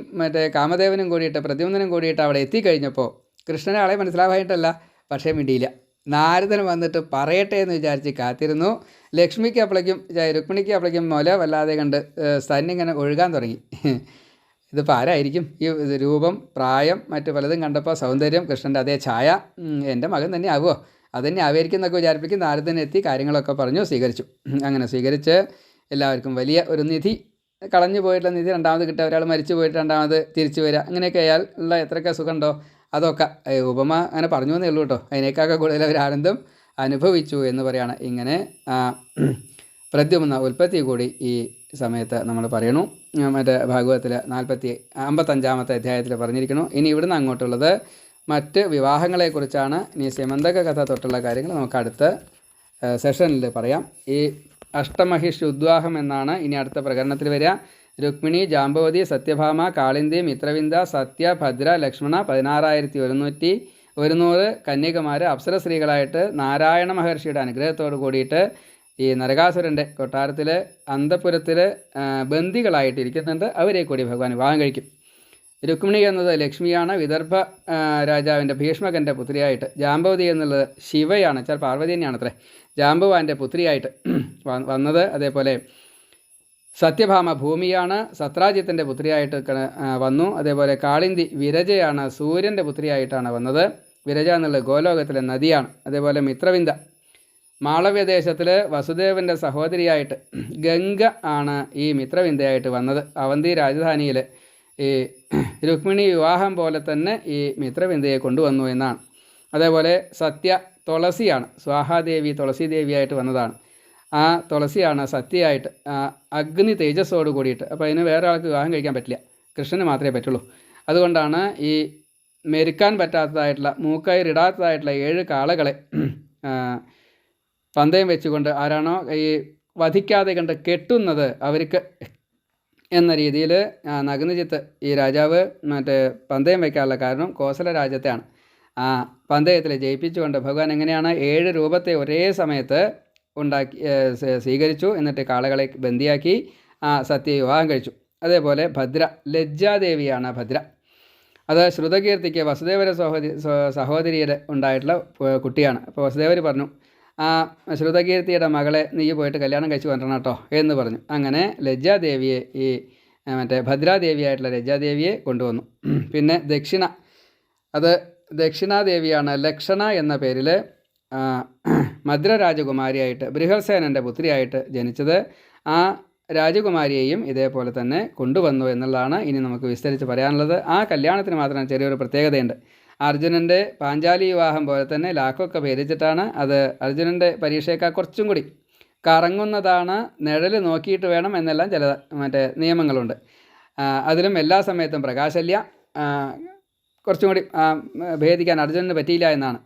Speaker 2: കാമദേവനും കൂടിയിട്ട് പ്രദ്യുമ്നനും കൂടിയിട്ട് അവിടെ എത്തിക്കഴിഞ്ഞപ്പോൾ കൃഷ്ണനെ ആളെ മനസ്സിലാവായിട്ടല്ല, പക്ഷേ മിണ്ടിയില്ല. നാരദൻ വന്നിട്ട് പറയട്ടെ എന്ന് വിചാരിച്ച് കാത്തിരുന്നു. രുക്മിണിക്ക് അപ്പോഴേക്കും മുല വല്ലാതെ കണ്ട് സ്ഥന്നിങ്ങനെ ഒഴുകാൻ തുടങ്ങി. ഇതിപ്പോൾ ആരായിരിക്കും? ഈ രൂപം, പ്രായം, മറ്റു പലതും കണ്ടപ്പോൾ സൗന്ദര്യം, കൃഷ്ണൻ്റെ അതേ ഛായ, എൻ്റെ മകൻ തന്നെ ആവുമോ, അതുതന്നെ ആവേരിക്കും എന്നൊക്കെ വിചാരിപ്പിക്കും. നാരദനെത്തി കാര്യങ്ങളൊക്കെ പറഞ്ഞു, സ്വീകരിച്ചു. അങ്ങനെ സ്വീകരിച്ച് എല്ലാവർക്കും വലിയ ഒരു നിധി, കളഞ്ഞു പോയിട്ടുള്ള നിധി രണ്ടാമത് കിട്ടുക, ഒരാൾ മരിച്ചു പോയിട്ട് രണ്ടാമത് തിരിച്ചു വരിക, അങ്ങനെയൊക്കെ അയാൾ ഉള്ള എത്രയൊക്കെ സുഖമുണ്ടോ അതൊക്കെ ഉപമ അങ്ങനെ പറഞ്ഞു എന്നേ ഉള്ളൂ കേട്ടോ. അതിനേക്കാളൊക്കെ കൂടുതൽ അവർ ആനന്ദം അനുഭവിച്ചു എന്ന് പറയുകയാണ്. ഇങ്ങനെ പ്രദ്യുമ്ന ഉൽപ്പത്തി കൂടി ഈ സമയത്ത് നമ്മൾ പറയണു. ഭാഗവതത്തിൽ 55-ാമത്തെ അധ്യായത്തിൽ പറഞ്ഞിരിക്കുന്നു. ഇനി ഇവിടുന്ന് അങ്ങോട്ടുള്ളത് മറ്റ് വിവാഹങ്ങളെക്കുറിച്ചാണ്. ഇനി സെമന്തക കഥ തൊട്ടുള്ള കാര്യങ്ങൾ നമുക്ക് അടുത്ത സെഷനിൽ പറയാം. ഈ അഷ്ടമഹിഷ് ഉദ്വാഹം എന്നാണ് ഇനി അടുത്ത പ്രകരണത്തിൽ വരിക. രുക്മിണി, ജാമ്പവതി, സത്യഭാമ, കാളിന്തി, മിത്രവിന്ദ, സത്യ, ഭദ്ര, ലക്ഷ്മണ 16,100 കന്യകമാർ അപ്സര സ്ത്രീകളായിട്ട് നാരായണ മഹർഷിയുടെ അനുഗ്രഹത്തോട് കൂടിയിട്ട് ഈ നരകാസുരൻ്റെ കൊട്ടാരത്തിൽ അന്തപുരത്തിൽ ബന്ദികളായിട്ടിരിക്കുന്നുണ്ട്. അവരെ കൂടി ഭഗവാൻ വിവാഹം കഴിക്കും. രുക്മിണി എന്നത് ലക്ഷ്മിയാണ്, വിദർഭ രാജാവിൻ്റെ ഭീഷ്മകൻ്റെ പുത്രിയായിട്ട്. ജാമ്പവതി എന്നുള്ളത് ശിവയാണ്, വെച്ചാൽ പാർവതി തന്നെയാണ് അത്രേ, ജാമ്പവാൻ്റെ പുത്രിയായിട്ട് വന്നത്. അതേപോലെ സത്യഭാമ ഭൂമിയാണ്, സത്രാജിത്തിൻ്റെ പുത്രിയായിട്ട് വന്നു. അതേപോലെ കാളിന്തി വിരജയാണ്, സൂര്യൻ്റെ പുത്രിയായിട്ടാണ് വന്നത്. വിരജ എന്നുള്ളത് ഗോലോകത്തിലെ നദിയാണ്. അതേപോലെ മിത്രവിന്ദ മാളവ്യദേശത്തിൽ വസുദേവൻ്റെ സഹോദരിയായിട്ട് ഗംഗ ആണ് ഈ മിത്രവിന്ദയായിട്ട് വന്നത്. അവന്തി രാജധാനിയിൽ ഈ രുക്മിണി വിവാഹം പോലെ തന്നെ ഈ മിത്രവിന്ദയെ കൊണ്ടുവന്നു എന്നാണ്. അതേപോലെ സത്യ തുളസിയാണ്, സ്വാഹാദേവി തുളസീദേവിയായിട്ട് വന്നതാണ്. ആ തുളസിയാണ് സത്യയായിട്ട് അഗ്നി തേജസ്സോട് കൂടിയിട്ട്. അപ്പോൾ അതിന് വേറെ ആൾക്ക് വിവാഹം കഴിക്കാൻ പറ്റില്ല, കൃഷ്ണന് മാത്രമേ പറ്റുള്ളൂ. അതുകൊണ്ടാണ് ഈ മെരുക്കാൻ പറ്റാത്തതായിട്ടുള്ള മൂക്കയിറിടാത്തതായിട്ടുള്ള 7 കാളകളെ പന്തയം വെച്ചുകൊണ്ട് ആരാണോ ഈ വധിക്കാതെ കണ്ട് കെട്ടുന്നത് അവർക്ക് എന്ന രീതിയിൽ നഗ്നജിത്ത് ഈ രാജാവ് പന്തയം വയ്ക്കാനുള്ള കാരണം കോസല രാജ്യത്തെയാണ്. ആ പന്തയത്തിൽ ജയിപ്പിച്ചുകൊണ്ട് ഭഗവാൻ എങ്ങനെയാണ് 7 രൂപത്തെ ഒരേ സമയത്ത് ഉണ്ടാക്കി സ്വീകരിച്ചു. എന്നിട്ട് കാളകളെ ബന്ദിയാക്കി സത്യയെ വിവാഹം കഴിച്ചു. അതേപോലെ ഭദ്ര, ലജ്ജാദേവിയാണ് ഭദ്ര. അത് ശ്രുതകീർത്തിക്ക് വസുദേവര സഹോദരിയുടെ ഉണ്ടായിട്ടുള്ള കുട്ടിയാണ്. അപ്പോൾ വസുദേവർ പറഞ്ഞു, ആ ശ്രുതകീർത്തിയുടെ മകളെ നീ പോയിട്ട് കല്യാണം കഴിച്ച് കൊണ്ടുവരണം കേട്ടോ എന്ന് പറഞ്ഞു. അങ്ങനെ ലജ്ജാദേവിയെ ഈ ഭദ്രാദേവിയായിട്ടുള്ള ലജ്ജാദേവിയെ കൊണ്ടുവന്നു. പിന്നെ ദക്ഷിണ, അത് ദക്ഷിണാദേവിയാണ്. ലക്ഷണ എന്ന പേരിൽ മദ്ര രാജകുമാരിയായിട്ട് ബൃഹൽസേനൻ്റെ പുത്രിയായിട്ട് ജനിച്ചത്. ആ രാജകുമാരിയെയും ഇതേപോലെ തന്നെ കൊണ്ടുവന്നു എന്നുള്ളതാണ് ഇനി നമുക്ക് വിസ്തരിച്ച് പറയാനുള്ളത്. ആ കല്യാണത്തിന് മാത്രം ചെറിയൊരു പ്രത്യേകതയുണ്ട്. അർജുനൻ്റെ പാഞ്ചാലി വിവാഹം പോലെ തന്നെ ലാക്കൊക്കെ ഭേദിച്ചിട്ടാണ്. അത് അർജുനൻ്റെ പരീക്ഷയേക്കാൾ കുറച്ചും കൂടി കറങ്ങുന്നതാണ്, നിഴൽ നോക്കിയിട്ട് വേണം എന്നെല്ലാം ചില നിയമങ്ങളുണ്ട്. അതിലും എല്ലാ സമയത്തും പ്രകാശല്യ, കുറച്ചും കൂടി ഭേദിക്കാൻ അർജുനന് പറ്റിയില്ല എന്നാണ്.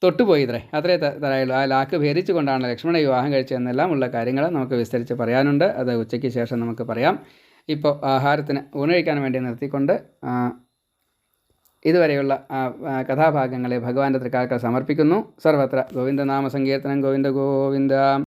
Speaker 2: തൊട്ടുപോയി അത്രേ തരായുള്ളൂ. ആ ലാക്ക് ഭേദിച്ചു കൊണ്ടാണ് ലക്ഷ്മണ വിവാഹം കഴിച്ചതെന്നെല്ലാം ഉള്ള കാര്യങ്ങൾ നമുക്ക് വിസ്തരിച്ച് പറയാനുണ്ട്. അത് ഉച്ചയ്ക്ക് ശേഷം നമുക്ക് പറയാം. ഇപ്പോൾ ആഹാരത്തിന് ഊണഴിക്കാൻ വേണ്ടി നിർത്തിക്കൊണ്ട് ഇതുവരെയുള്ള കഥാഭാഗങ്ങളെ ഭഗവാന്റെ തൃക്കാൽക്കൽ സമർപ്പിക്കുന്നു. സർവത്ര ഗോവിന്ദനാമ സങ്കീർത്തനം. ഗോവിന്ദ ഗോവിന്ദ.